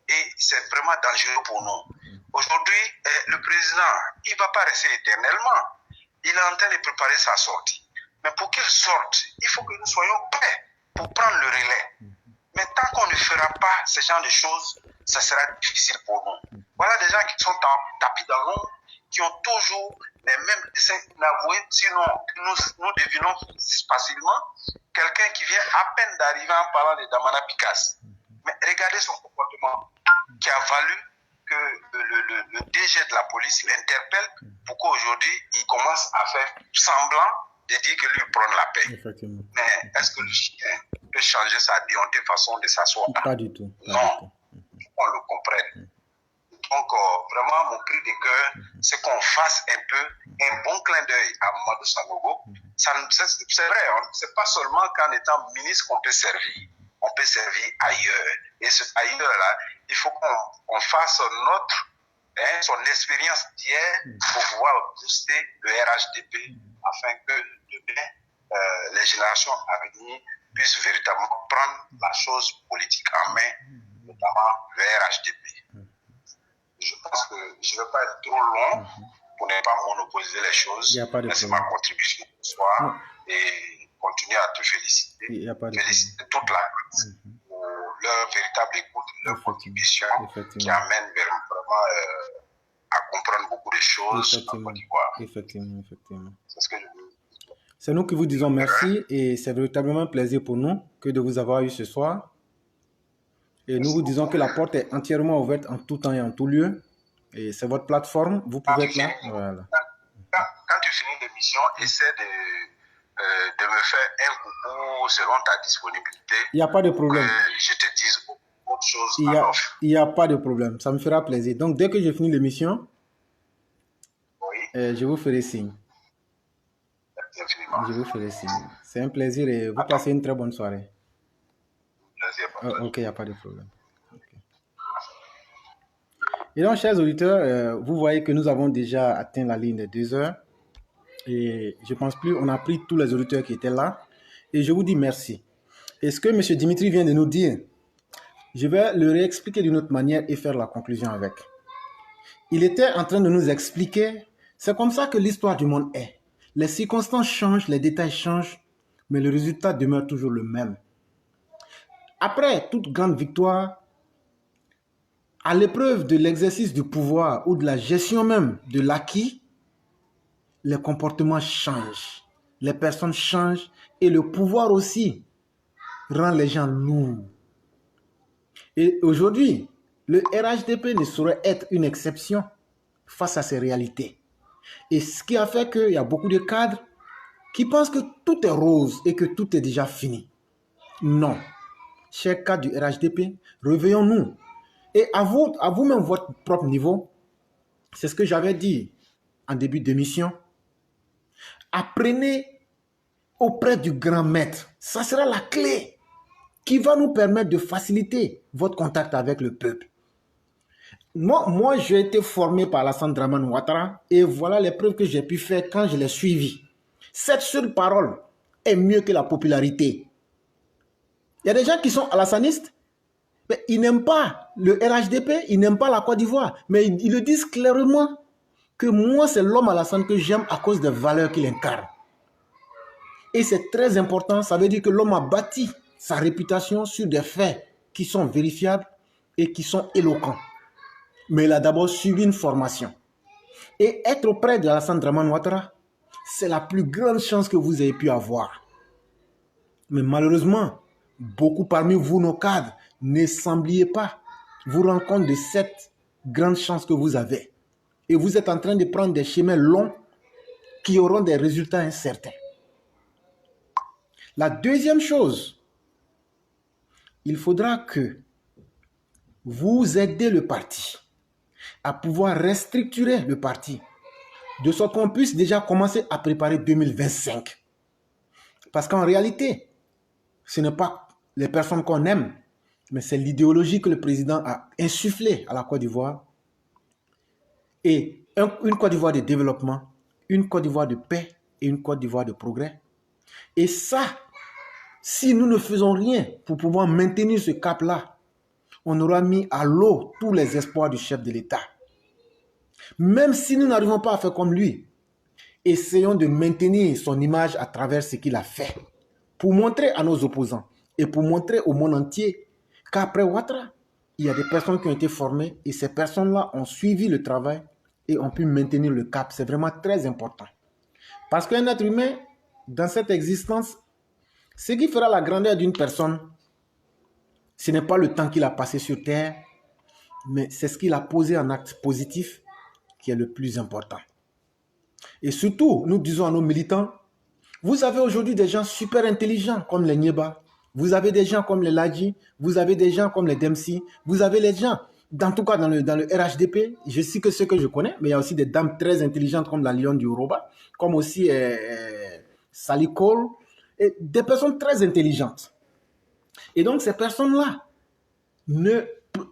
Et c'est vraiment dangereux pour nous. Aujourd'hui, le président, il ne va pas rester éternellement. Il est en train de préparer sa sortie. Mais pour qu'il sorte, il faut que nous soyons prêts pour prendre le relais. Mais tant qu'on ne fera pas ce genre de choses, ça sera difficile pour nous. Voilà des gens qui sont tapis dans l'ombre, qui ont toujours les mêmes dessins inavoués, sinon nous devinons facilement quelqu'un qui vient à peine d'arriver en parlant de Damana Picasse. Mais regardez son comportement qui a valu que le DG de la police l'interpelle pour qu'aujourd'hui il commence à faire semblant de dire que lui prend la paix. Mais est-ce que le chien peut changer sa déhontée façon de s'asseoir? Pas du tout. Non, on le comprenne. Donc, vraiment, mon cri de cœur, c'est qu'on fasse un peu un bon clin d'œil à Mamadou Sanogo. C'est vrai, c'est pas seulement qu'en étant ministre qu'on peut servir. On peut servir ailleurs. Et ce ailleurs-là, il faut qu'on fasse son expérience d'hier pour pouvoir booster le RHDP afin que demain, les générations à venir puissent véritablement prendre la chose politique en main, notamment le RHDP. Je pense que je ne vais pas être trop long pour ne pas monopoliser les choses. Mais c'est ma contribution ce soir et continuer à te féliciter. Féliciter toute la classe pour leur véritable écoute, leur contribution qui amène vraiment à comprendre beaucoup de choses en Côte d'Ivoire. Effectivement. C'est ce que je veux. C'est nous qui vous disons merci et c'est véritablement un plaisir pour nous que de vous avoir eu ce soir. Et nous vous disons que la porte est entièrement ouverte en tout temps et en tout lieu. Et c'est votre plateforme, vous pouvez être là. Voilà. Quand tu finis l'émission, essaie de me faire un coucou selon ta disponibilité. Il n'y a pas de problème. Je te dise autre chose. Il n'y a pas de problème, ça me fera plaisir. Donc dès que j'ai fini l'émission, je vous ferai signe. Je vous ferai signe. C'est un plaisir et vous passez une très bonne soirée. Ok, il n'y a pas de problème. Okay. Et donc, chers auditeurs, vous voyez que nous avons déjà atteint la ligne des 2 heures. Et je ne pense plus, on a pris tous les auditeurs qui étaient là. Et je vous dis merci. Et ce que M. Dimitri vient de nous dire, je vais le réexpliquer d'une autre manière et faire la conclusion avec. Il était en train de nous expliquer, c'est comme ça que l'histoire du monde est. Les circonstances changent, les détails changent, mais le résultat demeure toujours le même. Après toute grande victoire, à l'épreuve de l'exercice du pouvoir ou de la gestion même de l'acquis, les comportements changent, les personnes changent et le pouvoir aussi rend les gens lourds. Et aujourd'hui, le RHDP ne saurait être une exception face à ces réalités. Et ce qui a fait qu'il y a beaucoup de cadres qui pensent que tout est rose et que tout est déjà fini. Non. Chers cadres du RHDP, réveillons-nous. Et à vous-même, votre propre niveau, c'est ce que j'avais dit en début d'émission. Apprenez auprès du grand maître. Ça sera la clé qui va nous permettre de faciliter votre contact avec le peuple. Moi, j'ai été formé par Alassane Dramane Ouattara et voilà les preuves que j'ai pu faire quand je l'ai suivi. Cette seule parole est mieux que la popularité. Il y a des gens qui sont alassanistes, mais ils n'aiment pas le RHDP, ils n'aiment pas la Côte d'Ivoire, mais ils le disent clairement que moi, c'est l'homme Alassane que j'aime à cause des valeurs qu'il incarne. Et c'est très important, ça veut dire que l'homme a bâti sa réputation sur des faits qui sont vérifiables et qui sont éloquents. Mais il a d'abord suivi une formation. Et être auprès de Alassane Dramane Ouattara, c'est la plus grande chance que vous ayez pu avoir. Mais malheureusement, beaucoup parmi vous, nos cadres, ne sembliez pas vous rendre compte de cette grande chance que vous avez. Et vous êtes en train de prendre des chemins longs qui auront des résultats incertains. La deuxième chose, il faudra que vous aidez le parti à pouvoir restructurer le parti de sorte qu'on puisse déjà commencer à préparer 2025. Parce qu'en réalité, ce n'est pas les personnes qu'on aime, mais c'est l'idéologie que le président a insufflée à la Côte d'Ivoire. Et une Côte d'Ivoire de développement, une Côte d'Ivoire de paix et une Côte d'Ivoire de progrès. Et ça, si nous ne faisons rien pour pouvoir maintenir ce cap-là, on aura mis à l'eau tous les espoirs du chef de l'État. Même si nous n'arrivons pas à faire comme lui, essayons de maintenir son image à travers ce qu'il a fait, pour montrer à nos opposants et pour montrer au monde entier qu'après Ouattara, il y a des personnes qui ont été formées et ces personnes-là ont suivi le travail et ont pu maintenir le cap. C'est vraiment très important. Parce qu'un être humain, dans cette existence, ce qui fera la grandeur d'une personne, ce n'est pas le temps qu'il a passé sur Terre, mais c'est ce qu'il a posé en acte positif qui est le plus important. Et surtout, nous disons à nos militants, vous avez aujourd'hui des gens super intelligents comme les Nyeba, vous avez des gens comme les Ladji, vous avez des gens comme les Dempsey, vous avez les gens, en tout cas dans le RHDP, je sais que ceux que je connais, mais il y a aussi des dames très intelligentes comme la Lyon du Yoruba, comme aussi Sally Cole, et des personnes très intelligentes. Et donc ces personnes-là,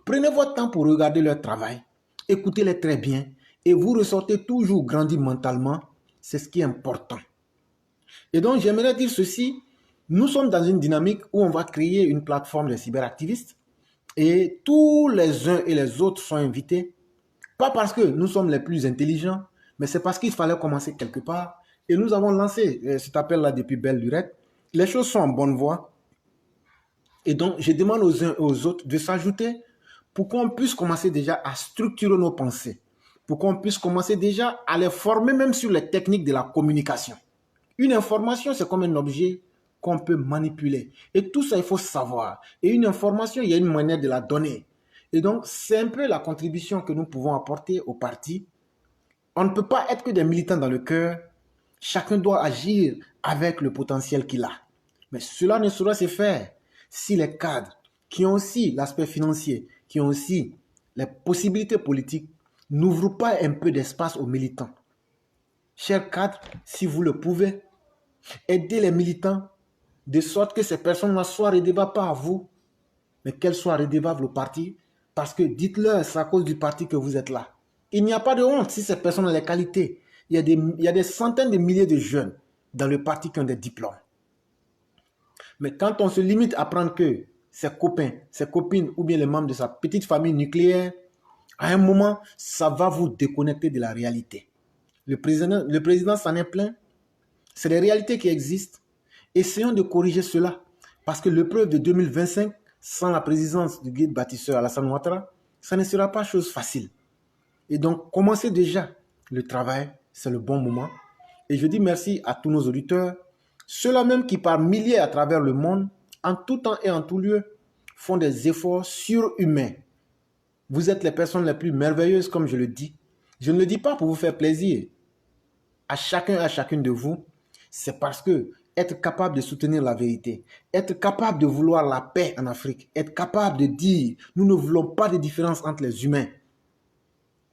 prenez votre temps pour regarder leur travail, écoutez-les très bien, et vous ressortez toujours grandi mentalement, c'est ce qui est important. Et donc j'aimerais dire ceci, nous sommes dans une dynamique où on va créer une plateforme de cyberactivistes et tous les uns et les autres sont invités, pas parce que nous sommes les plus intelligents, mais c'est parce qu'il fallait commencer quelque part. Et nous avons lancé cet appel-là depuis belle lurette. Les choses sont en bonne voie. Et donc, je demande aux uns et aux autres de s'ajouter pour qu'on puisse commencer déjà à structurer nos pensées, pour qu'on puisse commencer déjà à les former même sur les techniques de la communication. Une information, c'est comme un objet qu'on peut manipuler. Et tout ça, il faut savoir. Et une information, il y a une manière de la donner. Et donc, c'est un peu la contribution que nous pouvons apporter au parti. On ne peut pas être que des militants dans le cœur. Chacun doit agir avec le potentiel qu'il a. Mais cela ne saurait se faire si les cadres, qui ont aussi l'aspect financier, qui ont aussi les possibilités politiques, n'ouvrent pas un peu d'espace aux militants. Chers cadres, si vous le pouvez, aidez les militants de sorte que ces personnes-là soient redevables pas à vous, mais qu'elles soient redevables au parti, parce que dites-leur, c'est à cause du parti que vous êtes là. Il n'y a pas de honte si ces personnes ont les qualités. Il y a des centaines de milliers de jeunes dans le parti qui ont des diplômes. Mais quand on se limite à prendre que ses copains, ses copines ou bien les membres de sa petite famille nucléaire, à un moment, ça va vous déconnecter de la réalité. Le président s'en est plein. C'est des réalités qui existent. Essayons de corriger cela. Parce que l'épreuve de 2025, sans la présidence du guide bâtisseur Alassane Ouattara, ça ne sera pas chose facile. Et donc, commencez déjà le travail. C'est le bon moment. Et je dis merci à tous nos auditeurs. Ceux-là même qui par milliers à travers le monde, en tout temps et en tout lieu, font des efforts surhumains. Vous êtes les personnes les plus merveilleuses, comme je le dis. Je ne le dis pas pour vous faire plaisir. À chacun et à chacune de vous, c'est parce que être capable de soutenir la vérité, être capable de vouloir la paix en Afrique, être capable de dire, nous ne voulons pas de différence entre les humains.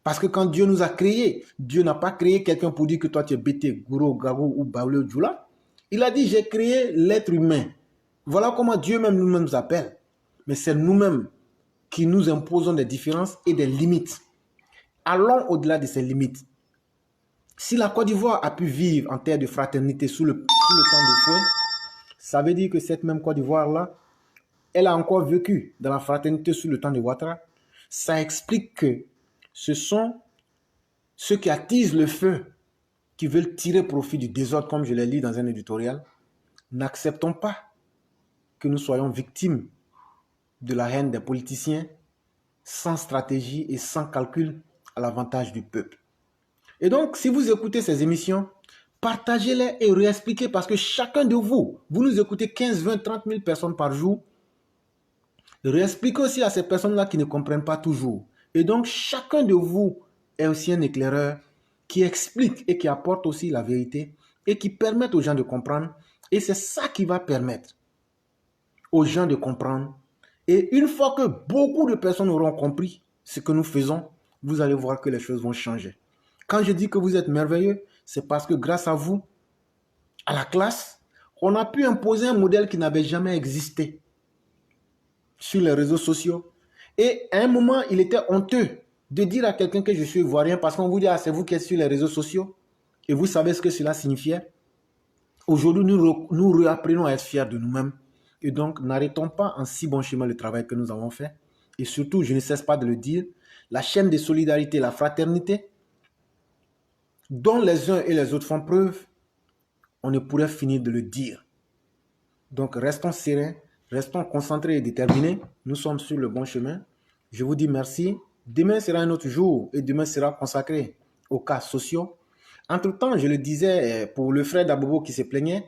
Parce que quand Dieu nous a créés, Dieu n'a pas créé quelqu'un pour dire que toi tu es Bété, Gouro, Gagou ou Baoulé Djoula. Il a dit, j'ai créé l'être humain. Voilà comment Dieu même nous-mêmes nous appelle. Mais c'est nous-mêmes qui nous imposons des différences et des limites. Allons au-delà de ces limites. Si la Côte d'Ivoire a pu vivre en terre de fraternité sous le temps de fouet, ça veut dire que cette même Côte d'Ivoire-là, elle a encore vécu dans la fraternité sous le temps de Ouattara. Ça explique que ce sont ceux qui attisent le feu, qui veulent tirer profit du désordre, comme je l'ai lu dans un éditorial. N'acceptons pas que nous soyons victimes de la haine des politiciens sans stratégie et sans calcul à l'avantage du peuple. Et donc, si vous écoutez ces émissions, partagez-les et réexpliquez parce que chacun de vous, vous nous écoutez 15, 20, 30 000 personnes par jour. Réexpliquez aussi à ces personnes-là qui ne comprennent pas toujours. Et donc, chacun de vous est aussi un éclaireur qui explique et qui apporte aussi la vérité et qui permet aux gens de comprendre. Et c'est ça qui va permettre aux gens de comprendre. Et une fois que beaucoup de personnes auront compris ce que nous faisons, vous allez voir que les choses vont changer. Quand je dis que vous êtes merveilleux, c'est parce que grâce à vous, à la classe, on a pu imposer un modèle qui n'avait jamais existé sur les réseaux sociaux. Et à un moment, il était honteux de dire à quelqu'un que je suis ivoirien parce qu'on vous dit, ah, c'est vous qui êtes sur les réseaux sociaux. Et vous savez ce que cela signifiait. Aujourd'hui, nous réapprenons à être fiers de nous-mêmes. Et donc, n'arrêtons pas en si bon chemin le travail que nous avons fait. Et surtout, je ne cesse pas de le dire, la chaîne de solidarité, la fraternité, dont les uns et les autres font preuve, on ne pourrait finir de le dire. Donc, restons sereins, restons concentrés et déterminés. Nous sommes sur le bon chemin. Je vous dis merci. Demain sera un autre jour et demain sera consacré aux cas sociaux. Entre-temps, je le disais pour le frère d'Abobo qui se plaignait,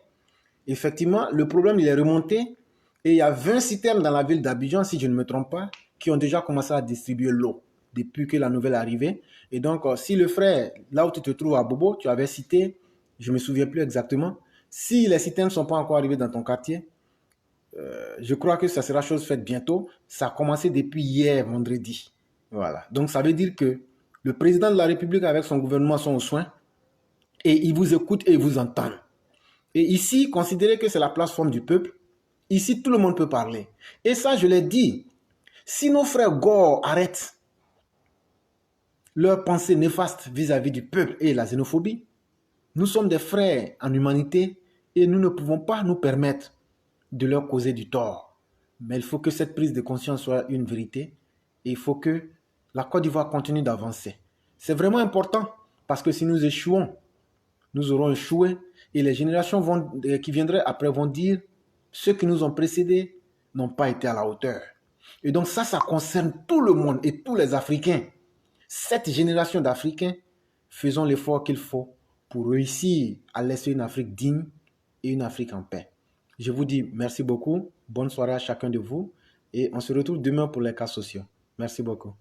effectivement, le problème il est remonté et il y a 20 citernes dans la ville d'Abidjan, si je ne me trompe pas, qui ont déjà commencé à distribuer l'eau depuis que la nouvelle est arrivée. Et donc, si le frère, là où tu te trouves à Bobo, tu avais cité, je ne me souviens plus exactement, si les citernes ne sont pas encore arrivées dans ton quartier, je crois que ça sera chose faite bientôt. Ça a commencé depuis hier, vendredi. Voilà. Donc, ça veut dire que le président de la République avec son gouvernement sont au soin et ils vous écoutent et ils vous entendent. Et ici, considérez que c'est la plateforme du peuple. Ici, tout le monde peut parler. Et ça, je l'ai dit. Si nos frères Gore arrêtent leur pensée néfaste vis-à-vis du peuple et la xénophobie, nous sommes des frères en humanité et nous ne pouvons pas nous permettre de leur causer du tort. Mais il faut que cette prise de conscience soit une vérité et il faut que la Côte d'Ivoire continue d'avancer. C'est vraiment important parce que si nous échouons, nous aurons échoué et les générations qui viendraient après vont dire ceux qui nous ont précédés n'ont pas été à la hauteur. Et donc ça concerne tout le monde et tous les Africains. Cette génération d'Africains, faisons l'effort qu'il faut pour réussir à laisser une Afrique digne et une Afrique en paix. Je vous dis merci beaucoup, bonne soirée à chacun de vous et on se retrouve demain pour les cas sociaux. Merci beaucoup.